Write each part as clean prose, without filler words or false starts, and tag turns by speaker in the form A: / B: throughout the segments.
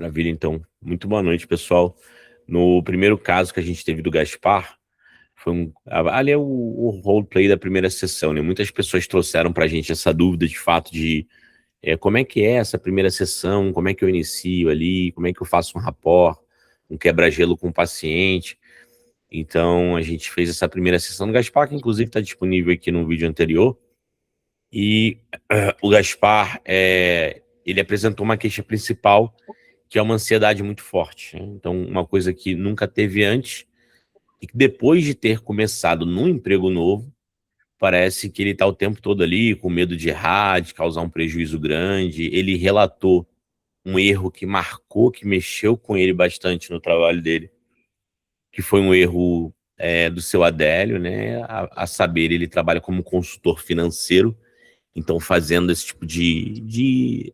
A: Maravilha, então. Muito boa noite, pessoal. No primeiro caso que a gente teve do Gaspar, foi ali é o roleplay da primeira sessão, né? Muitas pessoas trouxeram pra gente essa dúvida de fato de como é que é essa primeira sessão, como é que eu inicio ali, como é que eu faço um rapport, um quebra-gelo com o paciente. Então, a gente fez essa primeira sessão do Gaspar, que inclusive está disponível aqui no vídeo anterior. E o Gaspar, ele apresentou uma queixa principal, que é uma ansiedade muito forte, né? Então, uma coisa que nunca teve antes, e que depois de ter começado num emprego novo, parece que ele está o tempo todo ali com medo de errar, de causar um prejuízo grande. Ele relatou um erro que marcou, que mexeu com ele bastante no trabalho dele, que foi um erro do seu Adélio, né? A saber, ele trabalha como consultor financeiro, então fazendo esse tipo de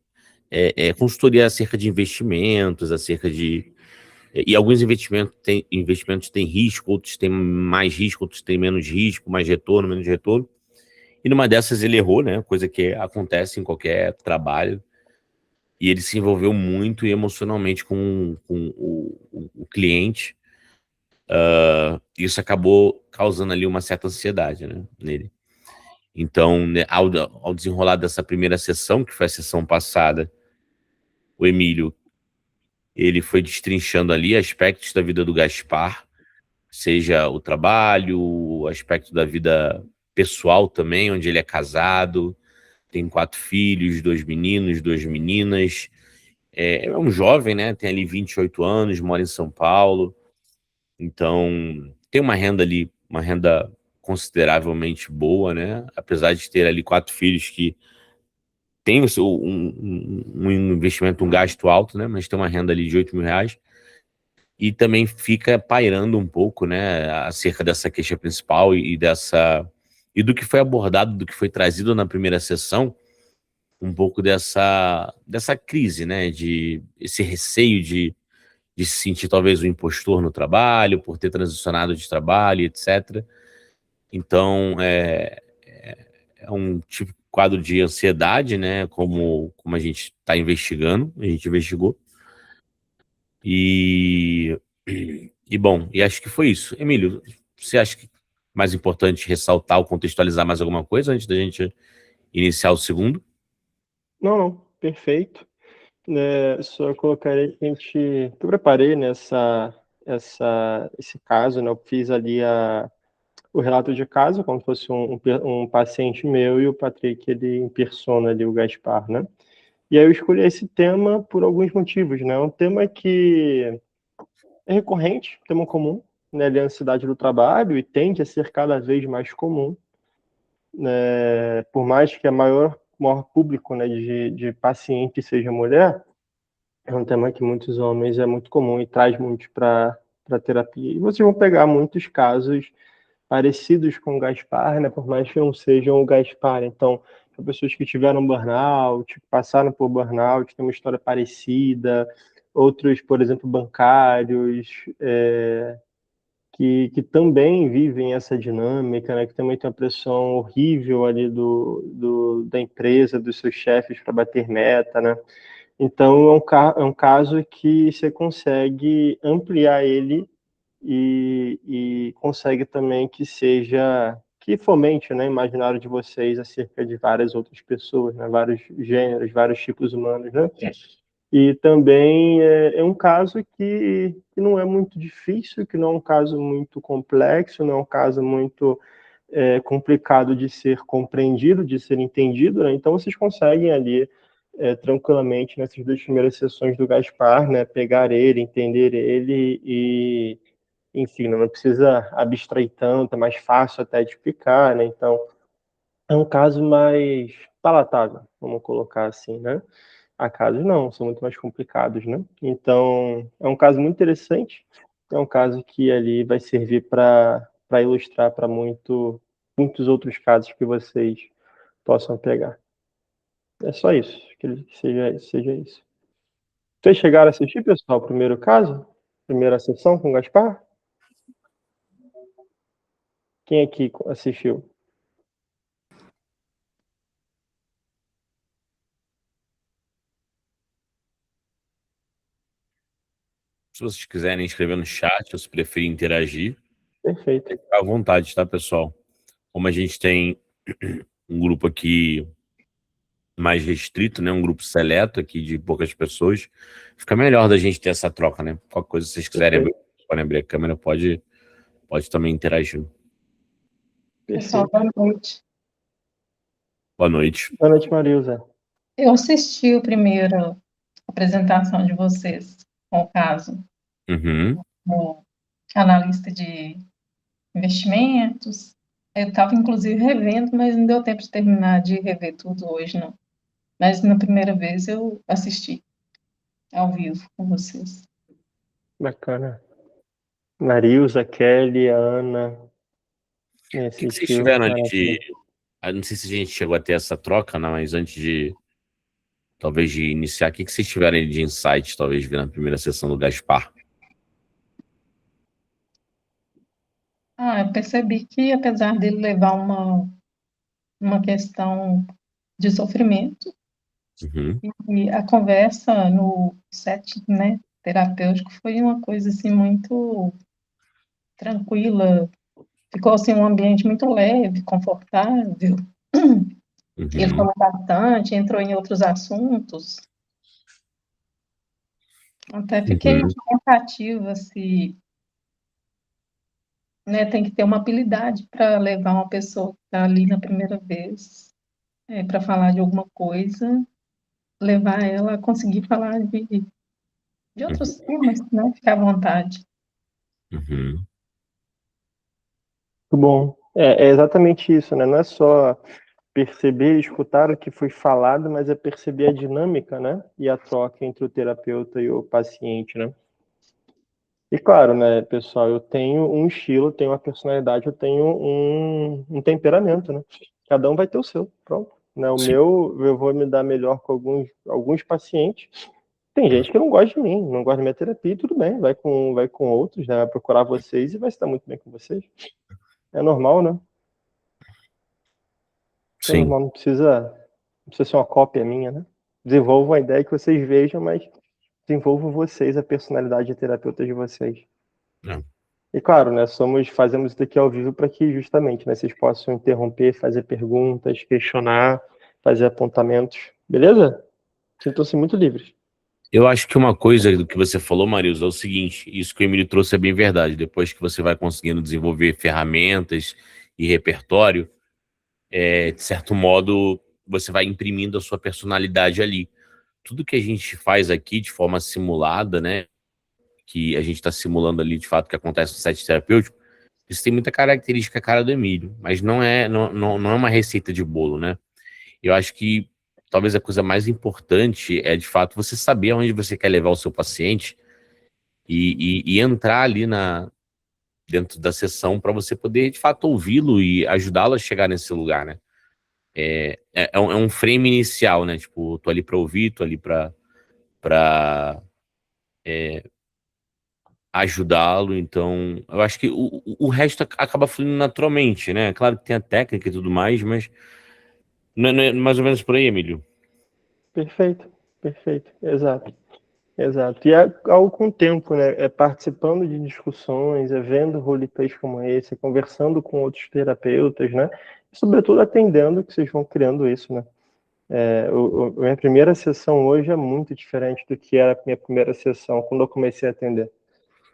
A: consultoria acerca de investimentos, acerca de... E alguns investimentos têm risco, outros têm mais risco, outros têm menos risco, mais retorno, menos retorno. E numa dessas ele errou, né? Coisa que acontece em qualquer trabalho. E ele se envolveu muito emocionalmente com o cliente. Isso acabou causando ali uma certa ansiedade, né, nele. Então, né, ao desenrolar dessa primeira sessão, que foi a sessão passada, o Emílio, ele foi destrinchando ali aspectos da vida do Gaspar, seja o trabalho, o aspecto da vida pessoal também, onde ele é casado, tem 4 filhos, 2 meninos, 2 meninas. É um jovem, né? Tem ali 28 anos, mora em São Paulo. Então, tem uma renda ali, uma renda consideravelmente boa, né? Apesar de ter ali 4 filhos que tem um investimento, um gasto alto, né? Mas tem uma renda ali de 8 mil reais. E também fica pairando um pouco, né? Acerca dessa queixa principal e do que foi abordado, do que foi trazido na primeira sessão, um pouco dessa crise, né? De esse receio de se sentir talvez um impostor no trabalho, por ter transicionado de trabalho, etc. Então, é um tipo de quadro de ansiedade, né? Como a gente está investigando, a gente investigou. E, bom, e acho que foi isso. Emílio, você acha que mais importante ressaltar ou contextualizar mais alguma coisa antes da gente iniciar o segundo?
B: Não, não, perfeito. Só colocarei que eu preparei esse caso, né? Eu fiz ali o relato de caso, como se fosse um paciente meu, e o Patrick, ele impersona ali o Gaspar, né? E aí eu escolhi esse tema por alguns motivos, né? É um tema que é recorrente, tema comum, né? Ele é a ansiedade do trabalho e tende a ser cada vez mais comum, né? Por mais que maior público, né, de paciente seja mulher, é um tema que muitos homens é muito comum e traz muito para terapia. E vocês vão pegar muitos casos parecidos com o Gaspar, né? Por mais que não sejam o Gaspar. Então, são pessoas que tiveram burnout, passaram por burnout, têm uma história parecida, outros, por exemplo, bancários, que também vivem essa dinâmica, né? Que também tem uma pressão horrível ali da empresa, dos seus chefes para bater meta, né? Então, é um caso que você consegue ampliar ele e consegue também que fomente, né, imaginário de vocês acerca de várias outras pessoas, né, vários gêneros, vários tipos humanos, né? E também é um caso que não é muito difícil, que não é um caso muito complexo, não é um caso muito complicado de ser compreendido, de ser entendido, né? Então vocês conseguem ali tranquilamente nessas 2 primeiras sessões do Gaspar, né, pegar ele, entender ele e, enfim, não precisa abstrair tanto, é mais fácil até de explicar, né? Então é um caso mais palatável, vamos colocar assim, né? Há casos não, são muito mais complicados, né? Então é um caso muito interessante, é um caso que ali vai servir para ilustrar para muitos outros casos que vocês possam pegar. É só isso, que seja isso. Vocês chegaram a assistir, pessoal, o primeiro caso? Primeira sessão com o Gaspar? Quem aqui assistiu?
A: Se vocês quiserem escrever no chat, ou se preferir interagir,
B: Perfeito.
A: fica à vontade, tá, pessoal? Como a gente tem um grupo aqui mais restrito, né? Um grupo seleto aqui de poucas pessoas, fica melhor da gente ter essa troca, né? Qualquer coisa, se vocês quiserem abrir, podem abrir a câmera, pode também interagir.
C: Pessoal, boa noite.
A: Boa noite.
B: Boa noite, Marilza.
C: Eu assisti a primeira apresentação de vocês com o caso como analista de investimentos. Eu estava, inclusive, revendo, mas não deu tempo de terminar de rever tudo hoje, não. Mas na primeira vez eu assisti ao vivo com vocês.
B: Bacana. Marilza, Kelly, Ana.
A: O que vocês tiveram ali de... Não sei se a gente chegou a ter essa troca, não, mas antes de... Talvez de iniciar, o que vocês tiveram ali de insight, talvez, ver na primeira sessão do Gaspar?
C: Eu percebi que, apesar dele levar uma questão de sofrimento, e a conversa no set, né, terapêutico foi uma coisa assim muito tranquila, ficou assim um ambiente muito leve, confortável. Ele falou bastante, entrou em outros assuntos. Até fiquei pensativa se, né, tem que ter uma habilidade para levar uma pessoa que está ali na primeira vez para falar de alguma coisa, levar ela a conseguir falar de outros temas, né? Ficar à vontade.
B: Muito bom. É exatamente isso, né? Não é só perceber, escutar o que foi falado, mas é perceber a dinâmica, né? E a troca entre o terapeuta e o paciente, né? E claro, né, pessoal, eu tenho um estilo, tenho uma personalidade, eu tenho um temperamento, né? Cada um vai ter o seu, pronto. Né? O meu, eu vou me dar melhor com alguns pacientes. Tem gente que não gosta de mim, não gosta da minha terapia, e tudo bem, vai com outros, né? Vai procurar vocês e vai estar muito bem com vocês. É normal, né? É normal, não precisa ser uma cópia minha, né? Desenvolvam a ideia que vocês vejam, mas desenvolvam vocês a personalidade de terapeuta de vocês. E claro, né, fazemos isso aqui ao vivo para que justamente, né, vocês possam interromper, fazer perguntas, questionar, fazer apontamentos, beleza? Sintam-se muito livres.
A: Eu acho que uma coisa do que você falou, Marilza, é o seguinte, isso que o Emílio trouxe é bem verdade. Depois que você vai conseguindo desenvolver ferramentas e repertório, de certo modo, você vai imprimindo a sua personalidade ali. Tudo que a gente faz aqui de forma simulada, né, que a gente está simulando ali, de fato, o que acontece no set terapêutico, isso tem muita característica cara do Emílio, mas não é uma receita de bolo, né? Eu acho que talvez a coisa mais importante é, de fato, você saber aonde você quer levar o seu paciente e entrar ali dentro da sessão para você poder, de fato, ouvi-lo e ajudá-lo a chegar nesse lugar, né? É um frame inicial, né? Tipo, tô ali para ouvir, tô ali para ajudá-lo, então eu acho que o resto acaba fluindo naturalmente, né? Claro que tem a técnica e tudo mais, mas não é mais ou menos por aí, Emílio?
B: Perfeito, exato. E com o tempo, né? É participando de discussões, vendo roleplays como esse, conversando com outros terapeutas, né? E, sobretudo, atendendo que vocês vão criando isso, né? Minha primeira sessão hoje é muito diferente do que era a minha primeira sessão quando eu comecei a atender.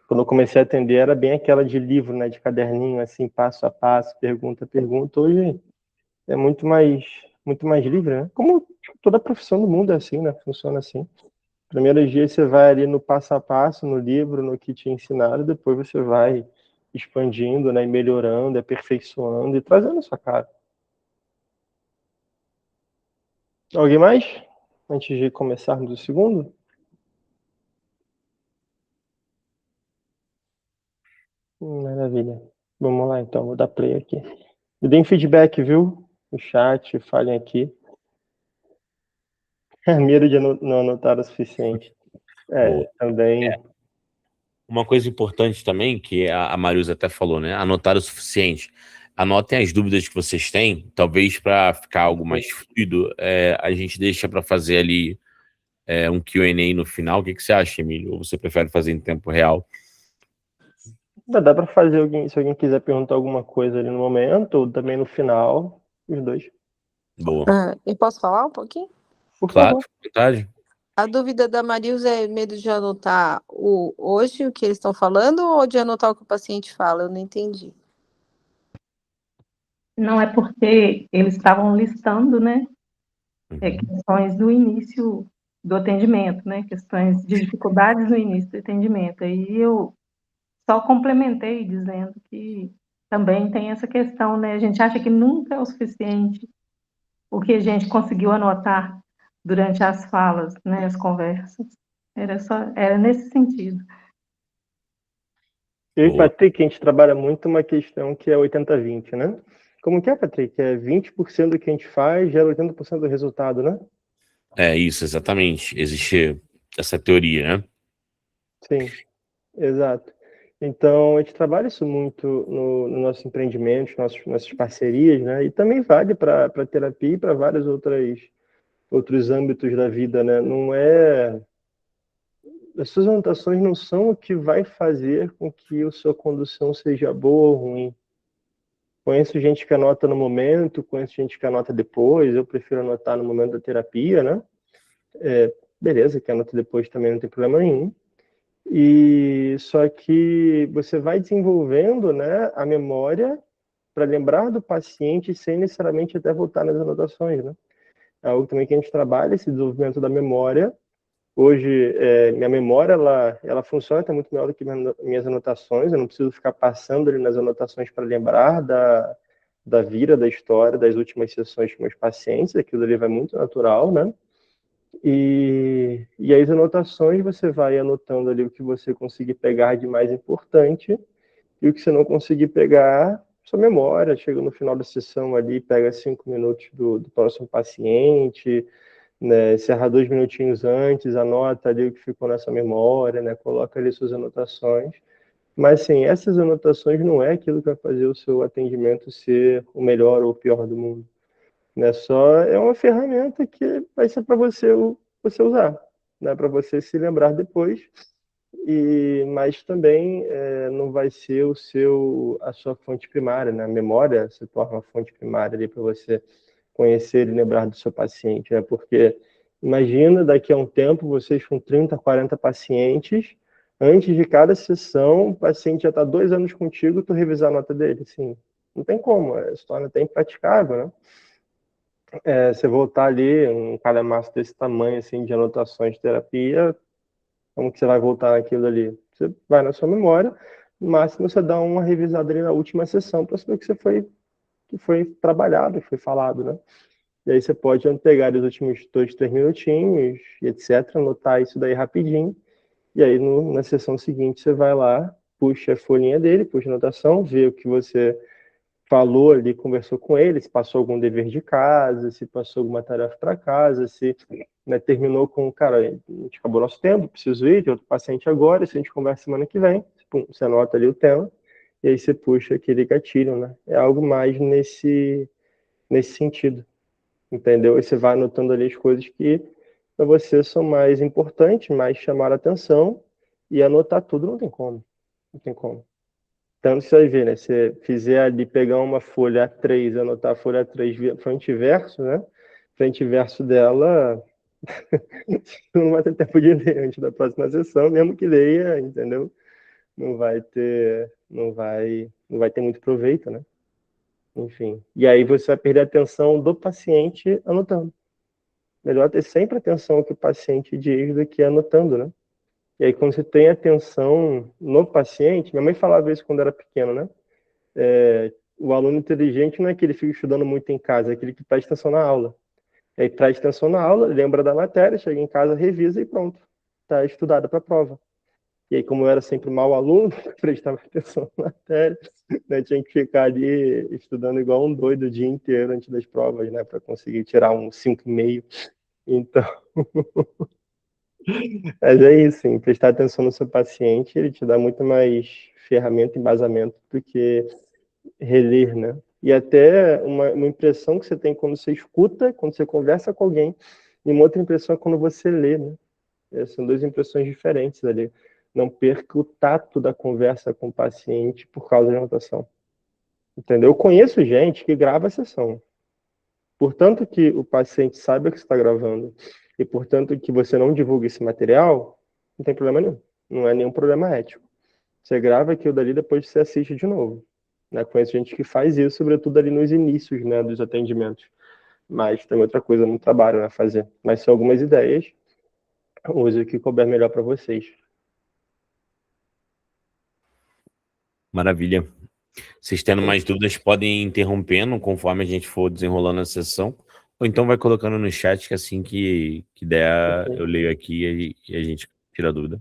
B: Quando eu comecei a atender era bem aquela de livro, né? De caderninho, assim, passo a passo, pergunta a pergunta. Hoje é muito mais livre, né? Como toda profissão do mundo é assim, né? Funciona assim. Primeiros dias você vai ali no passo a passo, no livro, no que te ensinaram, depois você vai expandindo, né, e melhorando, aperfeiçoando e trazendo a sua cara. Alguém mais? Antes de começarmos o segundo? Maravilha. Vamos lá então, vou dar play aqui. Me deem feedback, viu? No chat, falem aqui. Medo de não anotar o suficiente. Também.
A: Uma coisa importante também, que a Marilza até falou, né? Anotar o suficiente. Anotem as dúvidas que vocês têm, talvez para ficar algo mais fluido, a gente deixa para fazer ali um Q&A no final. O que você acha, Emílio? Ou você prefere fazer em tempo real?
B: Dá para fazer, se alguém quiser perguntar alguma coisa ali no momento, ou também no final, os dois.
A: Boa.
D: Eu posso falar um pouquinho?
B: Por
A: Claro,
B: favor.
A: fica à vontade.
D: A dúvida da Marilza é medo de anotar hoje o que eles estão falando ou de anotar o que o paciente fala? Eu não entendi.
C: Não é porque eles estavam listando, né,
A: Uhum.
C: questões do início do atendimento, né, questões de dificuldades no início do atendimento. Aí eu só complementei dizendo que também tem essa questão, né, a gente acha que nunca é o suficiente o que a gente conseguiu anotar durante as falas, né, as conversas. Era nesse sentido.
B: Eu e
A: Boa.
B: Patrick, a gente trabalha muito uma questão que é 80-20, né? Como que é, Patrick? É 20% do que a gente faz, gera 80% do resultado, né?
A: É isso, exatamente. Existe essa teoria, né?
B: Sim, exato. Então, a gente trabalha isso muito no nosso empreendimento, nossas parcerias, né? E também vale para terapia e para vários outros âmbitos da vida, né? Não é... As suas anotações não são o que vai fazer com que a sua condução seja boa ou ruim. Conheço gente que anota no momento, conheço gente que anota depois, eu prefiro anotar no momento da terapia, né? Beleza, que anota depois também não tem problema nenhum. E só que você vai desenvolvendo, né, a memória para lembrar do paciente sem necessariamente até voltar nas anotações, né? É algo também que a gente trabalha, esse desenvolvimento da memória. Hoje, minha memória, ela funciona até muito melhor do que minhas anotações. Eu não preciso ficar passando ali nas anotações para lembrar da vida, da história, das últimas sessões com meus pacientes. Aquilo ali vai muito natural, né? E as anotações, você vai anotando ali o que você conseguir pegar de mais importante e o que você não conseguir pegar, sua memória. Chega no final da sessão ali, pega 5 minutos do próximo paciente, né, encerrar 2 minutinhos antes, anota ali o que ficou nessa memória, né, coloca ali suas anotações. Mas, sim, essas anotações não é aquilo que vai fazer o seu atendimento ser o melhor ou o pior do mundo. Né? Só é uma ferramenta que vai ser para você usar, né, para você se lembrar depois. Mas também não vai ser a sua fonte primária, né? A memória se torna uma fonte primária ali para você conhecer e lembrar do seu paciente, né? Porque imagina daqui a um tempo vocês com 30, 40 pacientes, antes de cada sessão, o paciente já está 2 anos contigo, tu revisar a nota dele, assim, não tem como, se torna até impraticável, né? Você voltar ali, um calhamaço desse tamanho, assim, de anotações de terapia, como que você vai voltar naquilo ali? Você vai na sua memória, no máximo você dá uma revisada ali na última sessão para saber o que foi trabalhado, que foi falado, né? E aí você pode pegar os últimos 2, 3 minutinhos, e etc., anotar isso daí rapidinho, e aí na sessão seguinte você vai lá, puxa a folhinha dele, puxa a anotação, vê o que você falou ali, conversou com ele, se passou algum dever de casa, se passou alguma tarefa para casa, se, né, terminou com, cara, a gente acabou nosso tempo, preciso ir, tem outro paciente agora, se a gente conversa semana que vem, pum, você anota ali o tema, e aí você puxa aquele gatilho, né? É algo mais nesse sentido, entendeu? E você vai anotando ali as coisas que para você são mais importantes, mais chamar a atenção, e anotar tudo não tem como, não tem como. Tanto que você vai ver, né? Se você fizer ali, pegar uma folha A3, anotar a folha A3 frente e verso, né? Frente e verso dela, não vai ter tempo de ler antes da próxima sessão, mesmo que leia, entendeu? Não vai ter muito proveito, né? Enfim. E aí você vai perder a atenção do paciente anotando. Melhor ter sempre atenção ao que o paciente diz do que anotando, né? E aí, quando você tem atenção no paciente, minha mãe falava isso quando era pequeno, né? O aluno inteligente não é aquele que fica estudando muito em casa, é aquele que presta atenção na aula. E aí presta atenção na aula, lembra da matéria, chega em casa, revisa e pronto. Está estudado para a prova. E aí, como eu era sempre mau aluno, prestava atenção na matéria, né, tinha que ficar ali estudando igual um doido o dia inteiro antes das provas, né, para conseguir tirar um 5,5. Então, mas é isso, hein, prestar atenção no seu paciente, ele te dá muito mais ferramenta e embasamento do que reler, né? E até uma impressão que você tem quando você escuta, quando você conversa com alguém, E uma outra impressão é quando você lê, né? São duas impressões diferentes ali. Não perca o tato da conversa com o paciente por causa da anotação. Entendeu? Eu conheço gente que grava a sessão. Portanto que o paciente saiba que você está gravando e, portanto, que você não divulgue esse material, não tem problema nenhum. Não é nenhum problema ético. Você grava aquilo dali, depois você assiste de novo. Né? Conheço gente que faz isso, sobretudo ali nos inícios, né, dos atendimentos. Mas tem outra coisa no trabalho, né, fazer. Mas são algumas ideias. Use o que couber melhor para vocês.
A: Maravilha. Vocês tendo mais dúvidas, podem ir interrompendo conforme a gente for desenrolando a sessão, ou então vai colocando no chat que assim que der, eu leio aqui e a gente tira a dúvida.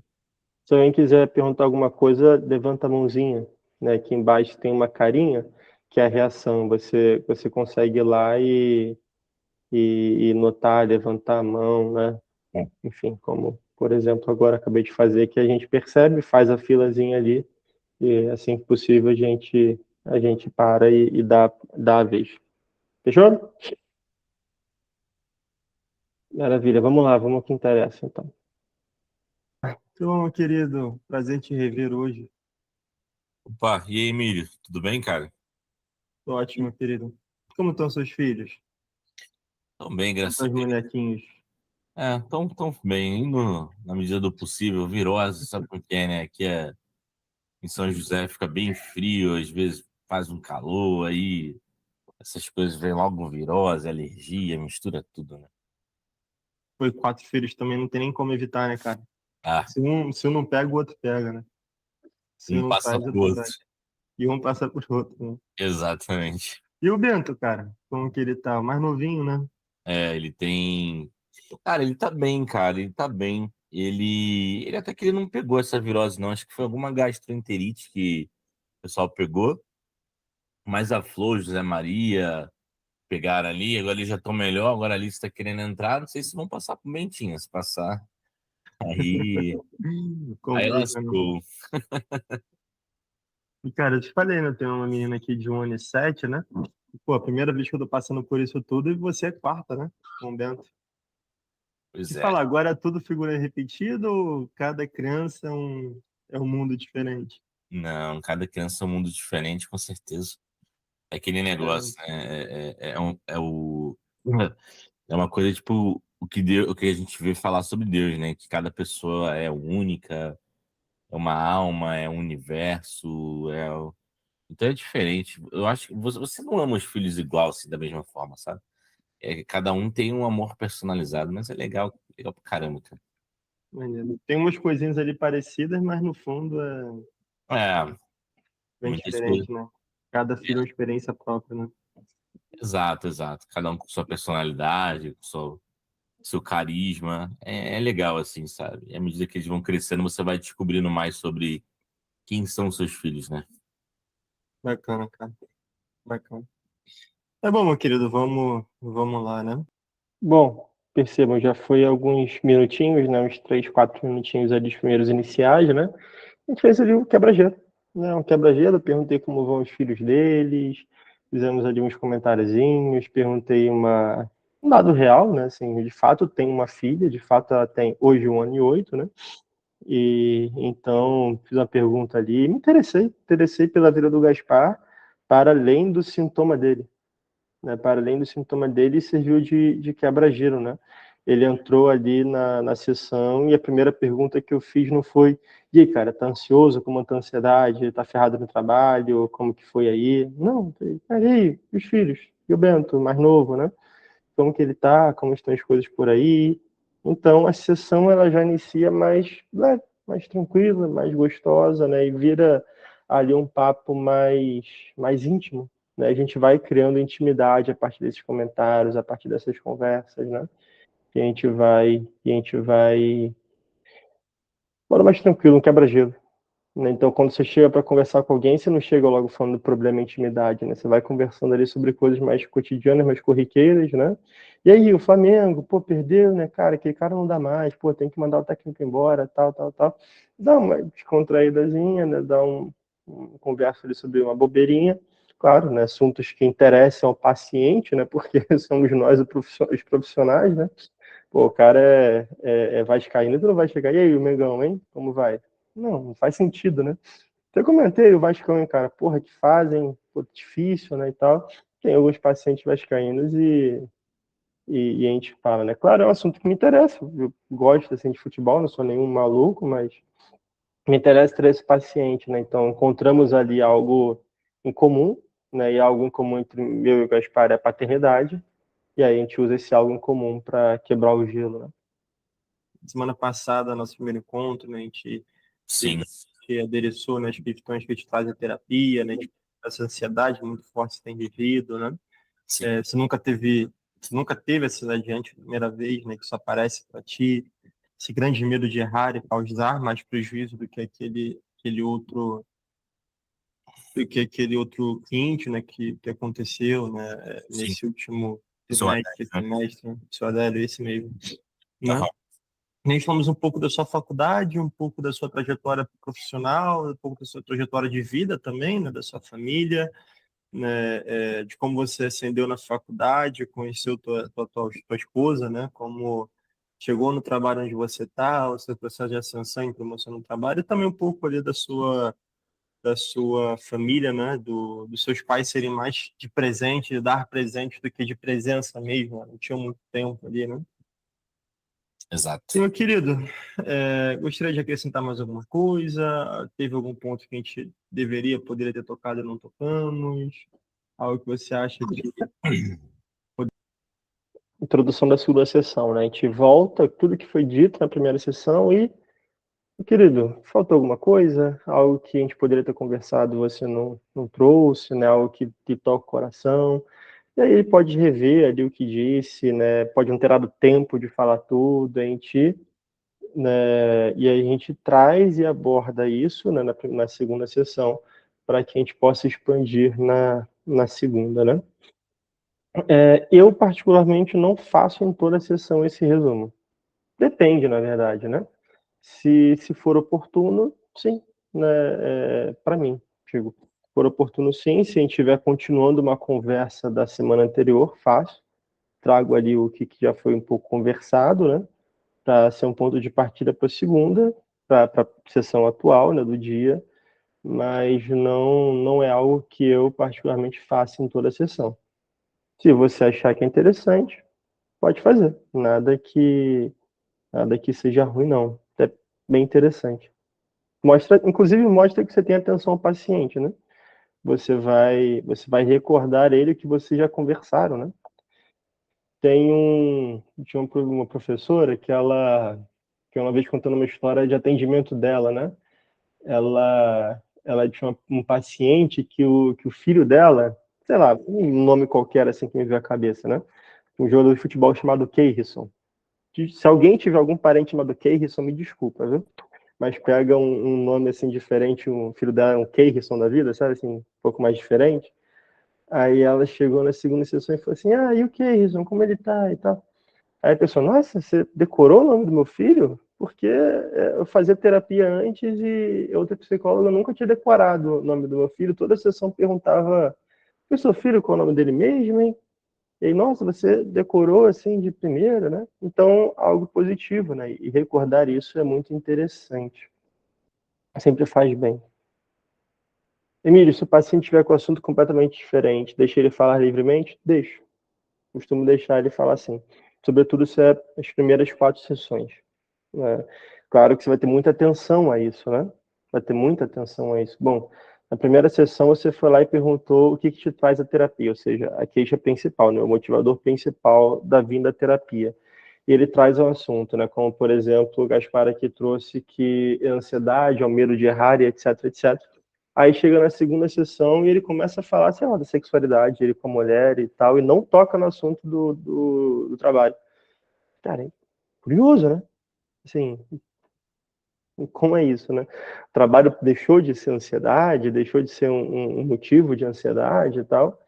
B: Se alguém quiser perguntar alguma coisa, levanta a mãozinha, né? Aqui embaixo tem uma carinha, que é a reação. Você consegue ir lá e notar, levantar a mão, né? Enfim, como, por exemplo, agora acabei de fazer, que a gente percebe, faz a filazinha ali, e assim que possível a gente para e dá a vez. Fechou? Maravilha, vamos lá, vamos ao que interessa, então. Então, meu querido, prazer te rever hoje.
E: Opa, e aí, Emílio? Tudo bem, cara?
B: Ótimo, querido. Como estão seus filhos?
E: Tão bem, graças a
B: Seus
E: Deus.
B: molequinhos?
E: Tão bem, indo na medida do possível. Virose, sabe como que é, né? Aqui em São José fica bem frio, às vezes faz um calor, aí essas coisas vem logo virose, alergia, mistura tudo, né?
B: Foi 4 filhos também, não tem nem como evitar, né, cara?
E: Ah,
B: Se um não pega, o outro pega, né? Se
E: um
B: um
E: passa
B: traz,
E: pro
B: outro
E: outro.
B: traz. E um passa pro outro, né?
E: Exatamente.
B: E o Bento, cara? Como que ele tá? O mais novinho, né?
E: Ele tem. Cara, ele tá bem, cara, ele tá bem. Ele até que ele não pegou essa virose, não. Acho que foi alguma gastroenterite que o pessoal pegou. Mas a Flor, José Maria, pegaram ali, agora eles já estão melhor, agora a Alice está querendo entrar, não sei se vão passar pro Bentinho, se passar. Aí
B: Complica, né?
E: lascou.
B: E, cara, eu te falei, né? Tem uma menina aqui de 1 ano e 7, né? Pô, a primeira vez que eu tô passando por isso tudo e você é quarta, né? Com o Bento.
E: Pois
B: Te
E: é.
B: falar, agora é tudo figura repetida ou cada criança é um mundo diferente?
E: Não, cada criança é um mundo diferente, com certeza. É aquele negócio, né? É uma coisa tipo o que a gente vê falar sobre Deus, né? Que cada pessoa é única, é uma alma, é um universo, então é diferente. Eu acho que você não ama os filhos igual, assim, da mesma forma, sabe? Cada um tem um amor personalizado, mas é legal, legal pra caramba, cara.
B: Maneiro. Tem umas coisinhas ali parecidas, mas no fundo é
E: É,
B: bem
E: muitas coisas.
B: diferente, né? Cada filho é uma experiência própria, né?
E: Exato, exato. Cada um com sua personalidade, com seu carisma. É legal, assim, sabe? E à medida que eles vão crescendo, você vai descobrindo mais sobre quem são seus filhos, né?
B: Bacana, cara. Bacana. Tá bom, meu querido, vamos lá, né? Bom, percebam, já foi alguns minutinhos, né? Uns 3, 4 minutinhos ali, os primeiros iniciais, né? A gente fez ali um quebra-gelo, né? Um quebra-gelo, perguntei como vão os filhos deles, fizemos ali uns comentáriozinhos, perguntei um dado real, né? Assim, de fato tem uma filha, de fato ela tem hoje 1 ano e 8, né? E então fiz uma pergunta ali, me interessei pela vida do Gaspar, para além do sintoma dele, né? Para além do sintoma dele, serviu de quebra-gelo, né? Ele entrou ali na sessão e a primeira pergunta que eu fiz não foi: e aí, cara, tá ansioso? Como tá a ansiedade? Tá ferrado no trabalho? Como que foi aí? Não, falei, e aí, os filhos? E o Bento, mais novo, né? Como que ele tá? Como estão as coisas por aí? Então, a sessão ela já inicia mais leve, mais tranquila, mais gostosa, né? E vira ali um papo mais íntimo, né? A gente vai criando intimidade a partir desses comentários, a partir dessas conversas, né? E a gente vai modo mais tranquilo, um quebra-gelo, né? Então, quando você chega para conversar com alguém, você não chega logo falando do problema e intimidade, né? Você vai conversando ali sobre coisas mais cotidianas, mais corriqueiras, né? E aí, o Flamengo, pô, perdeu, né, cara? Aquele cara não dá mais, pô, tem que mandar o técnico embora, tal, tal, tal. Dá uma descontraídazinha, né? Um conversa ali sobre uma bobeirinha, claro, né? Assuntos que interessam ao paciente, né? Porque somos nós os profissionais, né? Pô, o cara é vascaíno, tu não vai chegar, e aí, o Mengão, hein? Como vai? Não faz sentido, né? Eu comentei o Vascão, hein, cara, porra, que fazem, pô, difícil, né, e tal. Tem alguns pacientes vascaínos e a gente fala, né? Claro, é um assunto que me interessa, eu gosto, assim, de futebol, não sou nenhum maluco, mas me interessa ter esse paciente, né? Então, encontramos ali algo em comum, né? E algo em comum entre eu e o Gaspar é a paternidade, e aí a gente usa esse algo em comum para quebrar o gelo, né? Semana passada, nosso primeiro encontro, né? A gente adereçou, né, as questões que te trazem a terapia, né? Essa ansiedade muito forte que você tem vivido, né? Você nunca teve essa ansiedade antes, primeira vez, né? Que isso aparece para ti, esse grande medo de errar e causar mais prejuízo do que aquele outro cliente, né, que aconteceu, né, nesse último trimestre, seu Adélio, esse mesmo, né? Nós falamos um pouco da sua faculdade, um pouco da sua trajetória profissional, um pouco da sua trajetória de vida também, né, da sua família, né, de como você ascendeu na faculdade, conheceu tua esposa, né, como chegou no trabalho onde você está, o seu processo de ascensão e promoção no trabalho, e também um pouco ali da sua família, né, dos seus pais serem mais de presente, de dar presente do que de presença mesmo, né? Não tinha muito tempo ali, né?
E: Exato.
B: Sim, meu querido, gostaria de acrescentar mais alguma coisa? Teve algum ponto que a gente poderia ter tocado e não tocamos? Algo que você acha que... Introdução da segunda sessão, né? A gente volta tudo que foi dito na primeira sessão e, querido, faltou alguma coisa? Algo que a gente poderia ter conversado e você não trouxe, né? Algo que toca o coração. E aí ele pode rever ali o que disse, né? Pode não ter dado tempo de falar tudo, a gente... Né, e aí a gente traz e aborda isso, né, na segunda sessão, para que a gente possa expandir na segunda, né? Eu, particularmente, não faço em toda a sessão esse resumo. Depende, na verdade, né? Se for oportuno, sim, né, para mim, digo. Se for oportuno, sim. Se a gente estiver continuando uma conversa da semana anterior, faço. Trago ali o que já foi um pouco conversado, né? Para ser um ponto de partida para a segunda, para a sessão atual, né, do dia, mas não é algo que eu particularmente faça em toda a sessão. Se você achar que é interessante, pode fazer. Nada que seja ruim, não. É bem interessante. Inclusive mostra que você tem atenção ao paciente, né? Você vai recordar ele o que vocês já conversaram, né? Tinha uma professora que uma vez contando uma história de atendimento dela, né? Ela tinha um paciente que o filho dela, sei lá, um nome qualquer assim que me veio à cabeça, né? Um jogador de futebol chamado Keirson. Se alguém tiver algum parente chamado Keirson, me desculpa, viu? Mas pega um nome assim diferente, um filho dela é um Keirson da vida, sabe assim, um pouco mais diferente. Aí ela chegou na segunda sessão e falou assim: "Ah, e o Keirson, como ele tá e tal?" Aí a pessoa: "Nossa, você decorou o nome do meu filho?" Porque eu fazia terapia antes e outra psicóloga nunca tinha decorado o nome do meu filho. Toda a sessão perguntava: "O seu filho, qual é o nome dele mesmo, hein?" E aí, nossa, você decorou assim de primeira, né? Então, algo positivo, né? E recordar isso é muito interessante. Sempre faz bem. Emílio, se o paciente tiver com o assunto completamente diferente, deixa ele falar livremente? Deixo. Costumo deixar ele falar assim. Sobretudo se é as primeiras 4 sessões. Né? Claro que você vai ter muita atenção a isso, né? Vai ter muita atenção a isso. Bom, na primeira sessão você foi lá e perguntou o que te traz a terapia, ou seja, a queixa principal, né? O motivador principal da vinda à terapia. E ele traz um assunto, né? Como, por exemplo, o Gaspar aqui trouxe que a ansiedade, o medo de errar e etc, etc. Aí chega na segunda sessão e ele começa a falar, sei lá, da sexualidade, ele com a mulher e tal, e não toca no assunto do trabalho. Cara, é curioso, né? Assim, como é isso, né? O trabalho deixou de ser ansiedade, deixou de ser um motivo de ansiedade e tal.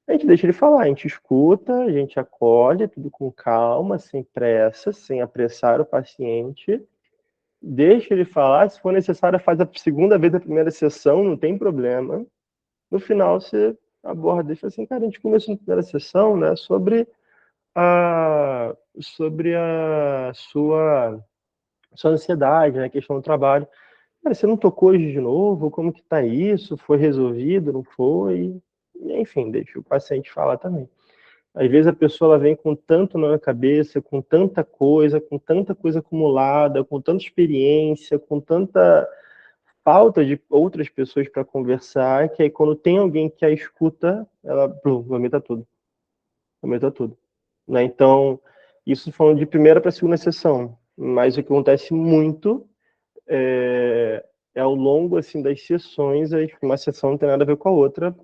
B: A gente deixa ele falar, a gente escuta, a gente acolhe tudo com calma, sem pressa, sem apressar o paciente. Deixa ele falar, se for necessário, faz a segunda vez a primeira sessão, não tem problema. No final, você aborda, deixa assim, cara, a gente começou na primeira sessão, né, sobre sobre a sua ansiedade, né, a questão do trabalho. Cara, você não tocou hoje de novo? Como que tá isso? Foi resolvido? Não foi? E, enfim, deixa o paciente falar também. Às vezes a pessoa ela vem com tanto na cabeça, com tanta coisa acumulada, com tanta experiência, com tanta falta de outras pessoas para conversar, que aí quando tem alguém que a escuta, ela plum, vomita tudo, né? Então, isso falando de primeira para segunda sessão, mas o que acontece muito é ao longo assim das sessões, uma sessão não tem nada a ver com a outra,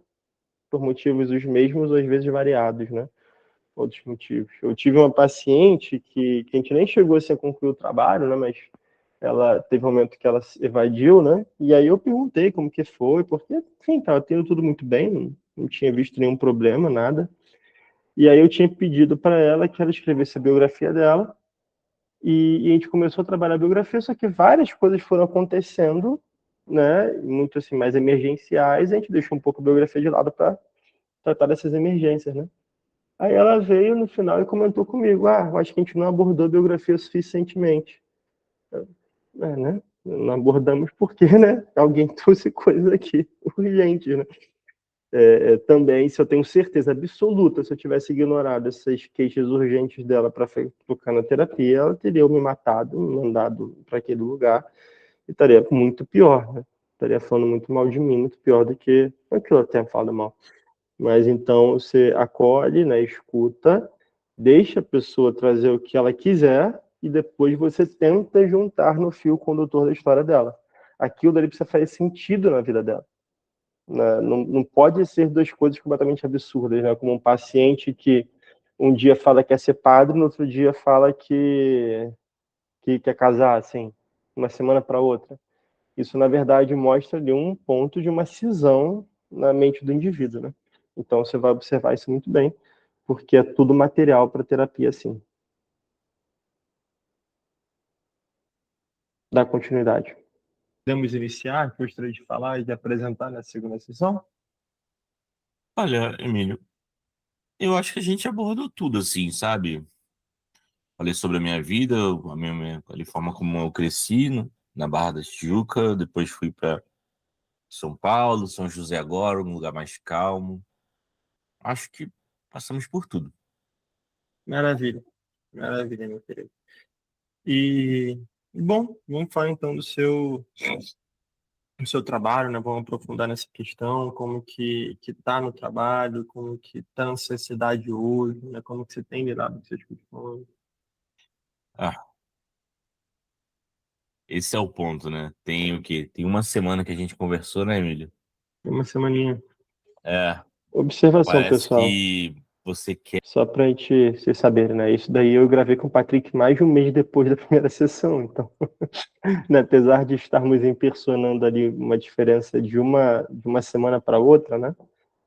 B: por motivos os mesmos ou às vezes variados, né? Outros motivos. Eu tive uma paciente que a gente nem chegou assim, a concluir o trabalho, né? Mas ela teve um momento que ela se evadiu, né? E aí eu perguntei como que foi, porque, enfim, estava tendo tudo muito bem, não tinha visto nenhum problema, nada. E aí eu tinha pedido para ela que ela escrevesse a biografia dela, e a gente começou a trabalhar a biografia, só que várias coisas foram acontecendo, né? Muito assim, mais emergenciais, e a gente deixou um pouco a biografia de lado para tratar dessas emergências, né? Aí ela veio no final e comentou comigo: eu acho que a gente não abordou a biografia suficientemente. Né? Não abordamos porque, né? Alguém trouxe coisa aqui urgente, né? Também, se eu tenho certeza absoluta, se eu tivesse ignorado essas queixas urgentes dela para focar na terapia, ela teria me matado, me mandado para aquele lugar e estaria muito pior, né? Estaria falando muito mal de mim, muito pior do que aquilo eu tenha falado mal. Mas então você acolhe, né, escuta, deixa a pessoa trazer o que ela quiser e depois você tenta juntar no fio condutor da história dela. Aquilo dali precisa fazer sentido na vida dela, né? Não pode ser duas coisas completamente absurdas, né? Como um paciente que um dia fala que quer ser padre, no outro dia fala que quer casar, assim, uma semana para outra. Isso, na verdade, mostra ali um ponto de uma cisão na mente do indivíduo, né? Então, você vai observar isso muito bem, porque é tudo material para terapia, sim. Dá continuidade. Podemos iniciar? Gostaria de falar e de apresentar na segunda sessão?
E: Olha, Emílio, eu acho que a gente abordou tudo, assim, sabe? Falei sobre a minha vida, a forma como eu cresci na Barra da Tijuca, depois fui para São Paulo, São José agora, um lugar mais calmo. Acho que passamos por tudo.
B: Maravilha. Maravilha, meu querido. E, bom, vamos falar então do seu trabalho, né? Vamos aprofundar nessa questão, como que tá no trabalho, como que tá na sociedade hoje, né? Como que você tem lidado com essas questões.
E: Ah, esse é o ponto, né? Tem o quê? Tem uma semana que a gente conversou, né, Emílio?
B: Uma semaninha.
E: É,
B: Observação,
E: parece
B: pessoal.
E: que você quer.
B: Só pra gente vocês saberem, né? Isso daí eu gravei com o Patrick mais de um mês depois da primeira sessão, então, né? Apesar de estarmos impersonando ali uma diferença de uma semana para outra, né?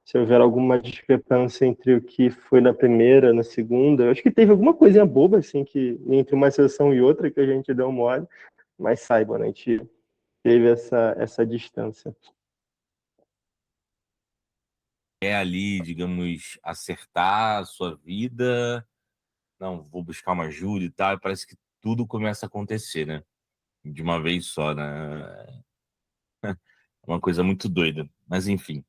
B: Se houver alguma discrepância entre o que foi na primeira, na segunda, eu acho que teve alguma coisinha boba, assim, que entre uma sessão e outra que a gente deu mole, mas saiba, né? A gente teve essa distância.
E: Quer ali, digamos, acertar a sua vida. Não, vou buscar uma ajuda e tal. E parece que tudo começa a acontecer, né? De uma vez só, né? Uma coisa muito doida. Mas enfim.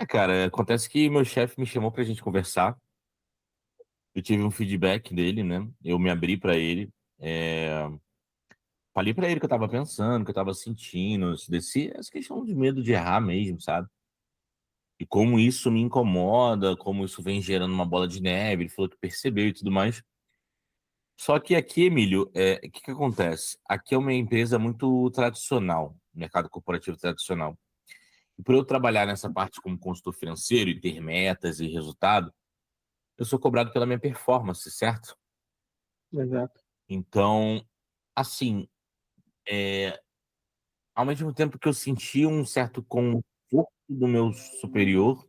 E: Cara, acontece que meu chefe me chamou pra gente conversar. Eu tive um feedback dele, né? Eu me abri pra ele. Falei pra ele que eu tava pensando, que eu tava sentindo, essa questão de medo de errar mesmo, sabe? E como isso me incomoda, como isso vem gerando uma bola de neve. Ele falou que percebeu e tudo mais. Só que aqui, Emílio, o que que acontece? Aqui é uma empresa muito tradicional, mercado corporativo tradicional. E por eu trabalhar nessa parte como consultor financeiro e ter metas e resultado, eu sou cobrado pela minha performance, certo?
B: Exato.
E: Então, assim, ao mesmo tempo que eu senti um certo conforto do meu superior,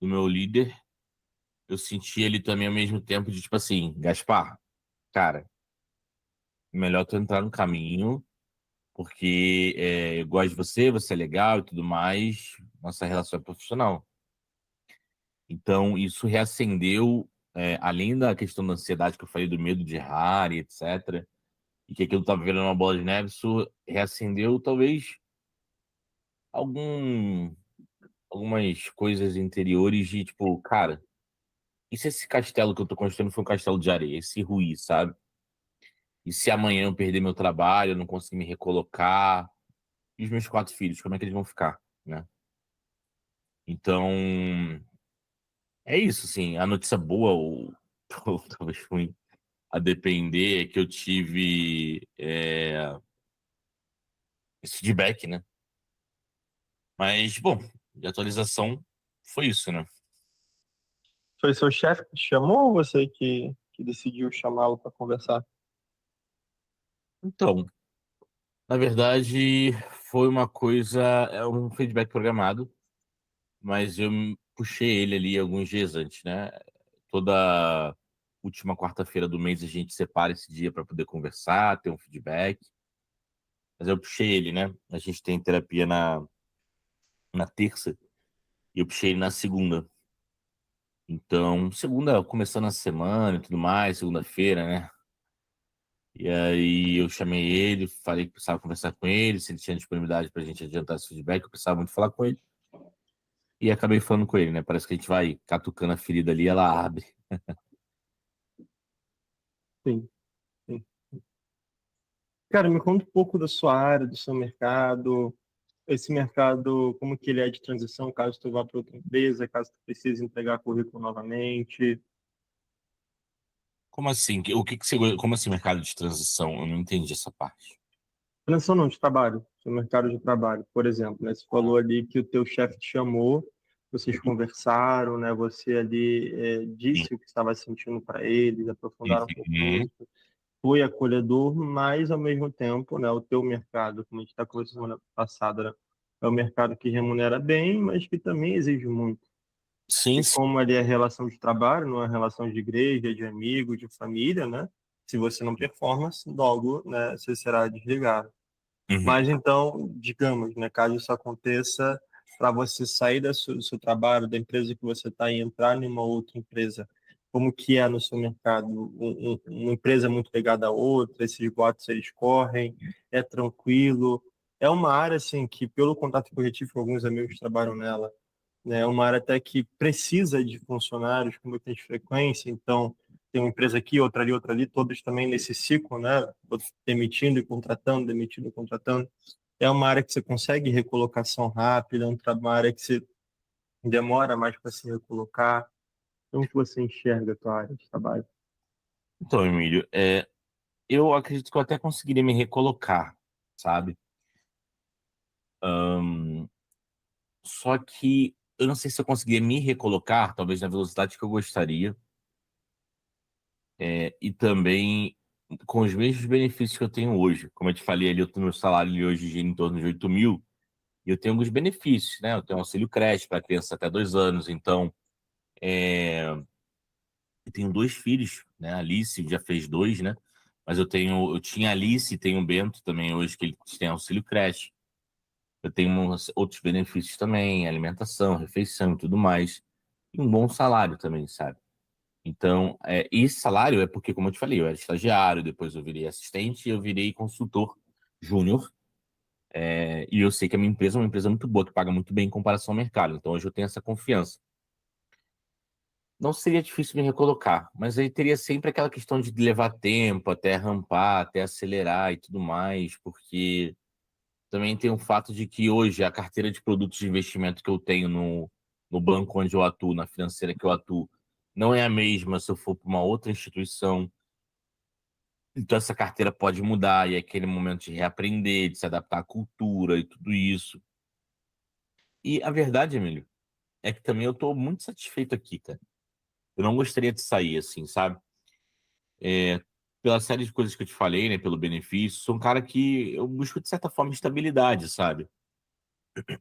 E: do meu líder, eu senti ele também ao mesmo tempo de tipo assim, Gaspar, cara, melhor tu entrar no caminho, porque eu gosto de você, você é legal e tudo mais, nossa relação é profissional. Então, isso reacendeu além da questão da ansiedade que eu falei, do medo de errar e etc., e que aquilo estava virando uma bola de neve, isso reacendeu talvez algum, algumas coisas interiores de tipo, cara, e se esse castelo que eu tô construindo for um castelo de areia, e se ruir, sabe? E se amanhã eu perder meu trabalho, eu não conseguir me recolocar, e os meus 4 filhos, como é que eles vão ficar, né? Então, é isso, assim, a notícia boa, ou talvez ruim, a depender, é que eu tive esse feedback, né? Mas, bom, de atualização foi isso, né?
B: Foi seu chefe que te chamou ou você que decidiu chamá-lo para conversar?
E: Então, na verdade, foi uma coisa, é um feedback programado, mas eu puxei ele ali alguns dias antes, né? Toda última quarta-feira do mês a gente separa esse dia para poder conversar, ter um feedback. Mas eu puxei ele, né? A gente tem terapia na terça e eu puxei ele na segunda. Então, segunda, começando a semana e tudo mais, segunda-feira, né? E aí eu chamei ele, falei que precisava conversar com ele, se ele tinha disponibilidade pra gente adiantar esse feedback, eu precisava muito falar com ele. E acabei falando com ele, né? Parece que a gente vai catucando a ferida ali, ela abre.
B: Sim, sim. Cara, me conta um pouco da sua área, do seu mercado, esse mercado, como que ele é de transição, caso tu vá para outra empresa, caso tu precise entregar currículo novamente.
E: Como assim? O que que você, como assim mercado de transição? Eu não entendi essa parte.
B: Transição não, de trabalho, seu mercado de trabalho, por exemplo, né? Você falou ali que o teu chefe te chamou, vocês conversaram, né? Você ali disse o que estava sentindo para eles, aprofundaram um pouco
E: Uhum.
B: nisso. Foi acolhedor, mas ao mesmo tempo, né, o teu mercado, como a gente está conversando semana passada, né, é um mercado que remunera bem, mas que também exige muito.
E: Sim,
B: E
E: sim.
B: como ali é relação de trabalho, não é relação de igreja, de amigo, de família, né? Se você não performa, logo, né, você será desligado.
E: Uhum.
B: Mas então, digamos, né, caso isso aconteça, para você sair do seu trabalho, da empresa que você está e entrar em uma outra empresa, como que é no seu mercado? Uma empresa muito ligada à outra, esses boatos eles correm, é tranquilo. É uma área assim que, pelo contato que eu já tive com alguns amigos que trabalham nela, né, é uma área até que precisa de funcionários com muita frequência, então tem uma empresa aqui, outra ali, todos também nesse ciclo, né, demitindo e contratando, demitindo e contratando. É uma área que você consegue recolocação rápida, é uma área que você demora mais para se recolocar. Como que você enxerga a tua área de trabalho?
E: Então, Emílio, eu acredito que eu até conseguiria me recolocar, sabe? Só que eu não sei se eu conseguiria me recolocar, talvez na velocidade que eu gostaria, e também com os mesmos benefícios que eu tenho hoje. Como eu te falei ali, eu tenho meu salário ali hoje gira em torno de 8 mil, e eu tenho alguns benefícios, né? Eu tenho auxílio creche para criança até 2 anos, então eu tenho 2 filhos, né? A Alice já fez 2, né? Mas eu tinha a Alice e tenho o Bento também hoje, que ele tem auxílio creche. Eu tenho outros benefícios também, alimentação, refeição e tudo mais. E um bom salário também, sabe? Então, esse salário é porque, como eu te falei, eu era estagiário, depois eu virei assistente e eu virei consultor júnior. E eu sei que a minha empresa é uma empresa muito boa, que paga muito bem em comparação ao mercado. Então, hoje eu tenho essa confiança. Não seria difícil me recolocar, mas aí teria sempre aquela questão de levar tempo até rampar, até acelerar e tudo mais, porque também tem o fato de que hoje a carteira de produtos de investimento que eu tenho no banco onde eu atuo, na financeira que eu atuo, não é a mesma se eu for para uma outra instituição. Então essa carteira pode mudar e é aquele momento de reaprender, de se adaptar à cultura e tudo isso. E a verdade, Emílio, é que também eu estou muito satisfeito aqui, cara. Eu não gostaria de sair assim, sabe? É, pela série de coisas que eu te falei, né? Pelo benefício, sou um cara que eu busco, de certa forma, estabilidade, sabe?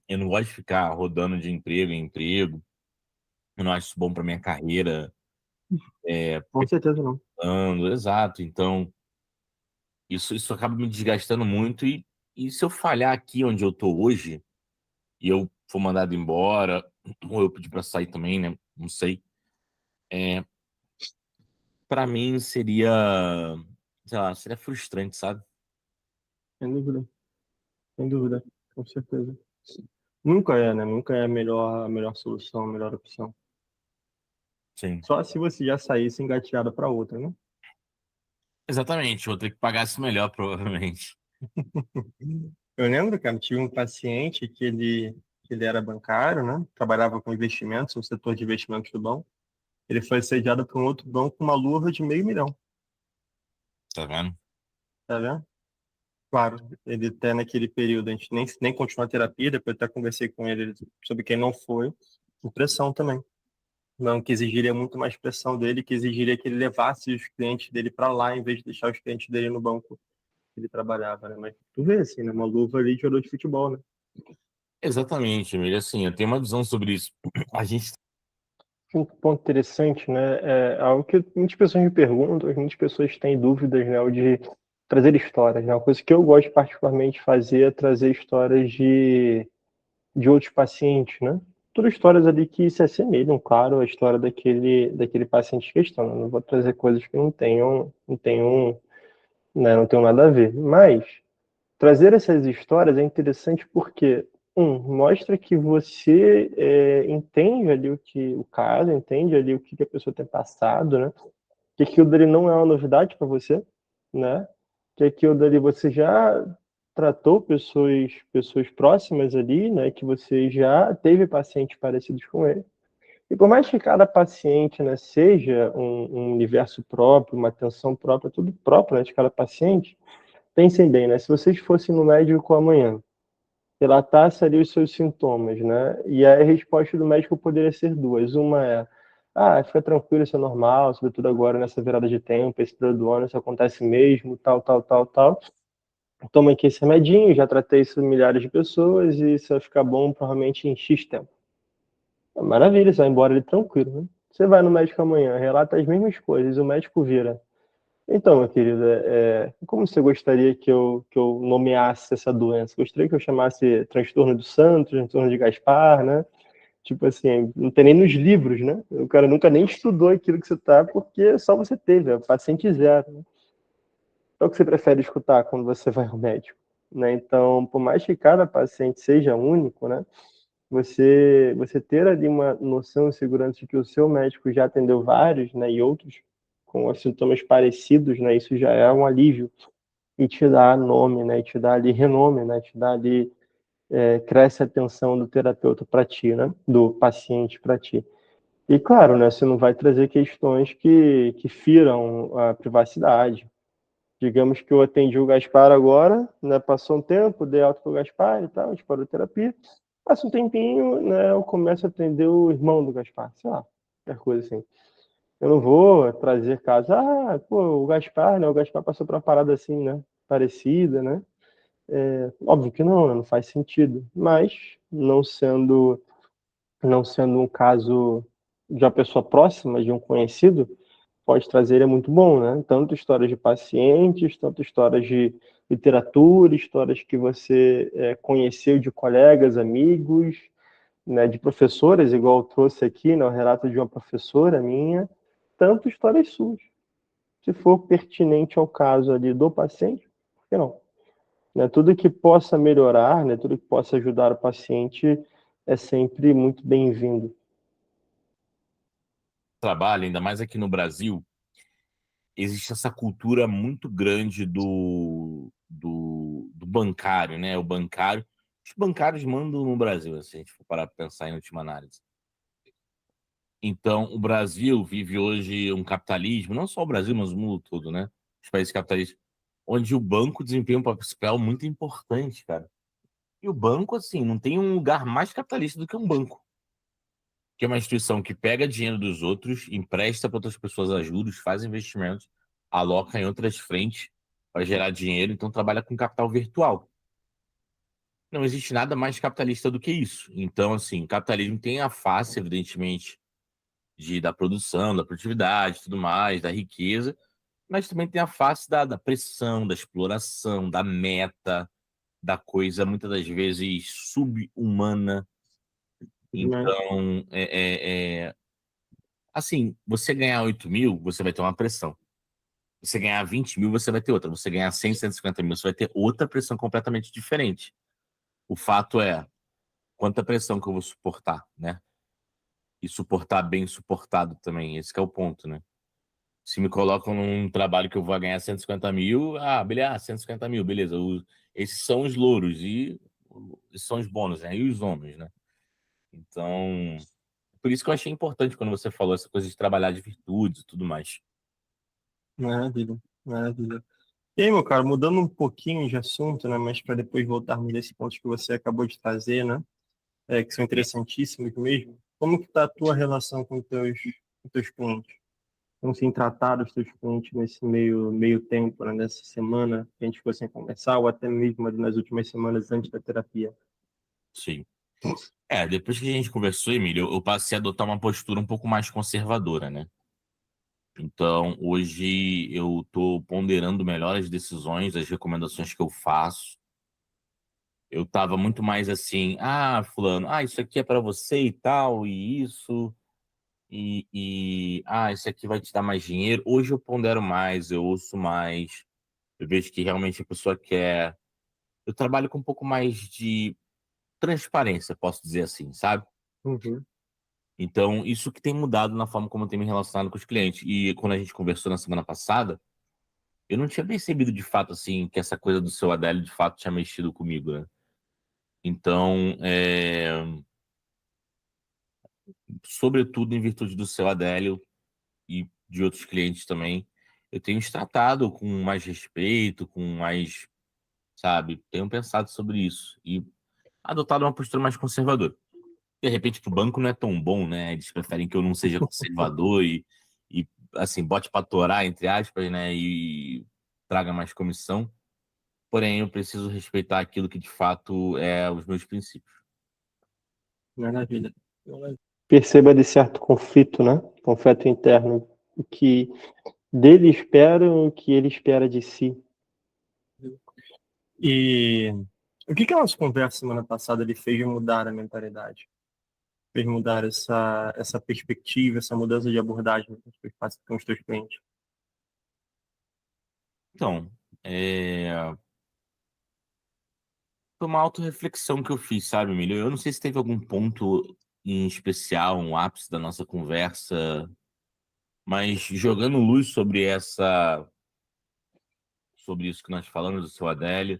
E: Eu não gosto de ficar rodando de emprego em emprego. Eu não acho isso bom para minha carreira.
B: Com certeza não.
E: Exato. Então, isso acaba me desgastando muito. E se eu falhar aqui onde eu tô hoje, e eu for mandado embora, ou eu pedir para sair também, né? Não sei. pra mim seria, sei lá, seria frustrante, sabe?
B: Sem dúvida, sem dúvida, com certeza. Nunca é, né? Nunca é a melhor solução, a melhor opção.
E: Sim.
B: Só se você já saísse engatilhado para outra, né?
E: Exatamente, outro que pagasse melhor, provavelmente.
B: Eu lembro, cara, tive um paciente que ele era bancário, né? Trabalhava com investimentos, no setor de investimentos do banco. Ele foi assediado por um outro banco com uma luva de 500 mil,
E: Tá vendo?
B: tá vendo? Claro, ele até naquele período, a gente nem continuou a terapia, depois até conversei com ele sobre quem não foi, e pressão também. Não, que exigiria muito mais pressão dele, que exigiria que ele levasse os clientes dele para lá, em vez de deixar os clientes dele no banco que ele trabalhava, né? Mas tu vê, assim, né? Uma luva ali de jogador de futebol, né?
E: Exatamente, Emílio. Assim, eu tenho uma visão sobre isso. A gente.
B: Um ponto interessante, né? É algo que muitas pessoas me perguntam, muitas pessoas têm dúvidas, né? O de trazer histórias, né? Uma coisa que eu gosto particularmente de fazer é trazer histórias de outros pacientes, né? Todas histórias ali que se assemelham, claro, à história daquele paciente em questão, né? Não vou trazer coisas que não tenham nada a ver. Mas trazer essas histórias é interessante porque, mostra que você entende ali o caso, entende ali o que a pessoa tem passado, né? Que aquilo dali não é uma novidade para você, né? Que aquilo dali você já tratou pessoas próximas ali, né? Que você já teve pacientes parecidos com ele. E por mais que cada paciente, né, seja um universo próprio, uma atenção própria, tudo próprio, né, de cada paciente, pensem bem, né? Se vocês fossem no médico amanhã, relatasse ali os seus sintomas, né? E aí a resposta do médico poderia ser duas. Uma é, fica tranquilo, isso é normal, sobretudo agora nessa virada de tempo, esse período do ano, isso acontece mesmo, tal, tal, tal, tal. Toma aqui esse remedinho, já tratei isso em milhares de pessoas e isso vai ficar bom provavelmente em X tempo. Maravilha, você vai embora ali tranquilo, né? Você vai no médico amanhã, relata as mesmas coisas, o médico vira. Então, meu querido, como você gostaria que eu nomeasse essa doença? Gostaria que eu chamasse transtorno do Santos, transtorno de Gaspar, né? Tipo assim, não tem nem nos livros, né? O cara nunca nem estudou aquilo que você tá, porque só você teve, é o paciente zero, né? É o que você prefere escutar quando você vai ao médico, né? Então, por mais que cada paciente seja único, né? Você ter ali uma noção e segurança de que o seu médico já atendeu vários, né? E outros com os sintomas parecidos, né? Isso já é um alívio e te dá nome, né? E te dá ali renome, né? Te dá ali cresce a atenção do terapeuta para ti, né? Do paciente para ti. E claro, né? Você não vai trazer questões que firam a privacidade. Digamos que eu atendi o Gaspar agora, né? Passou um tempo, dei alta pro Gaspar e tal, a gente parou a terapia. Passa um tempinho, né? Eu começo a atender o irmão do Gaspar, sei lá, qualquer coisa assim. Eu não vou trazer casos, pô, o Gaspar, né? O Gaspar passou por uma parada assim, né? Parecida, né? Óbvio que não, né? Não faz sentido. Mas, não sendo um caso de uma pessoa próxima, de um conhecido, pode trazer é muito bom, né? Tanto histórias de pacientes, tanto histórias de literatura, histórias que você conheceu de colegas, amigos, né? De professoras, igual eu trouxe aqui, né? O relato de uma professora minha, tanto histórias suas. Se for pertinente ao caso ali do paciente, por que não? Né? Tudo que possa melhorar, né? Tudo que possa ajudar o paciente é sempre muito bem-vindo.
E: Trabalho, ainda mais aqui no Brasil, existe essa cultura muito grande do bancário, né? O bancário. Os bancários mandam no Brasil, assim, se a gente for parar para pensar em última análise. Então, o Brasil vive hoje um capitalismo, não só o Brasil, mas o mundo todo, né? Os países capitalistas, onde o banco desempenha um papel muito importante, cara. E o banco, assim, não tem um lugar mais capitalista do que um banco, que é uma instituição que pega dinheiro dos outros, empresta para outras pessoas a juros, faz investimentos, aloca em outras frentes para gerar dinheiro, então trabalha com capital virtual. Não existe nada mais capitalista do que isso. Então, assim, o capitalismo tem a face, evidentemente, da produção, da produtividade, tudo mais, da riqueza, mas também tem a face da pressão, da exploração, da meta, da coisa muitas das vezes subhumana.
B: Demais.
E: Então, Assim, você ganhar 8 mil, você vai ter uma pressão. Você ganhar 20 mil, você vai ter outra. Você ganhar 100, 150 mil, você vai ter outra pressão completamente diferente. O fato é, quanta pressão que eu vou suportar, né? E suportar bem suportado também. Esse que é o ponto, né? Se me colocam num trabalho que eu vou ganhar 150 mil, beleza, 150 mil, beleza. Esses são os louros e esses são os bônus, né? E os ônus, né? Então, por isso que eu achei importante quando você falou essa coisa de trabalhar de virtudes e tudo mais.
B: Maravilha, maravilha. E aí, meu cara, mudando um pouquinho de assunto, né, mas para depois voltarmos nesse ponto que você acabou de trazer, né, que são interessantíssimos mesmo. Como que está a tua relação com teus clientes? Como tem tratado os teus clientes nesse meio tempo, né, nessa semana que a gente ficou sem conversar, ou até mesmo ali nas últimas semanas antes da terapia?
E: Sim. Depois que a gente conversou, Emílio, eu passei a adotar uma postura um pouco mais conservadora, né? Então, hoje eu estou ponderando melhor as decisões, as recomendações que eu faço. Eu estava muito mais assim, fulano, isso aqui é para você e tal, e isso, isso aqui vai te dar mais dinheiro. Hoje eu pondero mais, eu ouço mais, eu vejo que realmente a pessoa quer. Eu trabalho com um pouco mais de transparência, posso dizer assim, sabe?
B: Uhum.
E: Então, isso que tem mudado na forma como eu tenho me relacionado com os clientes. E quando a gente conversou na semana passada, eu não tinha percebido de fato, assim, que essa coisa do seu Adélio de fato tinha mexido comigo, né? Então, sobretudo em virtude do seu Adélio e de outros clientes também, eu tenho os tratado com mais respeito, com mais, sabe, tenho pensado sobre isso e adotado uma postura mais conservadora. De repente, para o banco não é tão bom, né? Eles preferem que eu não seja conservador e assim, bote para torar, entre aspas, né? E traga mais comissão. Porém, eu preciso respeitar aquilo que de fato é os meus princípios.
B: Maravilha. Perceba de certo conflito, né? Conflito interno, o que dele espera, o que ele espera de si. E o que a nossa conversa semana passada ele fez mudar a mentalidade? Fez mudar essa perspectiva, essa mudança de abordagem com os teus clientes?
E: Então, foi uma autorreflexão que eu fiz, sabe, Emílio? Eu não sei se teve algum ponto em especial, um ápice da nossa conversa, mas jogando luz sobre isso que nós falamos do seu Adélio,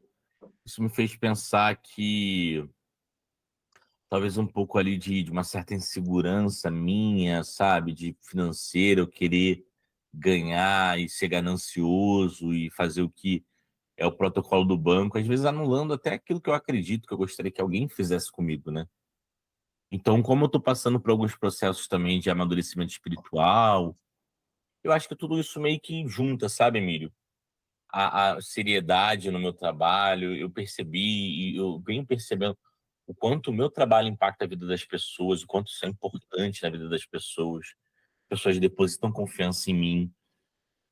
E: isso me fez pensar que talvez um pouco ali de uma certa insegurança minha, sabe, de financeiro, eu querer ganhar e ser ganancioso e fazer o que é o protocolo do banco, às vezes anulando até aquilo que eu acredito que eu gostaria que alguém fizesse comigo, né? Então, como eu estou passando por alguns processos também de amadurecimento espiritual, eu acho que tudo isso meio que junta, sabe, Emílio? A seriedade no meu trabalho, eu percebi e eu venho percebendo o quanto o meu trabalho impacta a vida das pessoas, o quanto isso é importante na vida das pessoas. As pessoas depositam confiança em mim.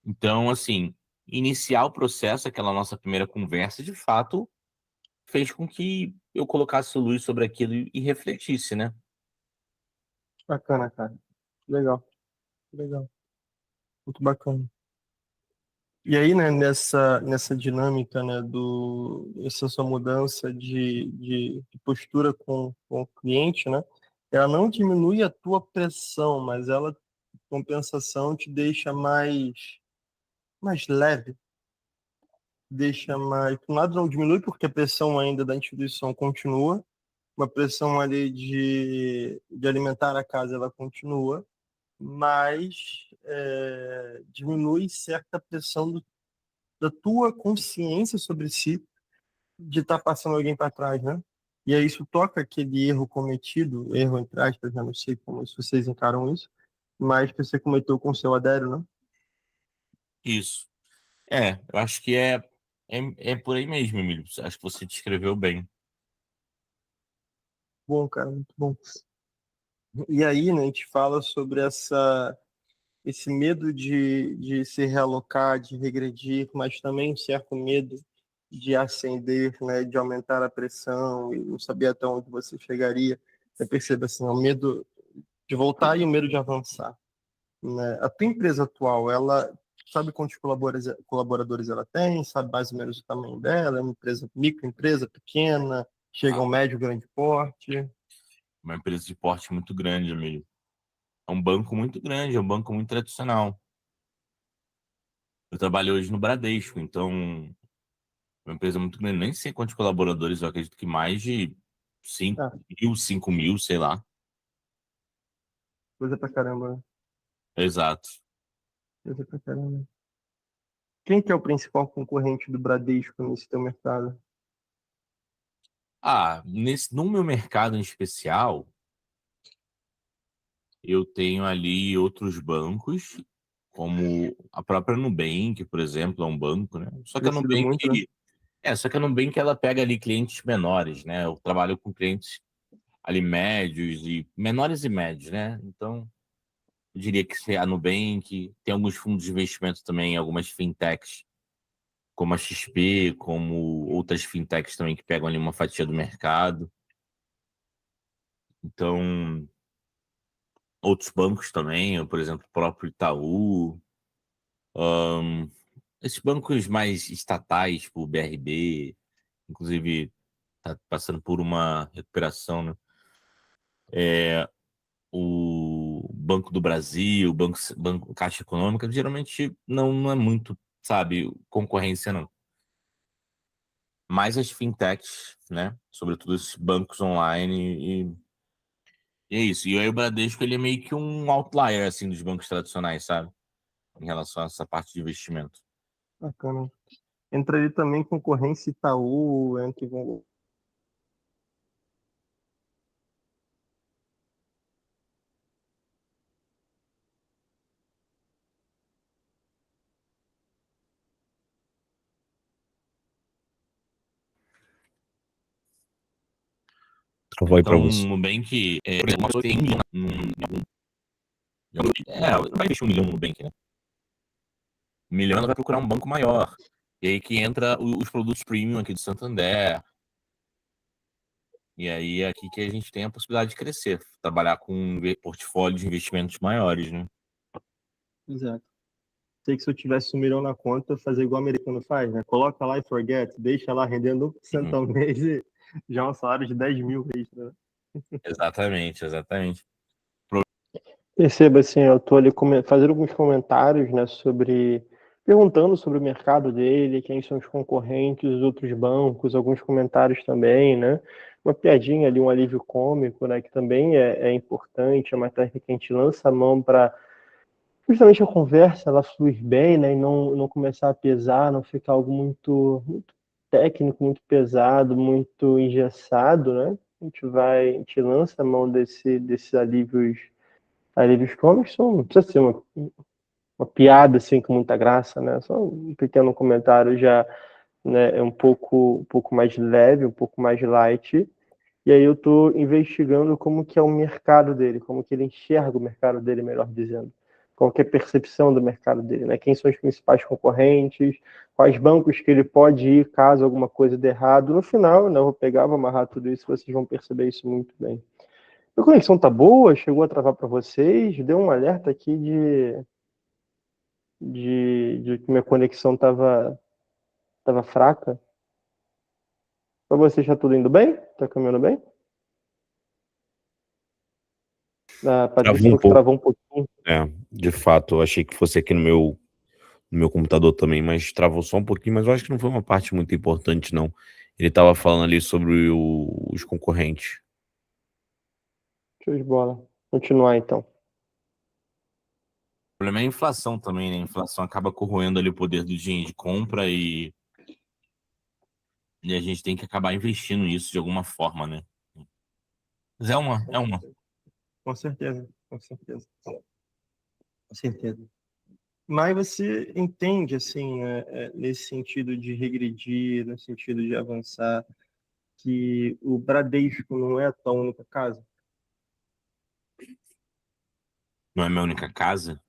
E: Então, assim, iniciar o processo, aquela nossa primeira conversa, de fato, fez com que eu colocasse luz sobre aquilo e refletisse, né?
B: Bacana, cara. Legal, legal. Muito bacana. E aí, né, nessa dinâmica, né, essa sua mudança de postura com o cliente, né, ela não diminui a tua pressão, mas ela, em compensação, te deixa mais leve, deixa mais... Por um lado, não diminui porque a pressão ainda da instituição continua, uma pressão ali de alimentar a casa, ela continua, mas diminui certa pressão da tua consciência sobre si de estar passando alguém para trás, né? E aí isso toca aquele erro cometido, erro entre aspas, né? Não sei como se vocês encaram isso, mas que você cometeu com o seu Adério, né?
E: Isso. Eu acho que é por aí mesmo, Emílio. Acho que você descreveu bem.
B: Bom, cara, muito bom. E aí, né, a gente fala sobre esse medo de se realocar, de regredir, mas também um certo medo de ascender, né, de aumentar a pressão e não saber até onde você chegaria. Você percebe assim, o medo de voltar e o medo de avançar. né? A tua empresa atual, ela sabe quantos colaboradores ela tem? Sabe mais ou menos o tamanho dela? É uma empresa, microempresa, pequena? Chega a um médio, grande porte?
E: Uma empresa de porte muito grande, amigo. É um banco muito grande, é um banco muito tradicional. Eu trabalho hoje no Bradesco, então, uma empresa muito grande. Nem sei quantos colaboradores, eu acredito que mais de 5
B: Ah,
E: mil, 5 mil, sei lá.
B: coisa pra caramba, né?
E: Exato.
B: Coisa pra caramba. Quem que é o principal concorrente do Bradesco nesse teu mercado?
E: No meu mercado em especial, eu tenho ali outros bancos, como a própria Nubank, por exemplo, é um banco, né?
B: Crescido muito, né?
E: Só que a Nubank ela pega ali clientes menores, né? Eu trabalho com clientes ali médios e menores e médios, né? Então, eu diria que a Nubank tem alguns fundos de investimento também, algumas fintechs, como a XP, como outras fintechs também que pegam ali uma fatia do mercado. Então, outros bancos também, por exemplo, o próprio Itaú, esses bancos mais estatais, tipo o BRB, inclusive está passando por uma recuperação, né? O Banco do Brasil, Banco Caixa Econômica, geralmente não é muito, sabe, concorrência não. Mais as fintechs, né? Sobretudo esses bancos online e é isso. E aí o Bradesco, ele é meio que um outlier, assim, dos bancos tradicionais, sabe? Em relação a essa parte de investimento.
B: Bacana. Entraria também concorrência Itaú, entre
A: Travou aí pra
E: Então,
A: você.
E: o Nubank, por exemplo, uma pessoa que tem 1 milhão ela vai investir 1 milhão no Nubank, né? 1 milhão ela vai procurar um banco maior. E aí que entra os produtos premium aqui do Santander. E aí é aqui que a gente tem a possibilidade de crescer, trabalhar com um portfólio de investimentos maiores, né?
B: Exato. Sei que se eu tivesse 1 milhão na conta, eu fazia igual o americano faz, né? Coloca lá e forget, deixa lá rendendo 1%
E: Uhum.
B: ao mês e já é um salário de 10 mil extra, né?
E: Exatamente, exatamente.
B: Perceba assim, eu estou ali fazendo alguns comentários, né, perguntando sobre o mercado dele, quem são os concorrentes, os outros bancos, alguns comentários também, né? Uma piadinha ali, um alívio cômico, né, que também é importante, é uma técnica que a gente lança a mão para justamente a conversa ela fluir bem, né, e não começar a pesar, não ficar algo muito técnico, muito pesado, muito engessado, né? A gente lança a mão desses alívios cômicos, não precisa ser uma piada assim com muita graça, né? Só um pequeno comentário já, né, é um pouco mais leve, um pouco mais light. E aí eu estou investigando como que é o mercado dele, como que ele enxerga o mercado dele, melhor dizendo. Qual que é a percepção do mercado dele, né? Quem são os principais concorrentes, quais bancos que ele pode ir caso alguma coisa dê errado. No final, né, eu vou pegar, vou amarrar tudo isso, vocês vão perceber isso muito bem. A conexão tá boa? Chegou a travar para vocês? Deu um alerta aqui de que minha conexão tava fraca. Para vocês está tudo indo bem? Tá caminhando bem? A Patrícia
A: Travou um
B: falou que
A: pouco.
B: travou um pouquinho.
A: De fato, eu achei que fosse aqui no meu computador também, mas travou só um pouquinho, mas eu acho que não foi uma parte muito importante, não. Ele estava falando ali sobre os concorrentes.
B: Show de bola. Continuar então.
E: O problema é a inflação também, né? A inflação acaba corroendo ali o poder do dinheiro de compra e a gente tem que acabar investindo nisso de alguma forma, né? Mas é uma.
B: Com certeza, com certeza. Com certeza. Mas você entende, assim, né, nesse sentido de regredir, no sentido de avançar, que o Bradesco não é a tua única casa?
E: Não é minha única casa.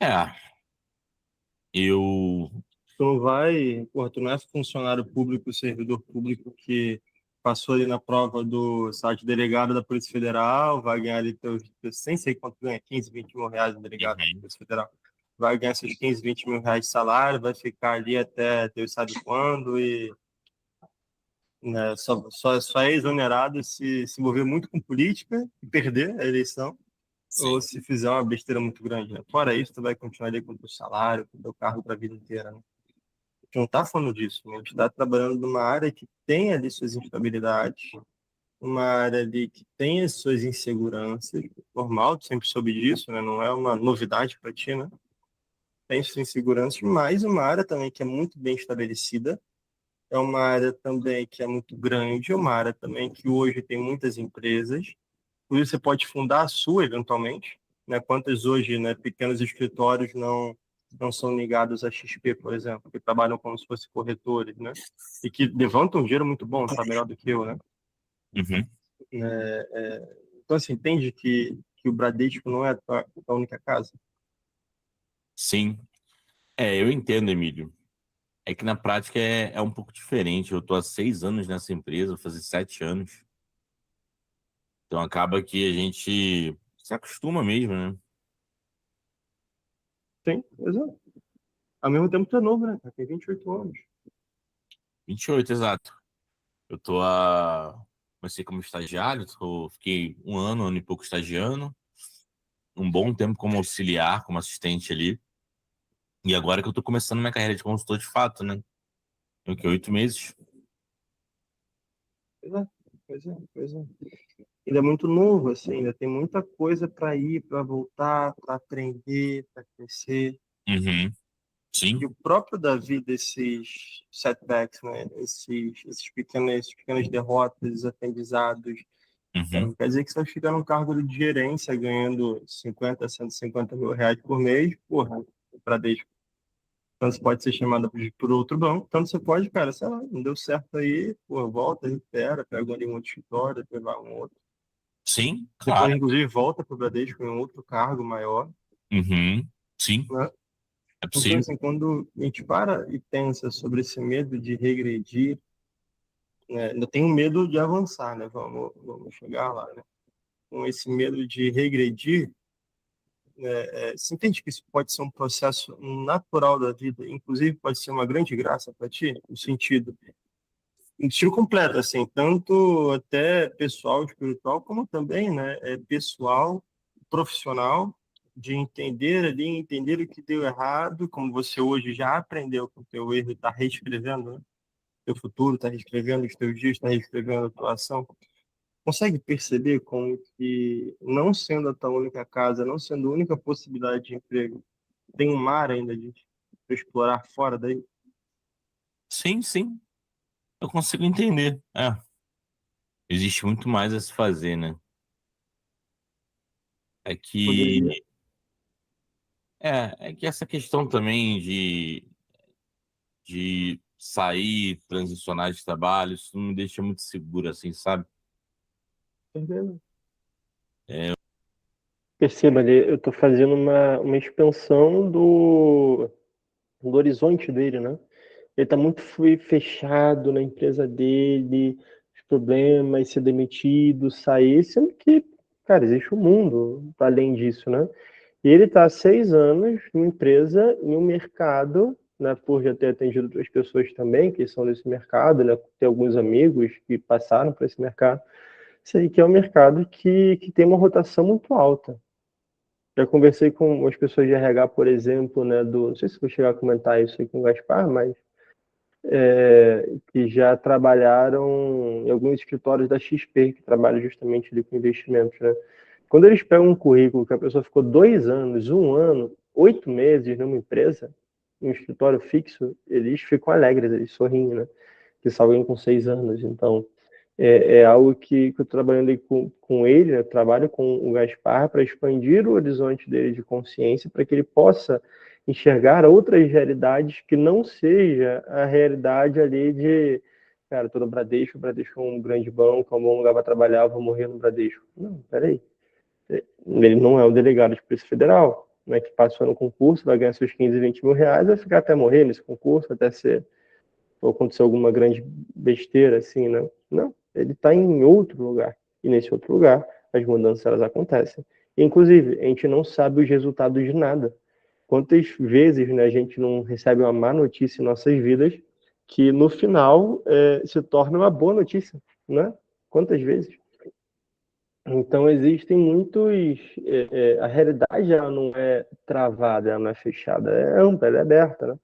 E: É, eu.
B: Tu não vai, porra, tu não é funcionário público, servidor público que passou ali na prova do site delegado da Polícia Federal, vai ganhar ali sem sei quanto ganha, 15, 20 mil reais de delegado da Polícia Federal. Vai ganhar seus 15, 20 mil reais de salário, vai ficar ali até Deus sabe quando e né, só é exonerado se envolver muito com política e perder a eleição, ou se fizer uma besteira muito grande. Né? Fora isso, tu vai continuar ali com o teu salário, com o teu cargo para a vida inteira. Né? A gente não está falando disso, né? A gente está trabalhando numa área que tem ali suas instabilidades, uma área ali que tem as suas inseguranças, normal, tu sempre soube disso, né? Não é uma novidade para ti, né? Tem suas inseguranças, mas uma área também que é muito bem estabelecida, é uma área também que é muito grande, uma área também que hoje tem muitas empresas, por isso você pode fundar a sua eventualmente, né? Quantas hoje, né, pequenos escritórios não são ligados à XP, por exemplo, que trabalham como se fossem corretores, né? E que levantam um dinheiro muito bom, tá melhor do que eu, né?
E: Uhum.
B: Então, assim, entende que o Bradesco não é a única casa?
E: Sim. Eu entendo, Emílio. É que na prática é um pouco diferente. Eu tô há 6 anos nessa empresa, vou fazer 7 anos. Então acaba que a gente se acostuma mesmo, né?
B: Sim, exato. Ao mesmo tempo, tu é novo, né? Tem 28 anos.
E: 28, exato. Eu comecei como estagiário, fiquei um ano e pouco estagiando, um bom tempo como auxiliar, como assistente ali. E agora que eu tô começando minha carreira de consultor de fato, né? Tem o quê? 8 meses?
B: Pois é. Ele é muito novo, assim, ainda tem muita coisa para ir, para voltar, para aprender, para crescer.
E: Uhum. Sim.
B: E o próprio Davi desses setbacks, né? Esses pequenas derrotas, esses aprendizados,
E: Uhum.
B: quer dizer que você vai ficar num cargo de gerência ganhando 50, 150 mil reais por mês, porra, para desde. Tanto você pode ser chamado por outro banco, tanto você pode, cara, sei lá, não deu certo aí, pô, volta, recupera, pega ali um outro escritório, pega um outro.
E: Sim,
B: Depois,
E: claro.
B: inclusive, volta para o Bradesco em um outro cargo maior,
E: Uhum. Sim,
B: né?
E: é
B: Então,
E: possível.
B: assim, quando a gente para e pensa sobre esse medo de regredir, né, ainda tem um medo de avançar, né? Vamos chegar lá, né? Com esse medo de regredir, você entende que isso pode ser um processo natural da vida, inclusive pode ser uma grande graça para ti, no sentido, em sentido completo, assim, tanto até pessoal, espiritual, como também, né, pessoal, profissional, de entender ali, entender o que deu errado, como você hoje já aprendeu com o teu erro e está reescrevendo, né? Teu futuro, está reescrevendo os teus dias, está reescrevendo a tua ação. Consegue perceber como que, não sendo a tua única casa, não sendo a única possibilidade de emprego, tem um mar ainda de pra explorar fora daí?
E: Sim, sim. Eu consigo entender. Existe muito mais a se fazer, né? É
B: Poderia.
E: que é que essa questão também de sair, transicionar de trabalho, isso não me deixa muito seguro, assim, sabe?
B: Entendeu?
E: É,
B: Perceba ali, eu estou fazendo uma expansão do horizonte dele, né? Ele está muito fechado na empresa dele, os problemas, ser demitido, sair, sendo que, cara, existe um mundo além disso, né? E ele está há 6 anos numa empresa, em um mercado, né, por já ter atendido outras pessoas também que são desse mercado, né, ter alguns amigos que passaram por esse mercado, sei que é um mercado que tem uma rotação muito alta. Já conversei com as pessoas de RH, por exemplo, né, não sei se vou chegar a comentar isso aí com o Gaspar, mas que já trabalharam em alguns escritórios da XP, que trabalham justamente ali com investimentos, né? Quando eles pegam um currículo que a pessoa ficou 2 anos, 1 ano, 8 meses numa empresa, em um escritório fixo, eles ficam alegres, eles sorriem, né? Que são alguém com 6 anos. Então, é algo que eu estou trabalhando aí com ele, né? Eu trabalho com o Gaspar para expandir o horizonte dele de consciência, para que ele possa enxergar outras realidades que não seja a realidade ali de, cara, estou no Bradesco, o Bradesco é um grande banco, é um bom lugar para trabalhar, eu vou morrer no Bradesco. Não, peraí. Ele não é o delegado de Polícia Federal, né, que passou no concurso, vai ganhar seus 15, 20 mil reais, vai ficar até morrer nesse concurso, até ser, ou acontecer alguma grande besteira, assim, né? Não. ele está em outro lugar. E nesse outro lugar, as mudanças elas acontecem. Inclusive, a gente não sabe os resultados de nada. Quantas vezes, né, a gente não recebe uma má notícia em nossas vidas que no final se torna uma boa notícia, né? Quantas vezes? Então existem muitos. A realidade ela não é travada, ela não é fechada, é ampla, ela é aberta, né?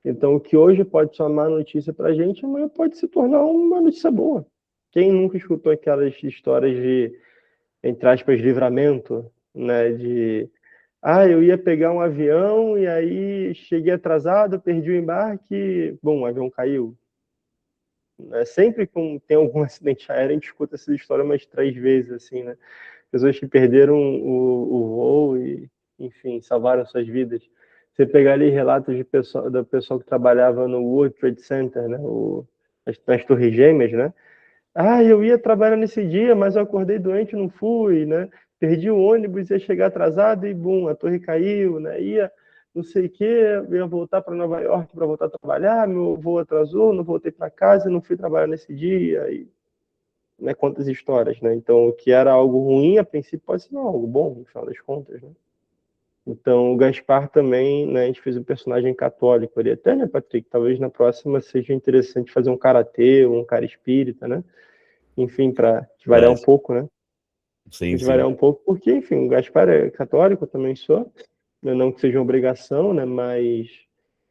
B: Então o que hoje pode ser uma má notícia para a gente, amanhã pode se tornar uma notícia boa. Quem nunca escutou aquelas histórias de, entre aspas, livramento, né? Eu ia pegar um avião e aí cheguei atrasado, perdi o embarque, bom, o avião caiu. Sempre que tem algum acidente aéreo, a gente escuta essa história umas 3 vezes, assim, né? Pessoas que perderam o voo e, enfim, salvaram suas vidas. Você pegar ali relatos do pessoal que trabalhava no World Trade Center, né? Nas Torres Gêmeas, né? Eu ia trabalhar nesse dia, mas eu acordei doente, não fui, né? Perdi o ônibus, ia chegar atrasado e, bum, a torre caiu, né? Ia não sei o quê, ia voltar para Nova York para voltar a trabalhar, meu voo atrasou, não voltei para casa, não fui trabalhar nesse dia, e, né, quantas histórias, né? Então, o que era algo ruim, a princípio, pode ser algo bom, no final das contas, né? Então, o Gaspar também, né, a gente fez um personagem católico ali, até, né, Patrick? Talvez na próxima seja interessante fazer um karatê, um cara espírita, né? Enfim, para variar um pouco, né?
A: Sim,
B: Variar um pouco, porque, enfim, o Gaspar é católico, eu também sou, né? Não que seja uma obrigação, né? Mas,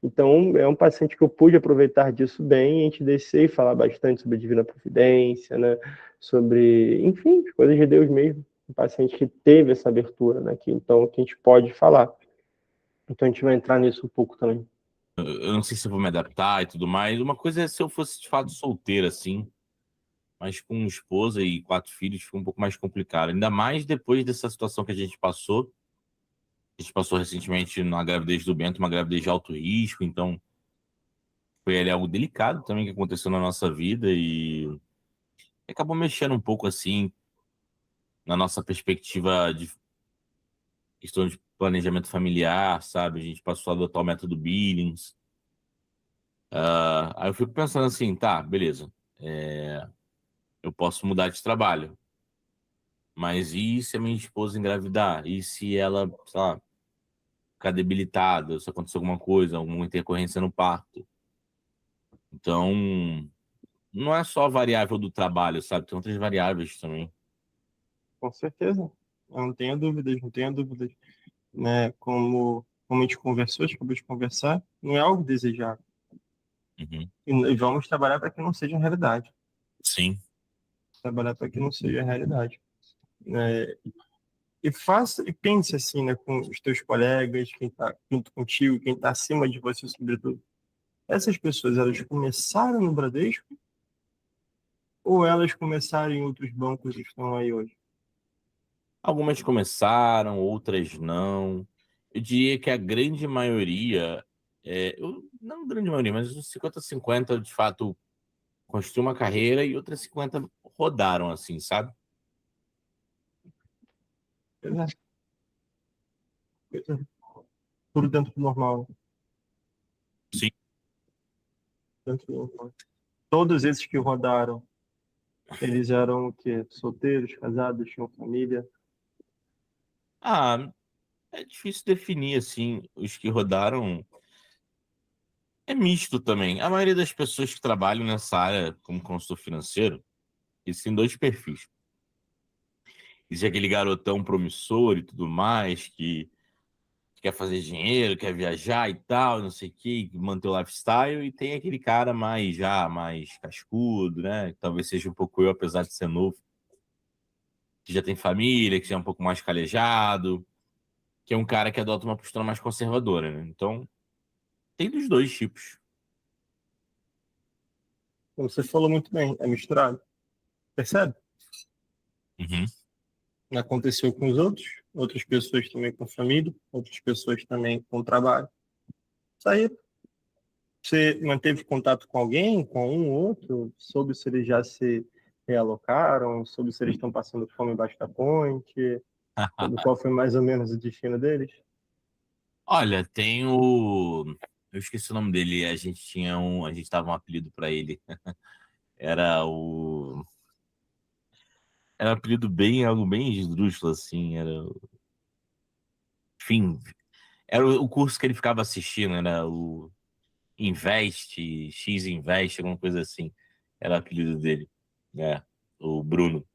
B: então, é um paciente que eu pude aproveitar disso bem, e a gente descer e falar bastante sobre a Divina Providência, né? Sobre, enfim, as coisas de Deus mesmo. Um paciente que teve essa abertura, né? Então, que a gente pode falar. Então, a gente vai entrar nisso um pouco também.
E: Eu não sei se eu vou me adaptar e tudo mais. Uma coisa é se eu fosse de fato solteiro, assim, mas com esposa e 4 filhos fica um pouco mais complicado. Ainda mais depois dessa situação que a gente passou. A gente passou recentemente na gravidez do Bento, uma gravidez de alto risco, então foi ali algo delicado também que aconteceu na nossa vida e acabou mexendo um pouco assim na nossa perspectiva de questão de planejamento familiar, sabe? A gente passou a adotar o método Billings. Aí eu fico pensando assim, tá, beleza. Eu posso mudar de trabalho, mas e se a minha esposa engravidar? E se ela, sei lá, ficar debilitada, se acontecer alguma coisa, alguma intercorrência no parto? Então, não é só a variável do trabalho, sabe? Tem outras variáveis também.
B: Com certeza. Eu não tenho dúvidas, não tenho dúvidas. Né? Como a gente conversou, a gente acabou de conversar, não é algo desejável.
E: Uhum.
B: E vamos trabalhar para que não seja realidade.
E: Sim.
B: Trabalhar para que não seja realidade. E pense assim, né, com os teus colegas, quem está junto contigo, quem está acima de você, sobretudo. Essas pessoas, elas começaram no Bradesco ou elas começaram em outros bancos que estão aí hoje?
E: Algumas começaram, outras não. Eu diria que a grande maioria, não a grande maioria, mas os 50-50 de fato construíram uma carreira e outras 50 rodaram, assim, sabe?
B: Pois é. Tudo dentro do normal.
E: Sim.
B: Dentro do normal. Todos esses que rodaram, eles eram o quê? Solteiros, casados, tinham família?
E: Ah, é difícil definir, assim, os que rodaram. É misto também. A maioria das pessoas que trabalham nessa área como consultor financeiro, eles têm 2 perfis. Existe aquele garotão promissor e tudo mais, que quer fazer dinheiro, quer viajar e tal, não sei o que, manter o lifestyle, e tem aquele cara mais cascudo, né? Talvez seja um pouco eu, apesar de ser novo, que já tem família, que já é um pouco mais calejado, que é um cara que adota uma postura mais conservadora, né? Então, tem dos 2 tipos.
B: Como você falou muito bem, é misturado. Percebe?
E: Uhum.
B: Aconteceu com os outros, outras pessoas também com família, outras pessoas também com trabalho. Isso aí, você manteve contato com alguém, com um ou outro, soube se eles já se realocaram, soube se eles estão passando fome embaixo da ponte, soube qual foi mais ou menos o destino deles?
E: Olha, tem o. Eu esqueci o nome dele. A gente dava um apelido para ele. Era o. Era um apelido bem, algo bem esdrúxulo, assim. Enfim, era o curso que ele ficava assistindo, era o X Invest, alguma coisa assim. Era o apelido dele. É, o Bruno.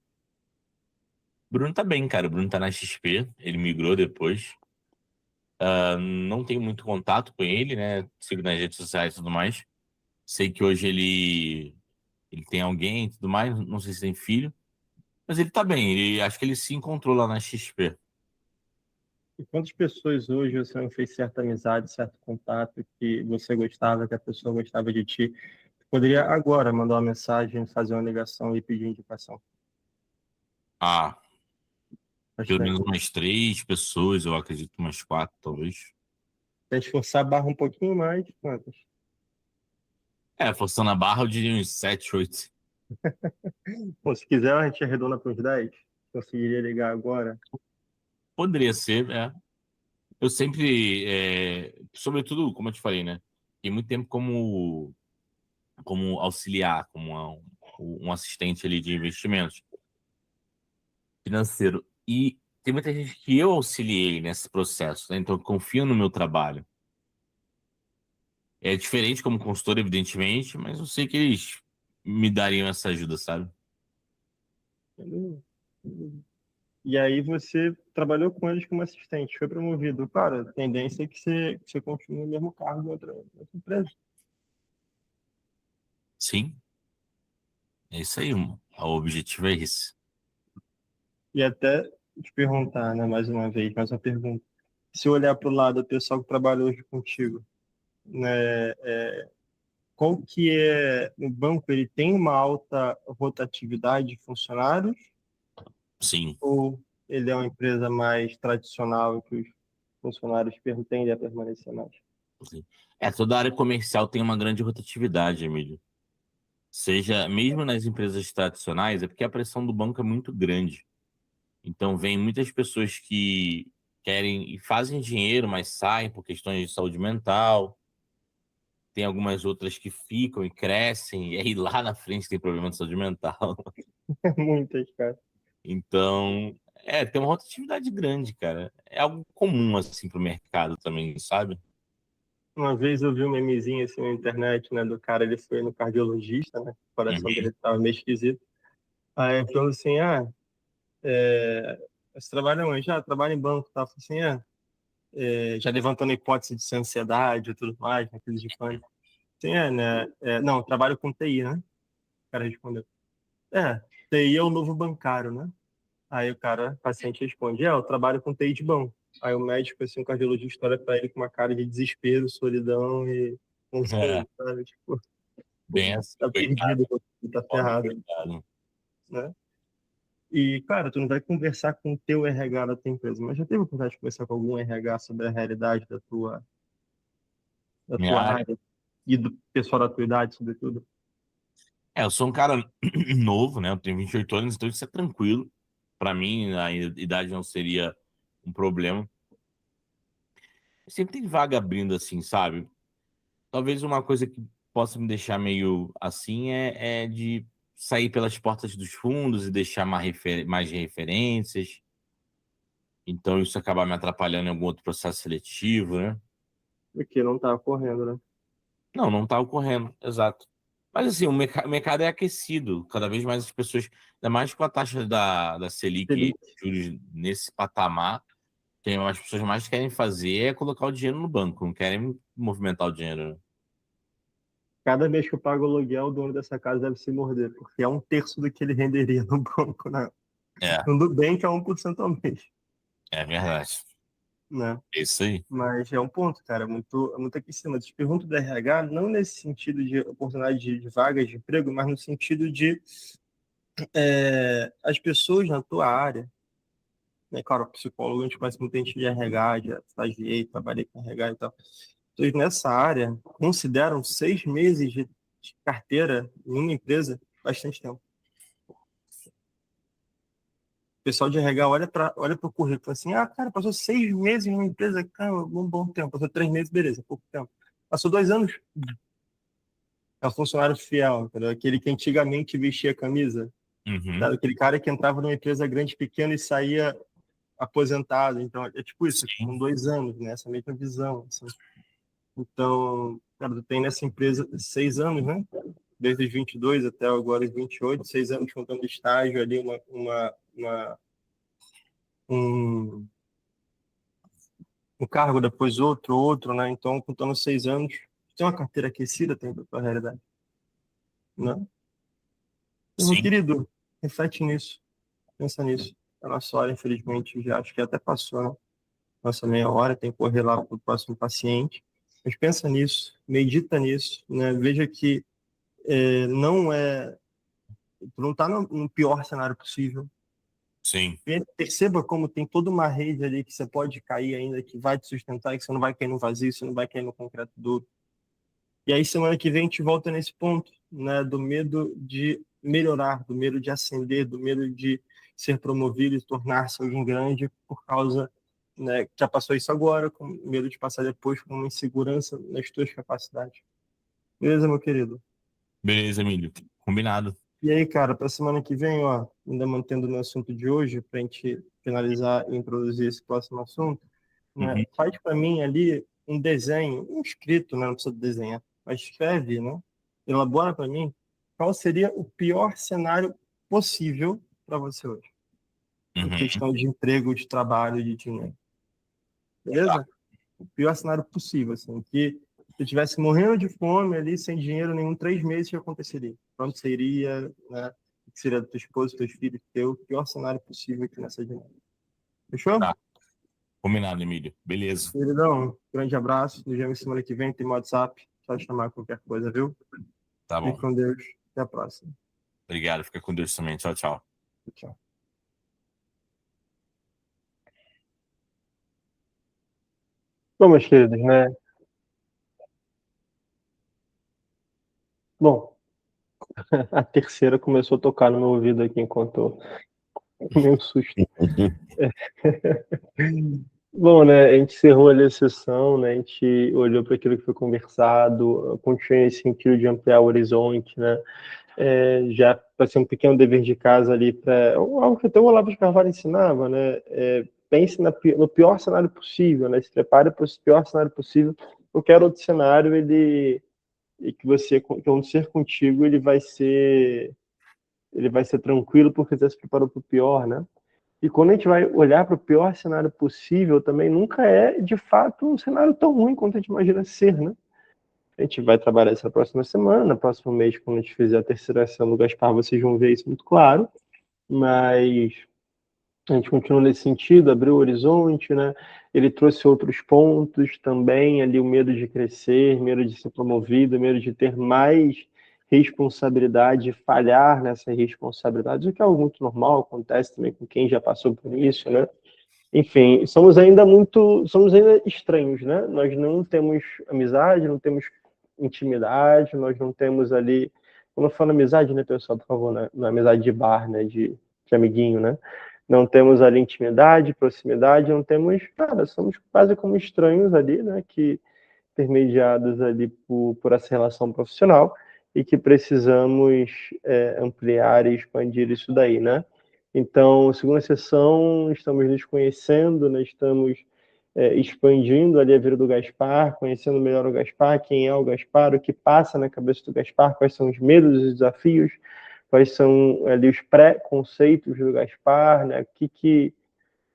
E: Bruno tá bem, cara. O Bruno tá na XP, ele migrou depois. Não tenho muito contato com ele, né? Sigo nas redes sociais e tudo mais. Sei que hoje ele tem alguém e tudo mais, não sei se tem filho, mas ele tá bem, acho que ele se encontrou lá na XP.
B: E quantas pessoas hoje você não fez certa amizade, certo contato que você gostava, que a pessoa gostava de ti? Poderia agora mandar uma mensagem, fazer uma ligação e pedir indicação.
E: Ah, pelo menos
B: Bastante.
E: umas 3 pessoas, eu acredito, umas 4, talvez.
B: Se a gente forçar a barra um pouquinho mais, quantas?
E: Forçando a barra, eu diria uns 7, 8.
B: Bom, se quiser, a gente arredonda para uns 10. Conseguiria ligar agora?
E: Poderia ser, é. Eu sempre, sobretudo, como eu te falei, né? Tem muito tempo como auxiliar, como um assistente ali de investimentos financeiro. E tem muita gente que eu auxiliei nesse processo, né? Então eu confio no meu trabalho. É diferente como consultor, evidentemente, mas eu sei que eles me dariam essa ajuda, sabe?
B: E aí você trabalhou com eles como assistente, foi promovido. Cara, a tendência é que você continue no mesmo cargo em outra empresa.
E: Sim, é isso aí. O objetivo é esse.
B: E até te perguntar, né, mais uma vez, mais uma pergunta. Se eu olhar para o lado do pessoal que trabalha hoje contigo, né, qual que é, o banco ele tem uma alta rotatividade de funcionários
E: Sim,
B: ou ele é uma empresa mais tradicional que os funcionários tendem a permanecer mais?
E: sim. Toda área comercial tem uma grande rotatividade, Emílio. Seja, mesmo nas empresas tradicionais, é porque a pressão do banco é muito grande. Então, vem muitas pessoas que querem e fazem dinheiro, mas saem por questões de saúde mental. Tem algumas outras que ficam e crescem, e aí lá na frente tem problema de saúde mental.
B: Muitas, cara.
E: Então, tem uma rotatividade grande, cara. É algo comum, assim, pro mercado também, sabe?
B: Uma vez eu vi um memezinho assim na internet, né, do cara, ele foi no cardiologista, né, o coração dele
E: Uhum.
B: estava meio esquisito. Aí ele falou assim, você trabalha onde? Ah, trabalho em banco, tá? Eu falei assim, já levantando a hipótese de ser ansiedade e tudo mais, né, crise de pânico. Sim, né, não, eu trabalho com TI, né? O cara respondeu, TI é o novo bancário, né? Aí o paciente responde, eu trabalho com TI de banco. Aí o médico, assim, o cardiologista olha pra ele com uma cara de desespero, solidão e
E: É,
B: consolo, sabe? Tipo,
E: bem assim,
B: tá
E: coitado,
B: perdido, tá
E: pobre
B: ferrado,
E: coitado.
B: né? E, cara, tu não vai conversar com o teu RH da tua empresa, mas já teve oportunidade de conversar com algum RH sobre a realidade da
E: Minha
B: tua
E: área.
B: área e do pessoal da tua idade, sobretudo?
E: Eu sou um cara novo, né? Eu tenho 28 anos, então isso é tranquilo. Pra mim, a idade não seria um problema. Sempre tem vaga abrindo assim, sabe? Talvez uma coisa que possa me deixar meio assim é de sair pelas portas dos fundos e deixar mais referências. Então isso acabar me atrapalhando em algum outro processo seletivo, né?
B: Porque não tá ocorrendo, né?
E: Não, não está ocorrendo, exato. Mas assim, o mercado é aquecido. Cada vez mais as pessoas, ainda mais com a taxa da Selic,
B: Feliz.
E: juros nesse patamar, que as pessoas mais querem fazer é colocar o dinheiro no banco, não querem movimentar o dinheiro, né?
B: Cada mês que eu pago o aluguel, o dono dessa casa deve se morder, porque é um terço do que ele renderia no banco, né?
E: É,
B: No Nubank é 1% ao mês,
E: é verdade.
B: né?
E: É isso aí.
B: Mas é um ponto, cara, muito aqui em cima. Eu te pergunto do RH, não nesse sentido de oportunidade de vagas de emprego, mas no sentido de as pessoas na tua área, né? Claro, psicólogo, a gente conhece muita gente de RH, já estagiei, trabalhei com RH e tal. Então, nessa área, consideram 6 meses de carteira em uma empresa bastante tempo. O pessoal de RH olha para o currículo e fala assim, cara, passou 6 meses em uma empresa, cara, um bom tempo. Passou 3 meses, beleza, pouco tempo. Passou 2 anos, é um funcionário fiel, entendeu? Aquele que antigamente vestia a camisa,
E: Uhum.
B: Aquele cara que entrava numa empresa grande, pequena e saía aposentado. Então, é tipo isso, com 2 anos, né? Essa mesma visão. Assim. Então, cara, tu tem nessa empresa 6 anos, né? Desde os 22 até agora os 28, 6 anos contando estágio ali, um, um cargo, depois outro, né? Então, contando 6 anos, tem uma carteira aquecida, tem a tua realidade, né? Meu
E: Sim.
B: querido, reflete nisso, pensa nisso. A nossa hora, infelizmente, já acho que até passou, né? Nossa meia hora, tem que correr lá para o próximo paciente. Mas pensa nisso, medita nisso, né? Veja que não é, tu não está no pior cenário possível.
E: Sim.
B: Perceba como tem toda uma rede ali que você pode cair ainda, que vai te sustentar, que você não vai cair no vazio, você não vai cair no concreto duro. E aí, semana que vem, a gente volta nesse ponto, né? Do medo de melhorar, do medo de ascender, do medo de ser promovido e tornar-se alguém grande por causa, né? Já passou isso agora, com medo de passar depois com uma insegurança nas tuas capacidades. Beleza, meu querido?
E: Beleza, Emílio. Combinado.
B: E aí, cara, para semana que vem, ó, ainda mantendo no assunto de hoje, para a gente finalizar e introduzir esse próximo assunto, né?
E: Uhum.
B: Faz para mim ali um desenho, um escrito, né? Não precisa desenhar, mas escreve, né? Elabora para mim qual seria o pior cenário possível para você hoje, em
E: Uhum.
B: questão de emprego, de trabalho, de dinheiro. Beleza? O pior cenário possível, assim, que se eu estivesse morrendo de fome ali, sem dinheiro nenhum, 3 meses, o que aconteceria? Para onde você iria, né? O que seria do teu esposo, teus filhos, teu? O pior cenário possível aqui nessa dinâmica. Fechou?
E: Tá. Combinado, Emílio. Beleza.
B: Queridão, grande abraço. Nos vemos semana que vem. Tem meu WhatsApp. Só chamar qualquer coisa, viu?
E: Tá
B: Fique
E: bom.
B: com Deus. Até a próxima.
E: Obrigado. Fica com Deus também. Tchau, tchau.
B: Tchau. Bom, meus queridos, né? Bom, a terceira começou a tocar no meu ouvido aqui enquanto eu tomei um susto. Bom, né, a gente encerrou ali a sessão, né, a gente olhou para aquilo que foi conversado, continuei esse sentido de ampliar o horizonte, né, já para ser um pequeno dever de casa ali, para algo que até o Olavo de Carvalho ensinava, né, pense no pior cenário possível, né, se prepare para o pior cenário possível, qualquer outro cenário, e que você, que vão ser contigo, ele vai ser tranquilo porque você se preparou para o pior, né, e quando a gente vai olhar para o pior cenário possível, também nunca é, de fato, um cenário tão ruim quanto a gente imagina ser, né? A gente vai trabalhar isso na próxima semana, no próximo mês, quando a gente fizer a terceira ação do Gaspar, vocês vão ver isso muito claro, mas a gente continua nesse sentido, abriu o horizonte, né? Ele trouxe outros pontos também, ali o medo de crescer, medo de ser promovido, medo de ter mais responsabilidade, falhar nessa responsabilidade, o que é algo muito normal, acontece também com quem já passou por isso, né? Enfim, somos ainda estranhos, né? Nós não temos amizade, não temos intimidade, nós não temos ali, quando eu falo amizade, né, pessoal, por favor, não é amizade de bar, né, de amiguinho, né? Não temos ali intimidade, proximidade, não temos nada, somos quase como estranhos ali, né, que intermediados ali por essa relação profissional e que precisamos ampliar e expandir isso daí, né? Então, segunda sessão, estamos nos conhecendo, né? Estamos expandindo ali a vida do Gaspar, conhecendo melhor o Gaspar, quem é o Gaspar, o que passa na cabeça do Gaspar, quais são os medos e os desafios, quais são ali os pré-conceitos do Gaspar, né? O que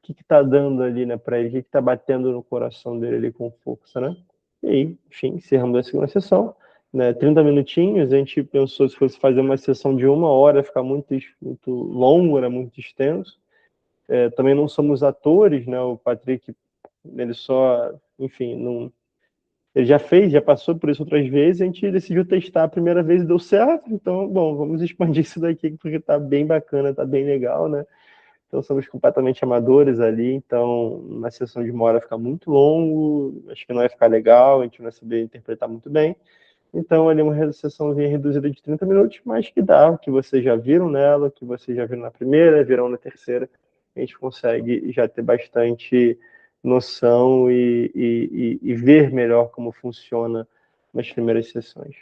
B: está dando ali, né, para ele, o que está batendo no coração dele ali com força, né? E aí, enfim, encerramos a segunda sessão, né? 30 minutinhos, a gente pensou se fosse fazer uma sessão de 1 hora, ficar muito longo, né, muito extenso. Também não somos atores, né? O Patrick, ele só, enfim, não, ele já passou por isso outras vezes, a gente decidiu testar a primeira vez e deu certo, então, bom, vamos expandir isso daqui, porque tá bem bacana, tá bem legal, né? Então, somos completamente amadores ali, então, na sessão de 1 hora fica muito longo, acho que não vai ficar legal, a gente não vai saber interpretar muito bem. Então, ali uma sessãozinha reduzida de 30 minutos, mas que dá, o que vocês já viram nela, o que vocês já viram na primeira, virão na terceira, a gente consegue já ter bastante noção e ver melhor como funciona nas primeiras sessões.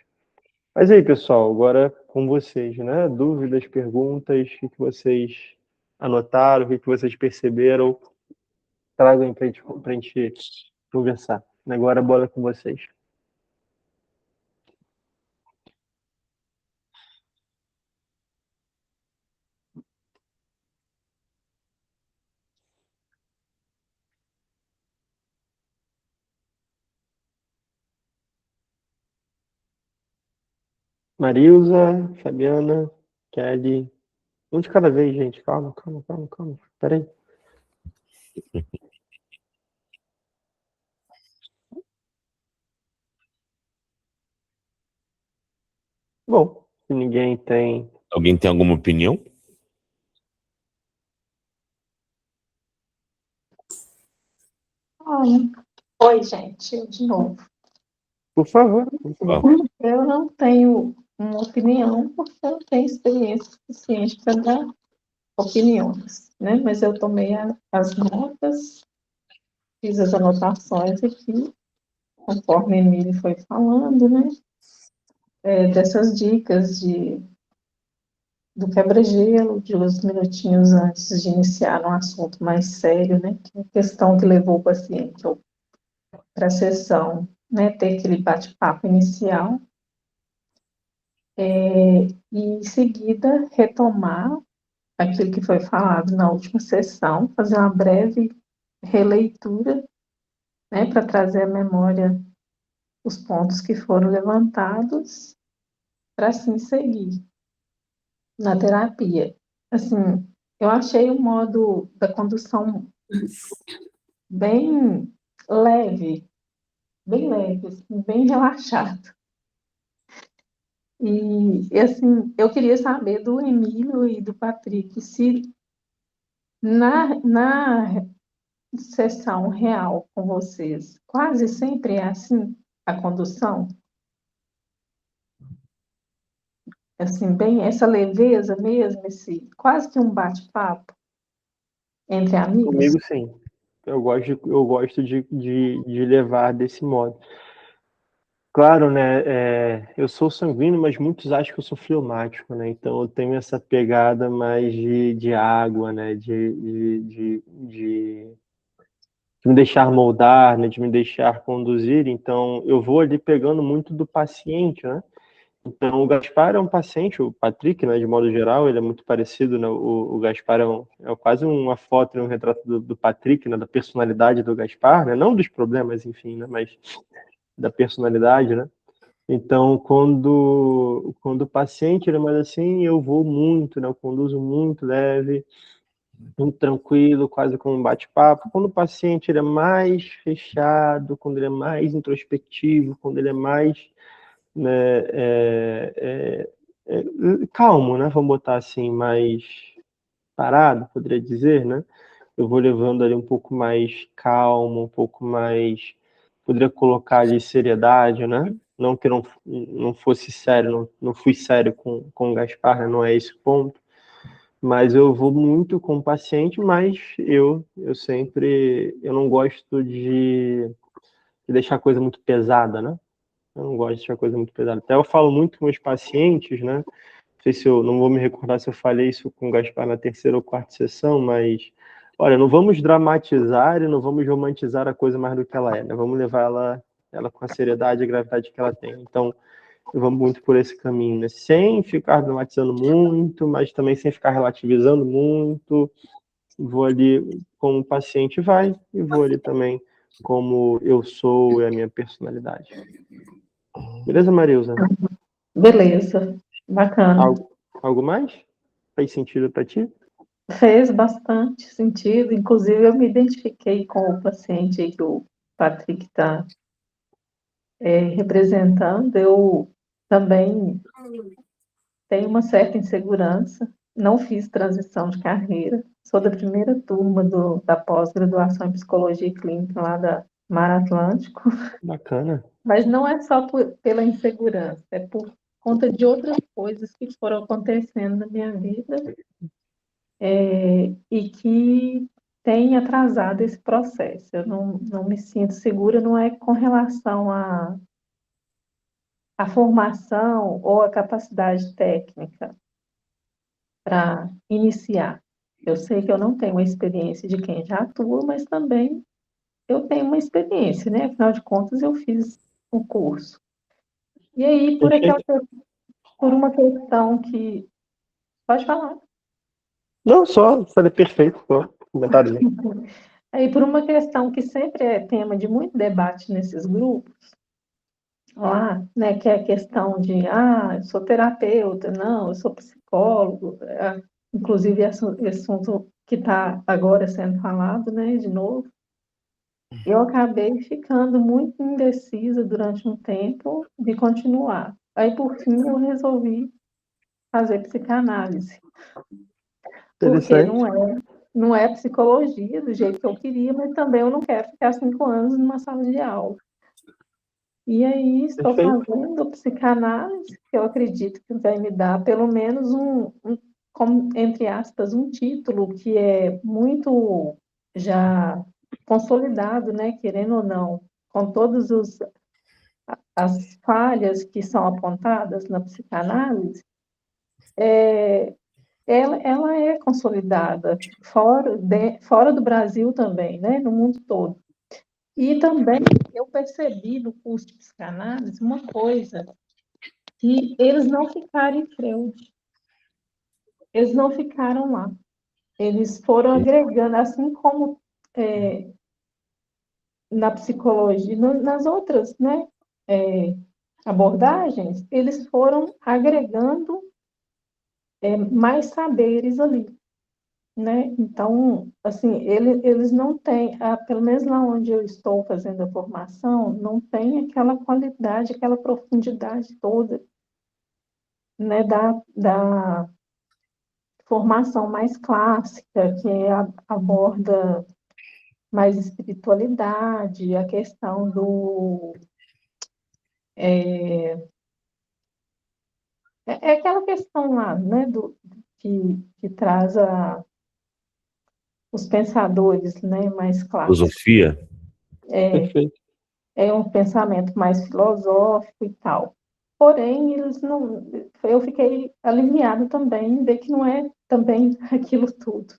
B: Mas aí, pessoal, agora com vocês, né? Dúvidas, perguntas, o que vocês anotaram, o que vocês perceberam, tragam aí pra gente conversar. Agora a bola é com vocês. Marilza, Fabiana, Kelly. Um de cada vez, gente. Calma, calma, calma, calma. Peraí. Bom, se ninguém tem.
A: Alguém tem alguma opinião?
C: Oi, gente, eu de novo.
B: Por favor, por favor.
C: Eu não tenho uma opinião, porque eu não tenho experiência suficiente para dar opiniões, né? Mas eu tomei as notas, fiz as anotações aqui, conforme a Emília foi falando, né? Dessas dicas do quebra-gelo, de uns minutinhos antes de iniciar um assunto mais sério, né? Que é a questão que levou o paciente para a sessão, né? Ter aquele bate-papo inicial. E, em seguida, retomar aquilo que foi falado na última sessão, fazer uma breve releitura, né, para trazer à memória os pontos que foram levantados, para assim seguir na terapia. Assim, eu achei o modo da condução bem leve, assim, bem relaxado. E, assim, eu queria saber do Emílio e do Patrick se na sessão real com vocês, quase sempre é assim a condução? Assim, bem, essa leveza mesmo, esse quase que um bate-papo entre amigos?
B: Comigo, sim. Eu gosto de levar desse modo. Claro, né? Eu sou sanguíneo, mas muitos acham que eu sou fleumático, né? Então eu tenho essa pegada mais de água, né? De me deixar moldar, né? De me deixar conduzir. Então eu vou ali pegando muito do paciente, né? Então o Gaspar é um paciente, o Patrick, né? De modo geral, ele é muito parecido, né? O Gaspar é quase uma foto, né, um retrato do Patrick, né? Da personalidade do Gaspar, né? Não dos problemas, enfim, né? Mas da personalidade, né? Então, quando o paciente ele é mais assim, eu vou muito, né? Eu conduzo muito leve, muito tranquilo, quase como um bate-papo. Quando o paciente ele é mais fechado, quando ele é mais introspectivo, quando ele é mais, né, calmo, né? Vamos botar assim, mais parado, poderia dizer, né? Eu vou levando ali um pouco mais calmo, um pouco mais, poderia colocar ali seriedade, né? Não que não fosse sério, não fui sério com o Gaspar, né? Não é esse o ponto, mas eu vou muito com o paciente, mas eu não gosto de deixar a coisa muito pesada, né? Eu não gosto de deixar a coisa muito pesada. Até eu falo muito com os pacientes, né? Não sei se eu não vou me recordar se eu falei isso com o Gaspar na terceira ou quarta sessão, mas olha, não vamos dramatizar e não vamos romantizar a coisa mais do que ela é, né? Vamos levar ela com a seriedade e a gravidade que ela tem. Então, vamos muito por esse caminho, né? Sem ficar dramatizando muito, mas também sem ficar relativizando muito. Vou ali como o paciente vai e vou ali também como eu sou e a minha personalidade. Beleza, Marilza?
C: Beleza, bacana.
B: Algo mais? Faz sentido para ti?
C: Fez bastante sentido, inclusive eu me identifiquei com o paciente aí que o Patrick está representando. Eu também tenho uma certa insegurança, não fiz transição de carreira, sou da primeira turma da pós-graduação em Psicologia Clínica lá da Mar Atlântico,
B: Bacana.
C: mas não é só pela insegurança, é por conta de outras coisas que foram acontecendo na minha vida e que tem atrasado esse processo. Eu não me sinto segura, não é com relação a formação ou a capacidade técnica para iniciar. Eu sei que eu não tenho a experiência de quem já atua, mas também eu tenho uma experiência, né? Afinal de contas, eu fiz um curso. E aí, por uma questão que... Pode falar.
B: Não, só falei perfeito, só comentário.
C: Aí, por uma questão que sempre é tema de muito debate nesses grupos, lá, né, que é a questão de, eu sou terapeuta, não, eu sou psicólogo, inclusive esse assunto que está agora sendo falado, né, de novo, eu acabei ficando muito indecisa durante um tempo de continuar. Aí, por fim, eu resolvi fazer psicanálise, porque não é psicologia do jeito que eu queria, mas também eu não quero ficar 5 anos numa sala de aula. E aí estou fazendo psicanálise, que eu acredito que vai me dar pelo menos entre aspas, um título que é muito já consolidado, né, querendo ou não, com todas as falhas que são apontadas na psicanálise, ela é consolidada fora do Brasil também, né, no mundo todo. E também eu percebi no curso de psicanálise uma coisa, que eles não ficaram em Freud, eles não ficaram lá, eles foram agregando, assim como na psicologia, nas outras, né, abordagens, eles foram agregando mais saberes ali, né? Então, assim, eles não têm, pelo menos lá onde eu estou fazendo a formação, não tem aquela qualidade, aquela profundidade toda, né, da formação mais clássica, que aborda mais espiritualidade, a questão do... É aquela questão lá, né, que traz os pensadores, né, mais clássicos.
A: Filosofia?
B: Perfeito.
C: É um pensamento mais filosófico e tal. Porém, eles não... Eu fiquei aliviada também em ver que não é também aquilo tudo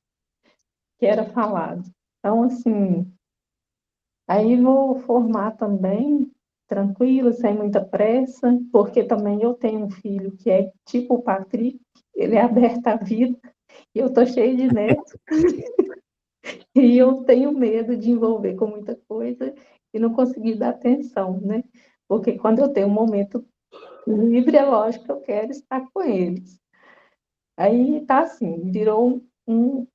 C: que era falado. Então, assim, aí vou formar também, tranquilo, sem muita pressa, porque também eu tenho um filho que é tipo o Patrick, ele é aberto à vida, e eu tô cheia de neto, e eu tenho medo de envolver com muita coisa e não conseguir dar atenção, né? Porque quando eu tenho um momento livre, é lógico que eu quero estar com eles. Aí tá assim, virou um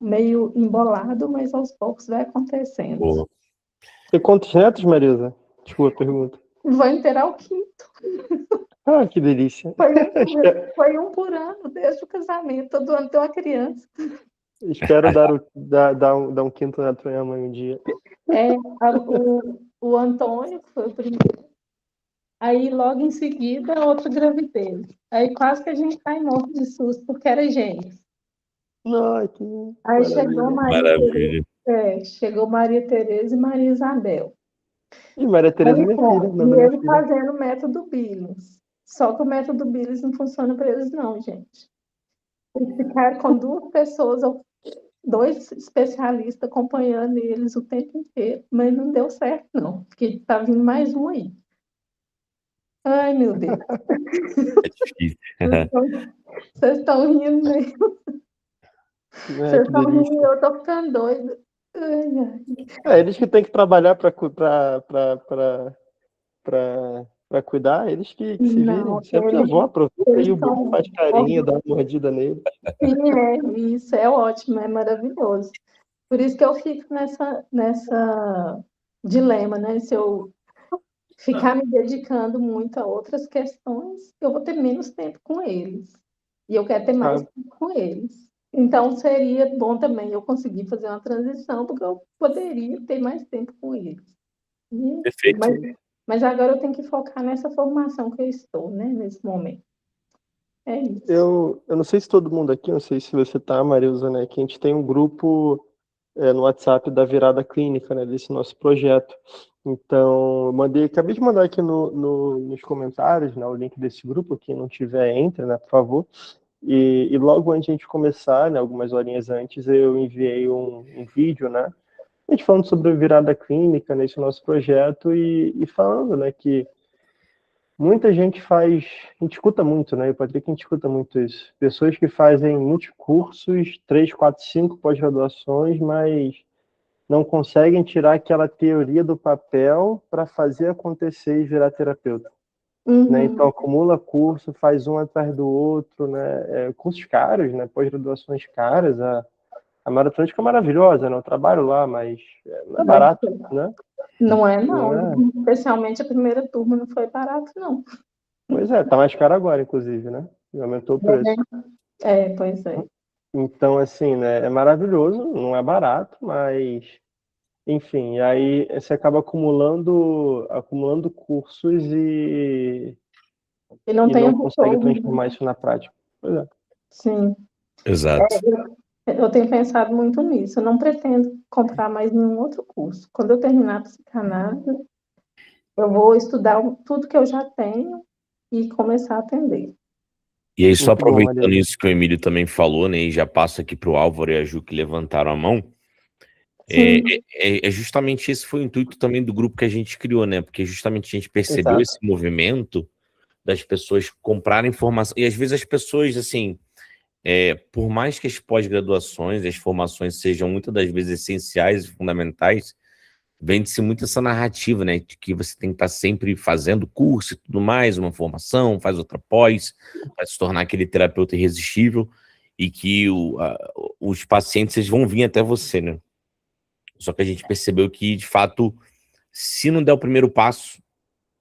C: meio embolado, mas aos poucos vai acontecendo.
A: Boa.
B: Tem quantos netos, Marisa? Desculpa a pergunta.
C: Vou inteirar o quinto.
B: Ah, que delícia.
C: Foi um por ano, desde o casamento. Todo ano tem uma criança.
B: Espero dar um quinto neto pra minha mãe um dia.
C: O Antônio, que foi o primeiro. Aí, logo em seguida, outra gravidez. Aí, quase que a gente cai morto de susto, porque era gêmeos.
B: Ai, que
C: Aí
B: maravilha.
C: chegou Maria Tereza e Maria Isabel.
B: E Maria Tereza é minha filha.
C: E ele fazendo o método Billings. Só que o método Billings não funciona para eles, não, gente. Eles ficaram com 2 pessoas, 2 especialistas acompanhando eles o tempo inteiro, mas não deu certo, não, porque tá vindo mais um aí. Ai, meu Deus.
A: É difícil.
C: Vocês estão rindo mesmo. Vocês estão rindo e eu tô ficando doida.
B: Eles que têm que trabalhar para cuidar, eles que se virem. Sempre a avó aproveita e o bom faz carinho, dá uma mordida nele.
C: Sim, isso é ótimo, é maravilhoso. Por isso que eu fico nessa dilema, né? Se eu ficar me dedicando muito a outras questões, eu vou ter menos tempo com eles. E eu quero ter mais tempo com eles. Então, seria bom também eu conseguir fazer uma transição, porque eu poderia ter mais tempo com eles.
A: Perfeito.
C: Mas agora eu tenho que focar nessa formação que eu estou, né? Nesse momento. É isso.
B: Eu não sei se todo mundo aqui, não sei se você tá, Marilza, né? Que a gente tem um grupo no WhatsApp da Virada Clínica, né, desse nosso projeto. Então, acabei de mandar aqui nos comentários, né, o link desse grupo. Quem não tiver, entra, né, por favor. E logo antes de a gente começar, né, algumas horinhas antes, eu enviei um vídeo, né, a gente falando sobre a Virada Clínica nesse nosso projeto e falando, né, que muita gente faz, a gente escuta muito, né, o Patrick, a gente escuta muito isso, pessoas que fazem muitos cursos, 3, 4, 5 pós-graduações, mas não conseguem tirar aquela teoria do papel para fazer acontecer e virar terapeuta. Né? Então, acumula curso, faz um atrás do outro, né? Cursos caros, né? Pós-graduações caras. A Maratrônica é maravilhosa, né? Eu trabalho lá, mas não é barato, né?
C: Não é, não. Especialmente a primeira turma não foi barato, não.
B: Pois é, tá mais caro agora, inclusive, né? Aumentou o preço.
C: Pois é.
B: Então, assim, né? É maravilhoso, não é barato, mas... Enfim, aí você acaba acumulando cursos e não consegue transformar isso na prática. Pois é.
C: Sim.
A: Exato.
C: Eu tenho pensado muito nisso. Eu não pretendo comprar mais nenhum outro curso. Quando eu terminar a psicanálise, eu vou estudar tudo que eu já tenho e começar a atender.
A: E aí, só aproveitando isso que o Emílio também falou, né, e já passo aqui para o Álvaro e a Ju que levantaram a mão, justamente esse foi o intuito também do grupo que a gente criou, né, porque justamente a gente percebeu esse movimento das pessoas comprarem informação, e às vezes as pessoas, assim, por mais que as pós-graduações, as formações sejam muitas das vezes essenciais e fundamentais, vende-se muito essa narrativa, né, de que você tem que estar sempre fazendo curso e tudo mais, uma formação, faz outra pós, para se tornar aquele terapeuta irresistível, e que os pacientes eles vão vir até você, né? Só que a gente percebeu que, de fato, se não der o primeiro passo,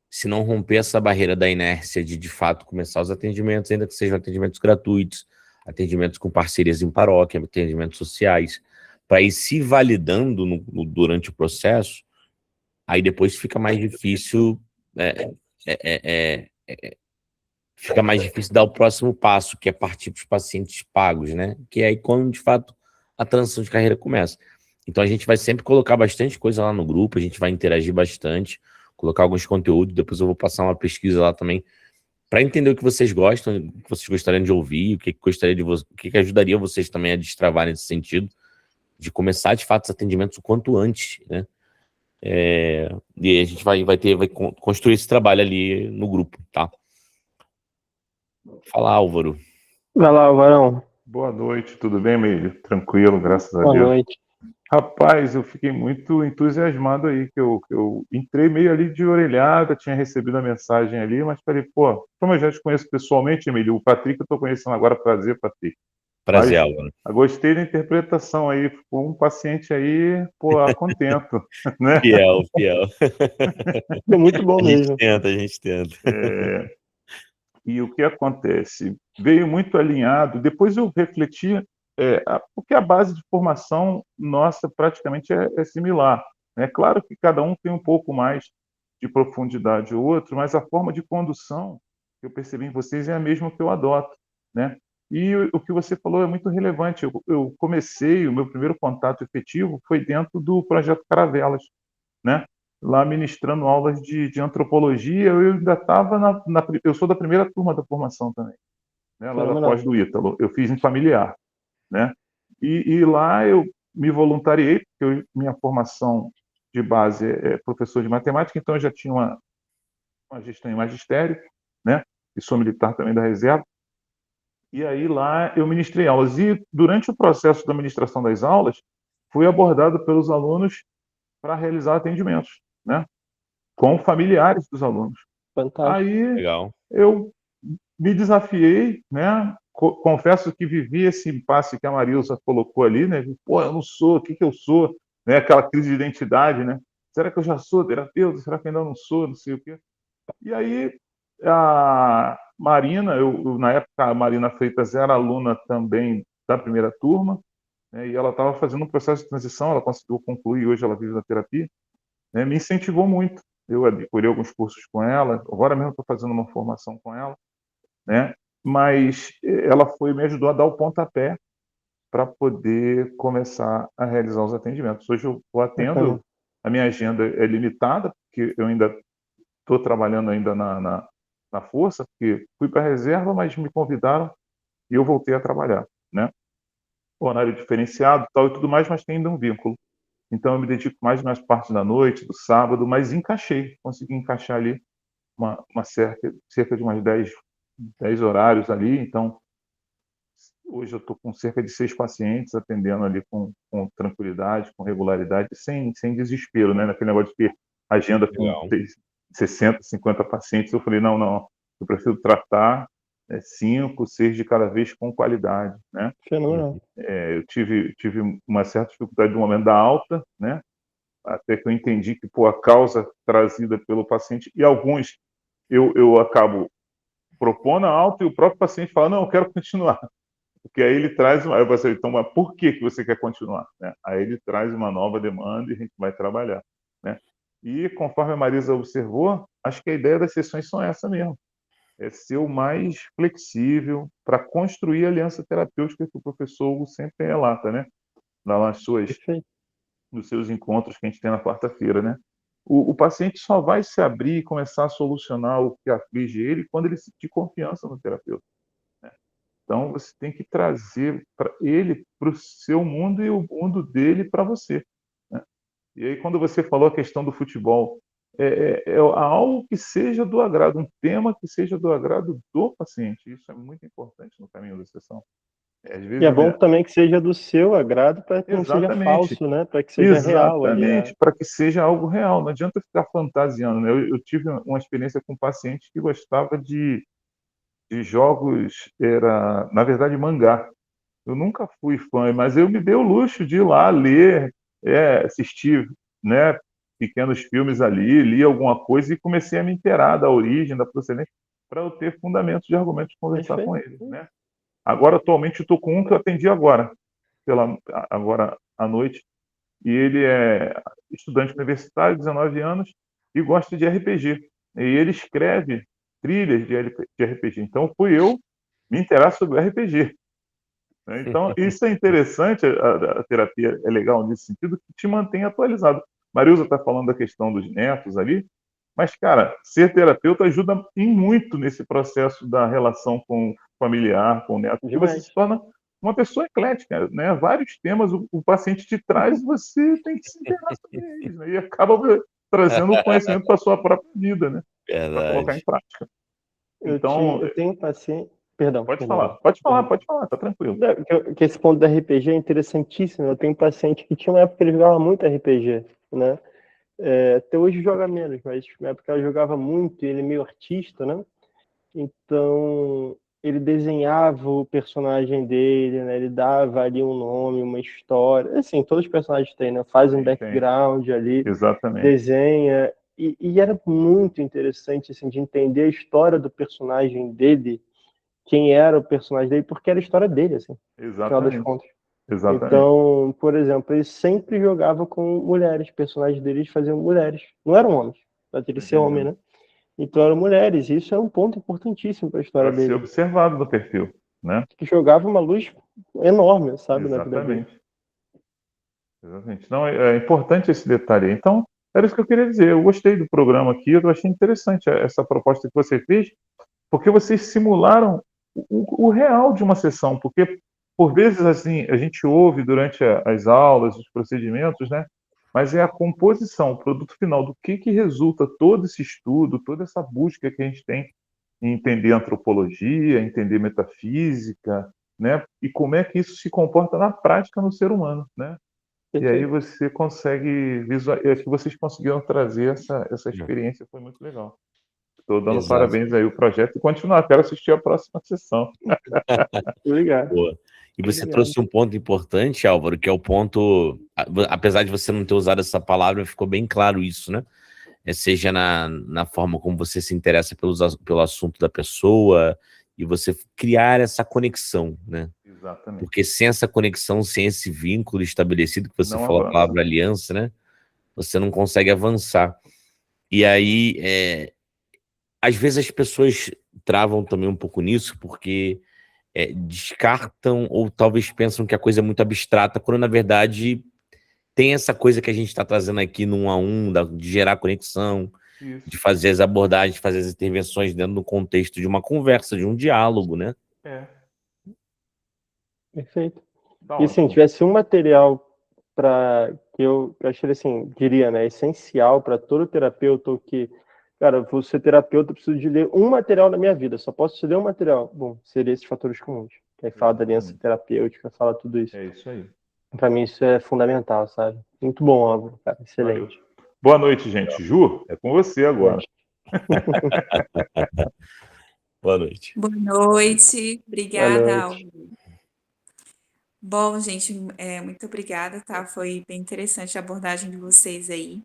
A: se não romper essa barreira da inércia de fato, começar os atendimentos, ainda que sejam atendimentos gratuitos, atendimentos com parcerias em paróquia, atendimentos sociais, para ir se validando durante o processo, aí depois fica mais difícil, fica mais difícil dar o próximo passo, que é partir para os pacientes pagos, né? Que é aí quando, de fato, a transição de carreira começa. Então, a gente vai sempre colocar bastante coisa lá no grupo, a gente vai interagir bastante, colocar alguns conteúdos, depois eu vou passar uma pesquisa lá também, para entender o que vocês gostam, o que vocês gostariam de ouvir, o que ajudaria vocês também a destravar nesse sentido, de começar, de fato, os atendimentos o quanto antes, né? E a gente vai construir esse trabalho ali no grupo, tá? Fala, Álvaro.
B: Vai lá, Álvaro.
F: Boa noite, tudo bem, Emílio? Tranquilo, graças a Deus.
B: Boa noite.
F: Rapaz, eu fiquei muito entusiasmado aí, que eu entrei meio ali de orelhada, tinha recebido a mensagem ali, mas falei, pô, como eu já te conheço pessoalmente, Emílio, o Patrick eu tô conhecendo agora, prazer, Patrick.
A: Prazer, Álvaro.
F: Gostei da interpretação aí, ficou um paciente aí, pô, contento, né?
A: Fiel.
B: É muito bom mesmo.
A: A gente tenta.
F: E o que acontece? Veio muito alinhado, depois eu refleti, porque a base de formação nossa praticamente é similar. É claro que cada um tem um pouco mais de profundidade o outro, mas a forma de condução que eu percebi em vocês é a mesma que eu adoto, né? E o que você falou é muito relevante. Eu comecei, o meu primeiro contato efetivo foi dentro do projeto Caravelas, né? Lá ministrando aulas de antropologia, eu ainda estava eu sou da primeira turma da formação também, né? Lá da pós do Ítalo, eu fiz em familiar, né? E lá eu me voluntariei, porque minha formação de base é professor de matemática, então eu já tinha uma gestão em magistério, né? E sou militar também da reserva. E aí lá eu ministrei aulas. E durante o processo da ministração das aulas, fui abordado pelos alunos para realizar atendimentos, né? Com familiares dos alunos.
B: Fantástico.
F: Aí
A: Legal.
F: eu me desafiei, né? Confesso que vivi esse impasse que a Marilza colocou ali, né? Pô, eu não sou, o que eu sou? Né? Aquela crise de identidade, né? Será que eu já sou terapeuta? Será que ainda não sou? Não sei o quê. E aí a Marina, na época a Marina Freitas era aluna também da primeira turma, né? E ela estava fazendo um processo de transição, ela conseguiu concluir, hoje ela vive na terapia, né? Me incentivou muito. Eu adquiri alguns cursos com ela, agora mesmo estou fazendo uma formação com ela, né? Mas ela me ajudou a dar o pontapé para poder começar a realizar os atendimentos. Hoje eu atendo, a minha agenda é limitada, porque eu ainda estou trabalhando ainda na força, porque fui para a reserva, mas me convidaram e eu voltei a trabalhar, né? Horário diferenciado tal e tudo mais, mas tem ainda um vínculo. Então eu me dedico mais nas partes da noite, do sábado, mas consegui encaixar ali cerca de umas 10 horários ali. Então hoje eu estou com cerca de 6 pacientes atendendo ali com tranquilidade, com regularidade, sem desespero, né? Naquele negócio de ter agenda com 60, 50 pacientes, eu falei, não, eu prefiro tratar 5, 6 de cada vez com qualidade, né?
B: Fenomenal.
F: Eu tive uma certa dificuldade no momento da alta, né? Até que eu entendi que, a causa trazida pelo paciente, e alguns eu acabo propondo a alta e o próprio paciente fala, não, eu quero continuar. Porque aí ele traz aí você, então, mas por que você quer continuar? Né? Aí ele traz uma nova demanda e a gente vai trabalhar, né? E conforme a Marisa observou, acho que a ideia das sessões são essa mesmo. É ser o mais flexível para construir a aliança terapêutica que o professor Hugo sempre relata, né? Nos seus encontros que a gente tem na quarta-feira, né? O paciente só vai se abrir e começar a solucionar o que aflige ele quando ele sentir confiança no terapeuta. Então, você tem que trazer ele para o seu mundo e o mundo dele para você, né? E aí, quando você falou a questão do futebol, é algo que seja do agrado, um tema que seja do agrado do paciente. Isso é muito importante no caminho da sessão. Às vezes
B: E é bom também que seja do seu agrado para que não seja
F: Exatamente.
B: falso, né? Para que seja real ali.
F: Exatamente, para que seja algo real. Não adianta ficar fantasiando, né? Eu tive uma experiência com um paciente que gostava de jogos, na verdade, mangá. Eu nunca fui fã, mas eu me dei o luxo de ir lá ler, assistir, né, pequenos filmes ali, li alguma coisa e comecei a me inteirar da origem, da procedência, para eu ter fundamentos de argumentos de conversar com ele, né? Agora, atualmente, eu estou com um que eu atendi agora à noite, e ele é estudante universitário, 19 anos, e gosta de RPG. E ele escreve trilhas de RPG. Então, fui eu me inteirar sobre RPG. Então, isso é interessante, a terapia é legal nesse sentido, que te mantém atualizado. Marilza está falando da questão dos netos ali, mas, cara, ser terapeuta ajuda em muito nesse processo da relação com o familiar, com o neto, porque você se torna uma pessoa eclética, né? Vários temas o paciente te traz e você tem que se inteirar sobre eles, né? E acaba trazendo o conhecimento para a sua própria vida, né? Para colocar em prática. Então,
B: eu tenho um paciente... Perdão.
F: Pode falar, tá tranquilo.
B: Que esse ponto da RPG é interessantíssimo. Eu tenho um paciente que tinha uma época que ele jogava muito RPG, né? Até hoje joga menos, mas na época ele jogava muito, e ele é meio artista, né? Então, ele desenhava o personagem dele, né? Ele dava ali um nome, uma história. Assim, todos os personagens têm, né? Faz um background ali,
F: exatamente,
B: desenha. E era muito interessante, assim, de entender a história do personagem dele, quem era o personagem dele, porque era a história dele, assim, no final das contas. Então, por exemplo, ele sempre jogava com mulheres, personagens deles faziam mulheres, não eram homens, para ele ser homem, né? Então eram mulheres, e isso é um ponto importantíssimo para a história dele.
F: Ser observado no perfil, né?
B: Que jogava uma luz enorme, sabe, na vida dele.
F: Exatamente. Não, é importante esse detalhe. Então, era isso que eu queria dizer. Eu gostei do programa aqui, eu achei interessante essa proposta que você fez, porque vocês simularam o real de uma sessão, porque por vezes assim a gente ouve durante as aulas, os procedimentos, né? Mas é a composição, o produto final, do que resulta todo esse estudo, toda essa busca que a gente tem em entender antropologia, entender metafísica, né? E como é que isso se comporta na prática no ser humano, né? E aí você consegue visualizar, que vocês conseguiram trazer essa experiência, foi muito legal. Estou dando parabéns aí ao projeto e continuar. Quero assistir a próxima sessão.
B: Obrigado.
A: Boa. E você trouxe um ponto importante, Álvaro, que é o ponto, apesar de você não ter usado essa palavra, ficou bem claro isso, né? Seja na forma como você se interessa pelo assunto da pessoa e você criar essa conexão, né?
F: Exatamente.
A: Porque sem essa conexão, sem esse vínculo estabelecido, que você falou a palavra aliança, né? Você não consegue avançar. E aí, às vezes as pessoas travam também um pouco nisso, porque descartam ou talvez pensam que a coisa é muito abstrata, quando na verdade tem essa coisa que a gente está trazendo aqui no 1 a 1, de gerar conexão,
F: Isso.
A: de fazer as abordagens, de fazer as intervenções dentro do contexto de uma conversa, de um diálogo, né?
B: Perfeito.
F: Tá
B: E assim,
F: ótimo.
B: tivesse um material para que eu achei assim, diria, né, essencial para todo terapeuta, ou que, cara, vou ser terapeuta, eu preciso de ler um material na minha vida, só posso ler um material. Bom, seria esses fatores comuns. Que aí fala da aliança terapêutica, fala tudo isso.
F: É isso aí.
B: Para mim isso é fundamental, sabe? Muito bom, Álvaro, cara, excelente.
F: Valeu. Boa noite, gente. Ju, é com você agora.
A: Boa noite.
G: Boa noite.
B: Boa
G: Obrigada,
B: noite.
G: Álvaro. Bom, gente, muito obrigada, tá? Foi bem interessante a abordagem de vocês aí.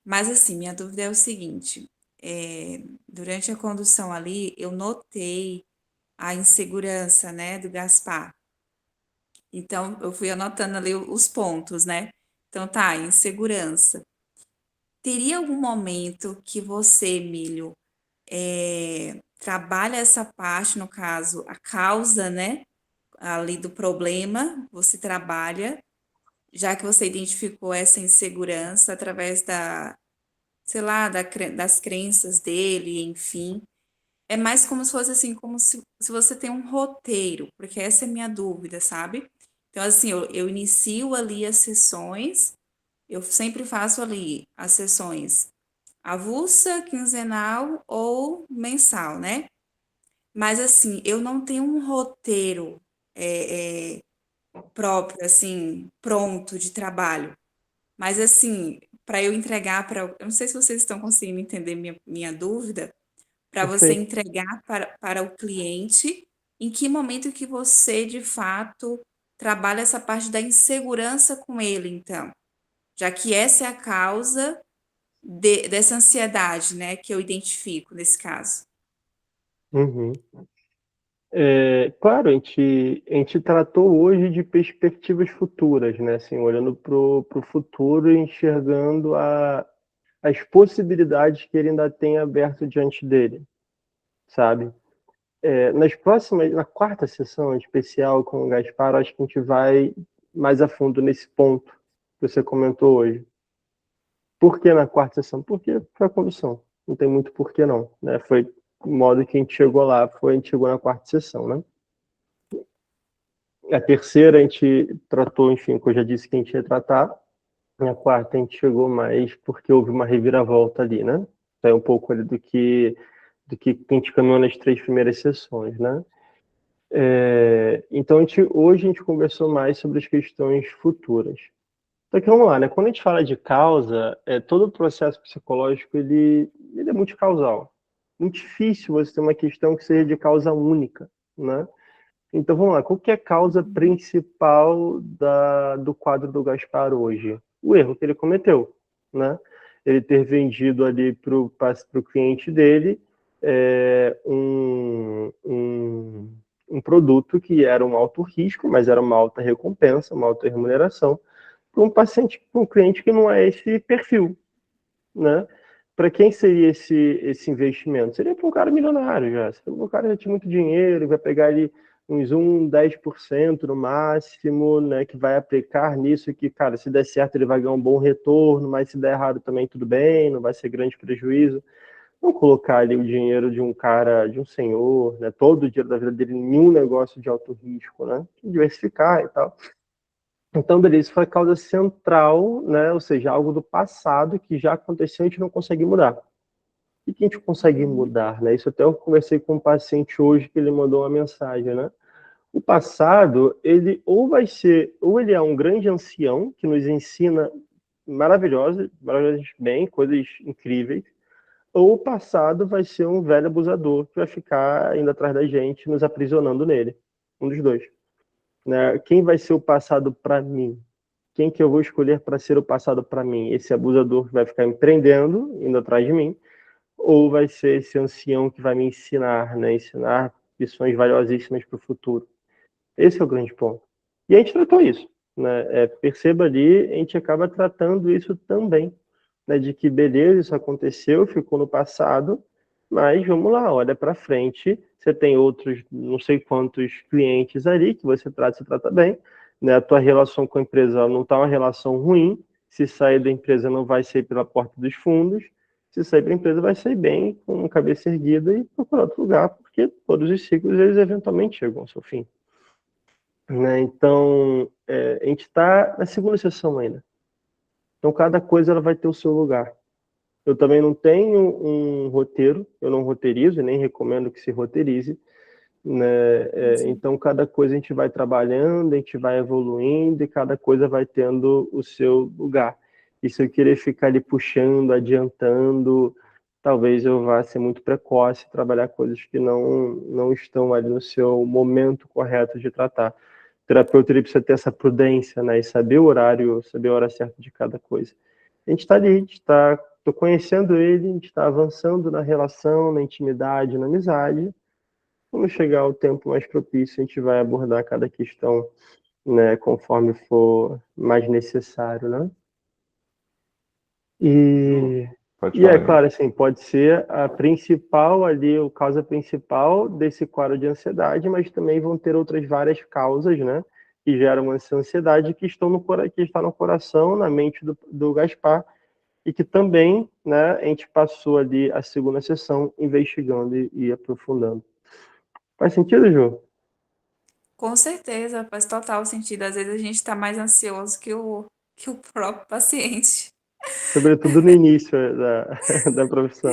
G: Mas, assim, minha dúvida é o seguinte: durante a condução ali, eu notei a insegurança, né, do Gaspar. Então, eu fui anotando ali os pontos, né? Então, tá, insegurança. Teria algum momento que você, Emílio, trabalha essa parte, no caso, a causa, né? Ali do problema, você trabalha, já que você identificou essa insegurança através sei lá, das crenças dele, enfim. É mais como se fosse assim, como se você tem um roteiro, porque essa é a minha dúvida, sabe? Então, assim, eu inicio ali as sessões, eu sempre faço ali as sessões avulsa, quinzenal ou mensal, né? Mas, assim, eu não tenho um roteiro próprio, assim, pronto de trabalho. Mas, assim, para eu entregar para. Eu não sei se vocês estão conseguindo entender minha dúvida, para você
B: Perfeito.
G: entregar para o cliente, em que momento que você, de fato, trabalha essa parte da insegurança com ele, então. Já que essa é a causa dessa ansiedade, né, que eu identifico nesse caso.
B: Uhum. Claro, a gente tratou hoje de perspectivas futuras, né? Assim, olhando para o futuro e enxergando as possibilidades que ele ainda tem aberto diante dele, sabe? Na quarta sessão especial com o Gaspar, acho que a gente vai mais a fundo nesse ponto que você comentou hoje. Por que na quarta sessão? Porque foi a condução. Não tem muito porquê não, né? Foi o modo que a gente chegou lá, a gente chegou na quarta sessão, né? A terceira a gente tratou, enfim, que eu já disse que a gente ia tratar. Na quarta a gente chegou mais porque houve uma reviravolta ali, né? É um pouco ali do que a gente caminhou nas 3 primeiras sessões, né? Então hoje a gente conversou mais sobre as questões futuras. Só que vamos lá, né? Quando a gente fala de causa, todo o processo psicológico ele é multicausal. Muito difícil você ter uma questão que seja de causa única, né? Então vamos lá, qual que é a causa principal do quadro do Gaspar hoje? O erro que ele cometeu, né? Ele ter vendido ali para o cliente dele um produto que era um alto risco, mas era uma alta recompensa, uma alta remuneração, para um paciente, para um cliente que não é esse perfil, né? Para quem seria esse investimento? Seria para um cara milionário já. Seria para um cara que já tinha muito dinheiro, vai pegar ali uns 10% no máximo, né? Que vai aplicar nisso, que, cara, se der certo ele vai ganhar um bom retorno, mas se der errado também tudo bem, não vai ser grande prejuízo. Não colocar ali o dinheiro de um cara, de um senhor, né? Todo o dinheiro da vida dele em um negócio de alto risco, né? Diversificar e tal. Então, beleza, isso foi a causa central, né? Ou seja, algo do passado que já aconteceu e a gente não consegue mudar. O que a gente consegue mudar, né? Isso até eu conversei com um paciente hoje que ele mandou uma mensagem, né? O passado, ele ou ele é um grande ancião que nos ensina maravilhosas bem, coisas incríveis, ou o passado vai ser um velho abusador que vai ficar indo atrás da gente, nos aprisionando nele. Um dos dois. Né? Quem vai ser o passado para mim? Quem que eu vou escolher para ser o passado para mim? Esse abusador que vai ficar empreendendo, indo atrás de mim, ou vai ser esse ancião que vai me ensinar, né? Ensinar lições valiosíssimas para o futuro? Esse é o grande ponto. E a gente tratou isso, né? Perceba ali, a gente acaba tratando isso também, né? De que beleza, isso aconteceu, ficou no passado, mas vamos lá, olha para frente, você tem outros não sei quantos clientes ali que você trata bem, né? A tua relação com a empresa ela não está uma relação ruim, se sair da empresa não vai sair pela porta dos fundos, se sair da empresa vai sair bem, com a cabeça erguida e procurar outro lugar, porque todos os ciclos eles eventualmente chegam ao seu fim. Né? Então, a gente está na segunda sessão ainda. Então, cada coisa ela vai ter o seu lugar. Eu também não tenho um roteiro, eu não roteirizo, nem recomendo que se roteirize. Né? Então, cada coisa a gente vai trabalhando, a gente vai evoluindo e cada coisa vai tendo o seu lugar. E se eu querer ficar ali puxando, adiantando, talvez eu vá ser muito precoce, trabalhar coisas que não estão ali no seu momento correto de tratar. O terapeuta ele precisa ter essa prudência, né? E saber o horário, saber a hora certa de cada coisa. A gente está ali, a gente está conhecendo ele, a gente está avançando na relação, na intimidade, na amizade. Quando chegar o tempo mais propício, a gente vai abordar cada questão, né, conforme for mais necessário, né? E é claro, assim, pode ser a principal ali, a causa principal desse quadro de ansiedade, mas também vão ter outras várias causas, né, que geram essa ansiedade que está no coração, na mente do Gaspar, e que também, né, a gente passou ali a segunda sessão investigando e aprofundando. Faz sentido, Ju?
G: Com certeza, faz total sentido. Às vezes a gente está mais ansioso que o próprio paciente.
B: Sobretudo no início da profissão.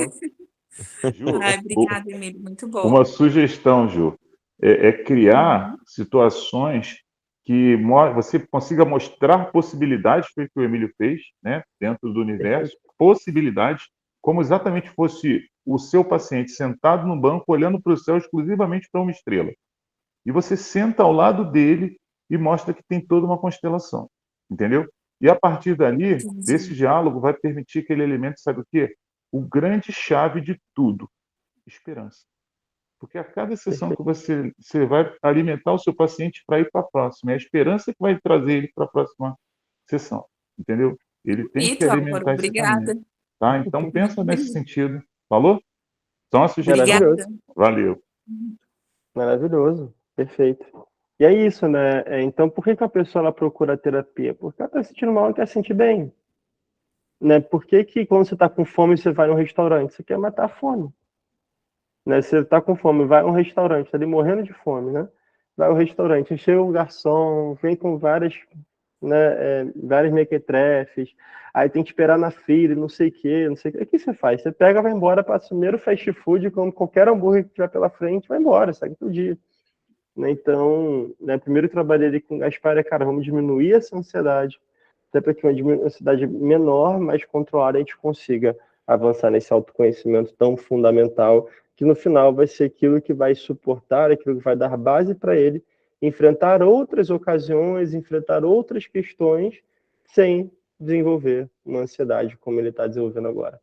F: Ju,
G: Ai, obrigada, Emílio, muito bom.
F: uma sugestão, Ju, é criar situações que você consiga mostrar possibilidades, foi o que o Emílio fez, né, dentro do universo, possibilidades, como exatamente fosse o seu paciente sentado no banco, olhando para o céu exclusivamente para uma estrela. E você senta ao lado dele e mostra que tem toda uma constelação, entendeu? E a partir dali, desse diálogo, vai permitir que ele alimente, sabe o quê? O grande chave de tudo, esperança. Porque a cada sessão que você vai alimentar o seu paciente para ir para a próxima. É a esperança que vai trazer ele para a próxima sessão, entendeu? Ele tem que alimentar esse caminho. Tá? Então, pensa nesse sentido. Falou? Só uma sugestão.
B: Maravilhoso.
F: Valeu.
B: Maravilhoso. Perfeito. E é isso, né? Então, por que a pessoa ela procura terapia? Porque ela está sentindo mal e quer sentir bem. Né? Por que quando você está com fome, você vai no restaurante? Você quer matar a fome. Né? Você está com fome, vai a um restaurante, está ali morrendo de fome, né? Vai ao restaurante, chega o garçom, vem com várias mequetrefes, aí tem que esperar na fila, não sei o quê, não sei o quê. O que você faz? Você pega, vai embora, passa o primeiro fast food, como qualquer hambúrguer que tiver pela frente, vai embora, segue o dia. Né? Então, né, primeiro trabalhei ali com o Gaspar, cara, vamos diminuir essa ansiedade, até para que uma ansiedade menor, mais controlada, a gente consiga avançar nesse autoconhecimento tão fundamental, que no final vai ser aquilo que vai suportar, aquilo que vai dar base para ele enfrentar outras ocasiões, enfrentar outras questões, sem desenvolver uma ansiedade como ele está desenvolvendo agora.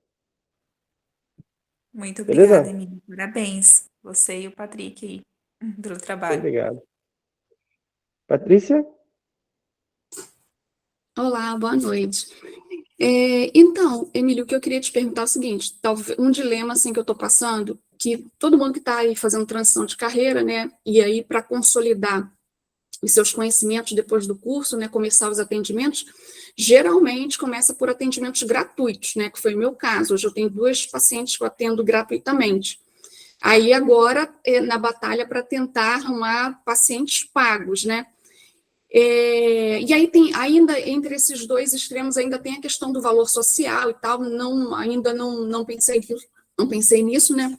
G: Muito obrigada,
B: Beleza?
G: Emílio. Parabéns, você e o Patrick aí, pelo trabalho.
B: Obrigado. Patrícia?
H: Olá, boa noite. Então, Emílio, o que eu queria te perguntar é o seguinte, talvez um dilema assim que eu estou passando, que todo mundo que está aí fazendo transição de carreira, né, e aí para consolidar os seus conhecimentos depois do curso, né, começar os atendimentos, geralmente começa por atendimentos gratuitos, né, que foi o meu caso. Hoje eu tenho 2 pacientes que eu atendo gratuitamente. Aí agora, na batalha para tentar arrumar pacientes pagos, né? E aí tem, ainda entre esses 2 extremos, ainda tem a questão do valor social e tal, ainda não pensei nisso, né?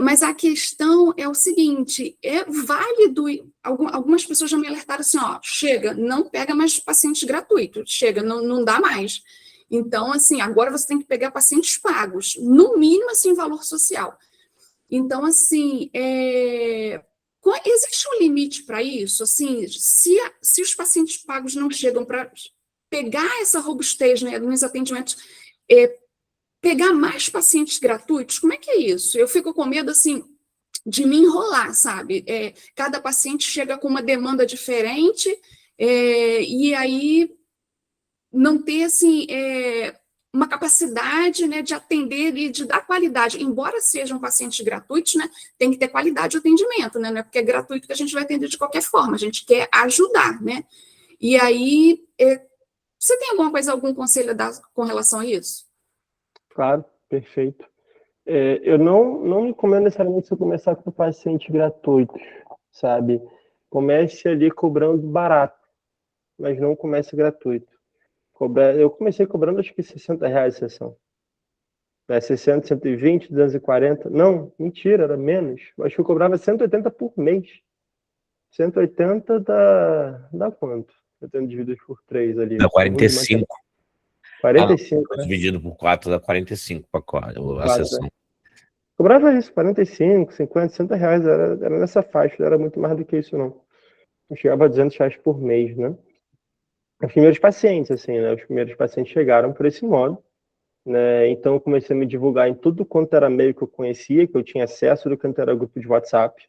H: Mas a questão é o seguinte, é válido, algumas pessoas já me alertaram assim, ó, chega, não pega mais pacientes gratuitos, chega, não dá mais. Então, assim, agora você tem que pegar pacientes pagos, no mínimo, assim, valor social. Então, assim, existe um limite para isso? Assim, se os pacientes pagos não chegam para pegar essa robustez, né, nos atendimentos, pegar mais pacientes gratuitos, como é que é isso? Eu fico com medo, assim, de me enrolar, sabe? Cada paciente chega com uma demanda diferente, e aí não ter, assim, uma capacidade, né, de atender e de dar qualidade. Embora sejam pacientes gratuitos, né, tem que ter qualidade de atendimento, né, não é porque é gratuito que a gente vai atender de qualquer forma, a gente quer ajudar, né. E aí, você tem algum conselho a dar com relação a isso?
B: Claro, perfeito. Eu não recomendo necessariamente você começar com o paciente gratuito, sabe? Comece ali cobrando barato, mas não comece gratuito. Eu comecei cobrando acho que R$60 a sessão. 60, 120, 240. Não, mentira, era menos. Acho que eu cobrava 180 por mês. 180 dá quanto? Eu tenho dividido por 3 ali.
A: Dá 45.
B: 45, né?
A: Dividido por 4 dá 45 a
B: Quatro,
A: sessão.
B: né? Cobrava isso, 45, 50, R$60. Era nessa faixa, não era muito mais do que isso, não. Eu chegava a R$200 por mês, né? Os primeiros pacientes, assim, né? Os primeiros pacientes chegaram por esse modo, né? Então eu comecei a me divulgar em tudo quanto era meio que eu conhecia, que eu tinha acesso do quanto era grupo de WhatsApp.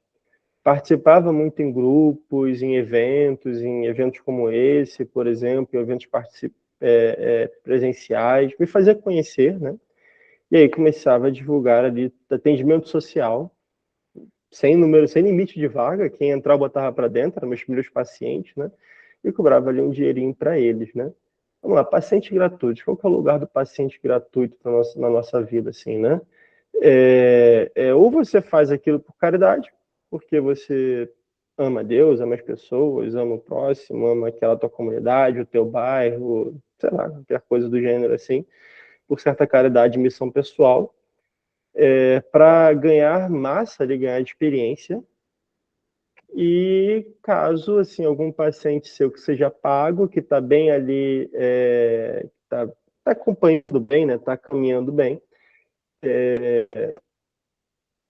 B: Participava muito em grupos, em eventos como esse, por exemplo, em eventos presenciais, me fazia conhecer, né? E aí começava a divulgar ali atendimento social, sem limite de vaga, quem entrar eu botava para dentro, eram meus primeiros pacientes, né? E cobrava ali um dinheirinho para eles, né? Vamos lá, paciente gratuito. Qual que é o lugar do paciente gratuito na nossa vida, assim, né? Ou você faz aquilo por caridade, porque você ama Deus, ama as pessoas, ama o próximo, ama aquela tua comunidade, o teu bairro, sei lá, qualquer coisa do gênero assim, por certa caridade e missão pessoal, para ganhar massa, ganhar experiência. E caso assim algum paciente seu que seja pago, que está bem ali, está acompanhando bem, né, está caminhando bem,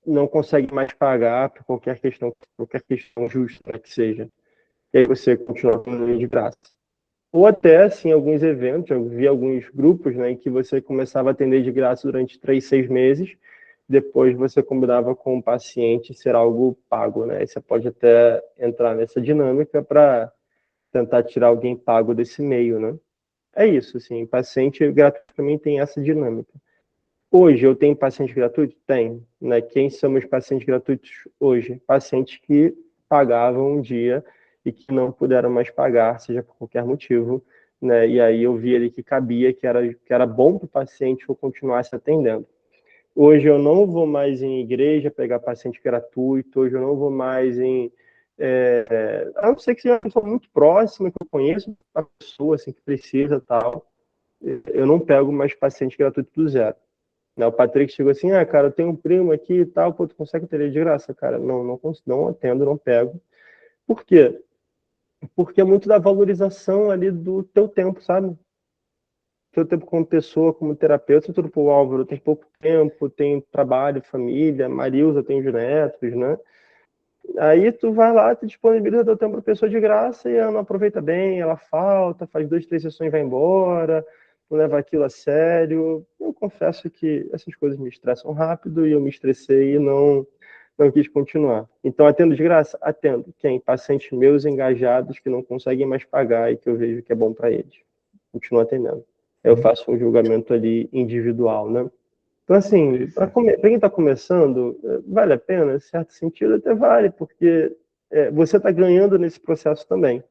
B: não consegue mais pagar por qualquer questão justa, né, que seja. E aí você continua com ele de graça. Ou até, assim, alguns eventos, eu vi alguns grupos, né, em que você começava a atender de graça durante 3, 6 meses, depois você combinava com o paciente ser algo pago, né? E você pode até entrar nessa dinâmica para tentar tirar alguém pago desse meio, né? É isso, assim, paciente gratuito também tem essa dinâmica. Hoje eu tenho paciente gratuito? Tenho, né? Quem são meus pacientes gratuitos hoje? Pacientes que pagavam um dia e que não puderam mais pagar, seja por qualquer motivo, né? E aí eu vi ali que cabia, que era bom para o paciente que eu continuasse atendendo. Hoje eu não vou mais em igreja pegar paciente gratuito, hoje eu não vou mais a não ser que seja uma pessoa muito próxima, que eu conheço a pessoa assim, que precisa tal, eu não pego mais paciente gratuito do zero. O Patrick chegou assim, cara, eu tenho um primo aqui e tal, pô, tu consegue atender de graça? Cara, não atendo, não pego. Por quê? Porque é muito da valorização ali do teu tempo, sabe? Teu tempo como pessoa, como terapeuta, tudo pro Álvaro, tem pouco tempo, tem trabalho, família, Marilza tem os netos, né? Aí tu vai lá, tu disponibiliza teu tempo pra pessoa de graça e ela não aproveita bem, ela falta, faz 2, 3 sessões e vai embora, não leva aquilo a sério. Eu confesso que essas coisas me estressam rápido e eu me estressei e não quis continuar. Então, atendo de graça? Atendo. Quem? Pacientes meus engajados que não conseguem mais pagar e que eu vejo que é bom para eles. Continuo atendendo. Eu faço um julgamento ali individual, né? Então, assim, para quem está começando, vale a pena? Em certo sentido, até vale, porque você está ganhando nesse processo também.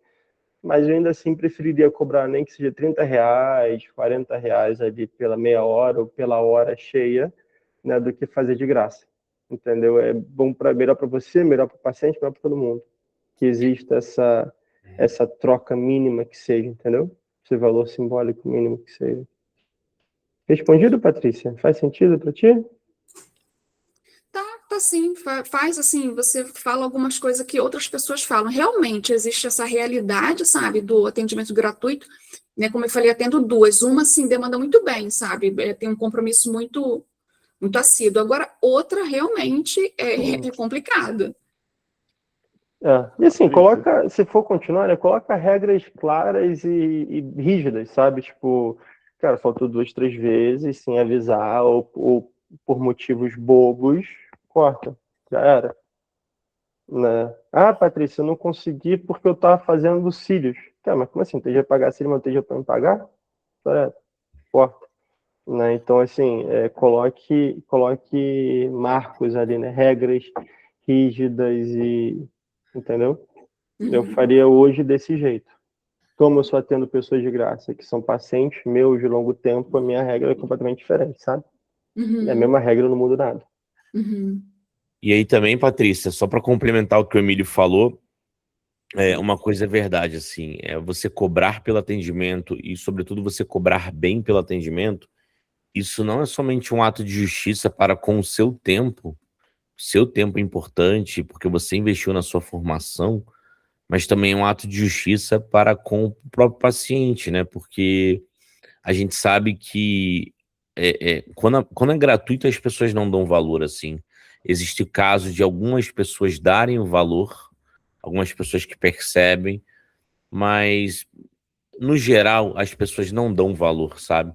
B: Mas eu ainda assim preferiria cobrar nem que seja R$30, R$40 ali pela meia hora ou pela hora cheia, né, do que fazer de graça. Entendeu? É bom melhor para você, melhor para o paciente, melhor para todo mundo. Que exista essa troca mínima que seja, entendeu? Esse valor simbólico mínimo que seja. Respondido, Patrícia? Faz sentido para ti?
H: Tá sim, faz assim, você fala algumas coisas que outras pessoas falam. Realmente existe essa realidade, sabe, do atendimento gratuito, né? Como eu falei, atendo duas. Uma, assim, demanda muito bem, sabe? Tem um compromisso muito, muito assíduo. Agora, outra realmente é complicado.
B: E assim, se for continuar, né, coloca regras claras e rígidas, sabe? Tipo, cara, faltou 2, 3 vezes sem avisar ou por motivos bobos, corta, já era. Né? Patrícia, eu não consegui porque eu tava fazendo cílios. Cara, mas como assim? Tem que pagar cílios, mas não tem jeito pra me pagar? Corta. né? Então, assim, coloque marcos ali, né? Regras rígidas entendeu? Eu faria hoje desse jeito. Como eu só atendo pessoas de graça, que são pacientes meus de longo tempo, a minha regra é completamente diferente, sabe? É a mesma regra, não muda nada.
A: E aí também, Patrícia, só para complementar o que o Emílio falou, uma coisa é verdade, assim, você cobrar pelo atendimento e, sobretudo, você cobrar bem pelo atendimento, isso não é somente um ato de justiça para com o seu tempo é importante, porque você investiu na sua formação, mas também é um ato de justiça para com o próprio paciente, né? Porque a gente sabe que quando é gratuito, as pessoas não dão valor, assim. Existe o caso de algumas pessoas darem o valor, algumas pessoas que percebem, mas, no geral, as pessoas não dão valor, sabe?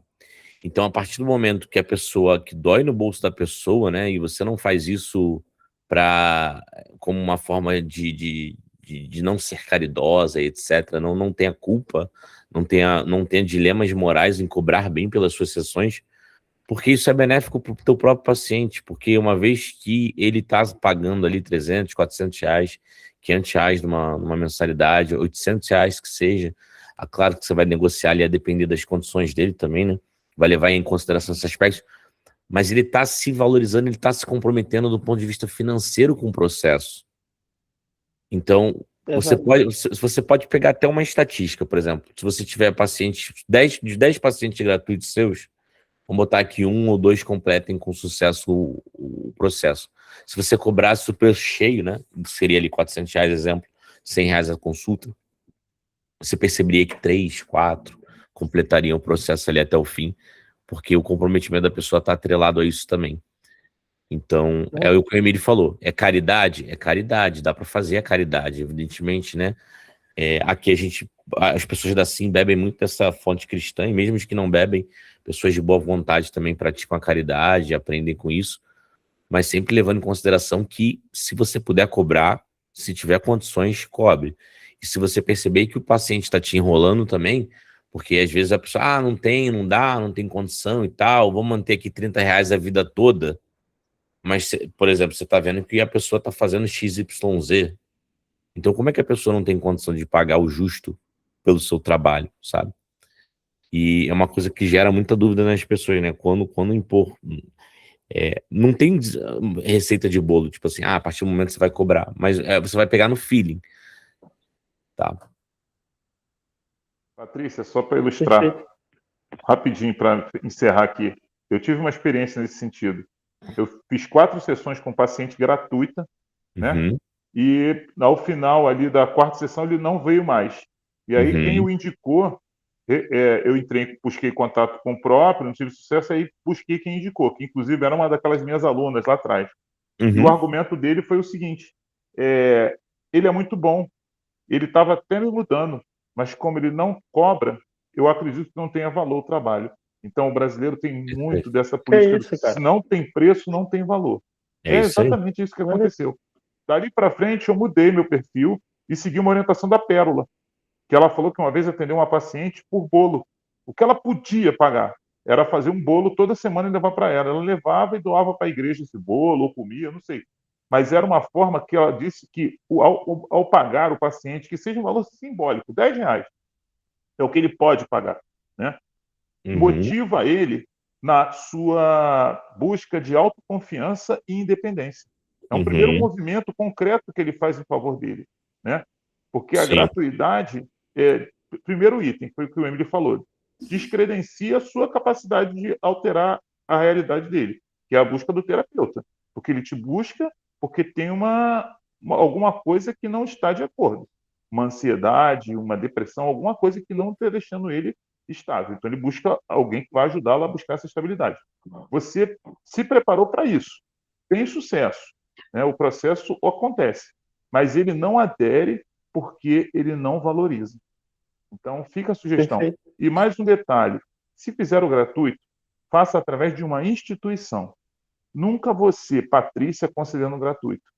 A: Então, a partir do momento que a pessoa, que dói no bolso da pessoa, né, e você não faz isso como uma forma de não ser caridosa, etc., não tenha culpa, não tenha dilemas morais em cobrar bem pelas suas sessões, porque isso é benéfico para o teu próprio paciente, porque uma vez que ele está pagando ali 300, 400 reais, 500 reais numa mensalidade, 800 reais que seja, claro que você vai negociar ali a depender das condições dele também, né? Vai levar em consideração esses aspectos, mas ele está se valorizando, ele está se comprometendo do ponto de vista financeiro com o processo. Então, você pode pegar até uma estatística, por exemplo, se você tiver pacientes, de 10 pacientes gratuitos seus, vamos botar aqui 1 ou 2 completem com sucesso o processo. Se você cobrasse o preço cheio, né, seria ali 400 reais, exemplo, 100 reais a consulta, você perceberia que 3, 4 completariam o processo ali até o fim, porque o comprometimento da pessoa está atrelado a isso também. Então, é o que o Emílio falou, é caridade? É caridade, dá para fazer a caridade, evidentemente, né? Aqui as pessoas da Sim bebem muito dessa fonte cristã, e mesmo os que não bebem, pessoas de boa vontade também praticam a caridade, aprendem com isso, mas sempre levando em consideração que, se você puder cobrar, se tiver condições, cobre. E se você perceber que o paciente está te enrolando também, porque às vezes a pessoa, não tem, não dá, não tem condição e tal, vou manter aqui 30 reais a vida toda, mas, por exemplo, você está vendo que a pessoa está fazendo XYZ, então como é que a pessoa não tem condição de pagar o justo pelo seu trabalho, sabe? E é uma coisa que gera muita dúvida nas pessoas, né? Quando impor... não tem receita de bolo, tipo assim, a partir do momento que você vai cobrar, mas você vai pegar no feeling, tá?
F: Patrícia, só para ilustrar, rapidinho, para encerrar aqui, eu tive uma experiência nesse sentido. Eu fiz 4 sessões com paciente gratuita, né? E ao final ali da 4ª sessão ele não veio mais. E aí quem o indicou, eu busquei contato com o próprio, não tive sucesso, aí busquei quem indicou, que inclusive era uma daquelas minhas alunas lá atrás. E o argumento dele foi o seguinte, ele é muito bom, ele estava até me mudando, mas como ele não cobra, eu acredito que não tenha valor o trabalho. Então o brasileiro tem muito dessa política, se não tem preço, não tem valor. É exatamente isso que aconteceu. Dali para frente eu mudei meu perfil e segui uma orientação da Pérola, que ela falou que uma vez atendeu uma paciente por bolo. O que ela podia pagar era fazer um bolo toda semana e levar para ela. Ela levava e doava para a igreja esse bolo, ou comia, não sei. Mas era uma forma que ela disse que, ao pagar o paciente, que seja um valor simbólico, 10 reais, é o que ele pode pagar, né? Motiva ele na sua busca de autoconfiança e independência. É um primeiro movimento concreto que ele faz em favor dele, né? Porque a gratuidade, primeiro item, foi o que o Emily falou, descredencia a sua capacidade de alterar a realidade dele, que é a busca do terapeuta. Porque ele te busca porque tem alguma coisa que não está de acordo. Uma ansiedade, uma depressão, alguma coisa que não está deixando ele estável. Então, ele busca alguém que vai ajudá-lo a buscar essa estabilidade. Você se preparou para isso, tem sucesso, né? O processo acontece, mas ele não adere porque ele não valoriza. Então, fica a sugestão. Perfeito. E mais um detalhe, se fizer o gratuito, faça através de uma instituição. Nunca você, Patrícia, considerando gratuito.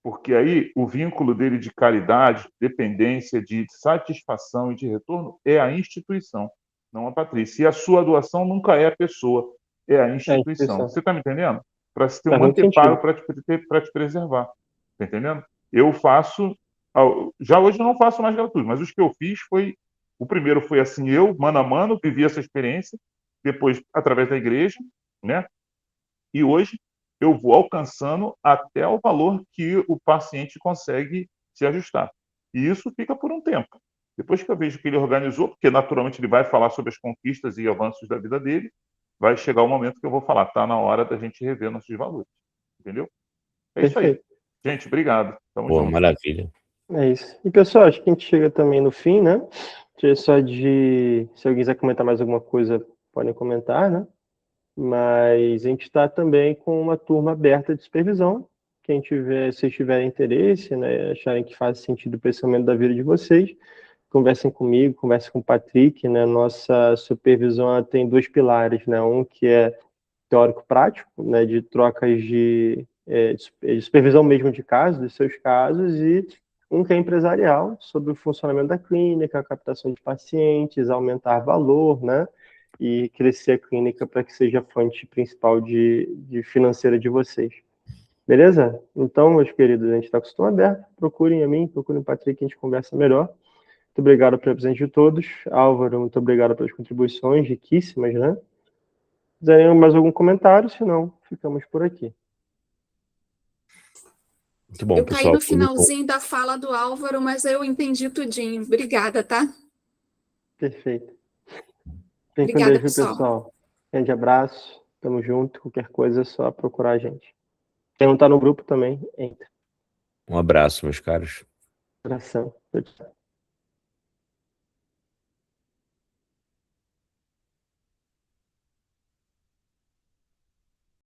F: Porque aí o vínculo dele de caridade, dependência, de satisfação e de retorno é a instituição. não a Patrícia. E a sua doação nunca é a pessoa, é a
B: É a
F: instituição.
B: instituição.
F: Você está me entendendo? Para se ter
B: Faz
F: um
B: muito
F: anteparo
B: sentido.
F: para te preservar. Está entendendo? Eu faço. Já hoje eu não faço mais gratuito, mas os que eu fiz foi. O primeiro foi assim, eu, mano a mano, vivi essa experiência, depois através da igreja, né? E hoje eu vou alcançando até o valor que o paciente consegue se ajustar. E isso fica por um tempo. Depois que eu vejo que ele organizou, porque naturalmente ele vai falar sobre as conquistas e avanços da vida dele, vai chegar o momento que eu vou falar, tá na hora da gente rever nossos valores. Entendeu? É isso aí.
B: Perfeito.
F: Gente, obrigado. Tamo
A: Pô,
F: junto.
A: maravilha.
B: É isso. E, pessoal, acho que a gente chega também no fim, né? Só de... Se alguém quiser comentar mais alguma coisa, podem comentar, né? Mas a gente está também com uma turma aberta de supervisão. Quem tiver, se tiverem interesse, né, acharem que faz sentido para esse momento da vida de vocês, conversem comigo, conversem com o Patrick, né? Nossa supervisão ela tem 2 pilares, né? Um que é teórico-prático, né? De trocas de supervisão mesmo de casos, dos seus casos, e um que é empresarial, sobre o funcionamento da clínica, a captação de pacientes, aumentar valor, né? E crescer a clínica para que seja a fonte principal de financeira de vocês. Beleza? Então, meus queridos, a gente está com o sistema aberto. Procurem a mim, procurem o Patrick, que a gente conversa melhor. Muito obrigado pela presença de todos. Álvaro, muito obrigado pelas contribuições riquíssimas, né? Quiserem mais algum comentário? Se não, ficamos por aqui.
A: Muito bom,
H: Eu caí
A: pessoal.
H: no finalzinho da fala do Álvaro, mas eu entendi tudinho. Obrigada, tá?
B: Perfeito. Fiquem com
H: Obrigada,
B: Deus, viu,
H: pessoal.
B: pessoal? Grande abraço. Tamo junto. Qualquer coisa é só procurar a gente. Quem não tá no grupo também, entra.
A: Um abraço, meus caros.
B: Abração. Tchau, tchau.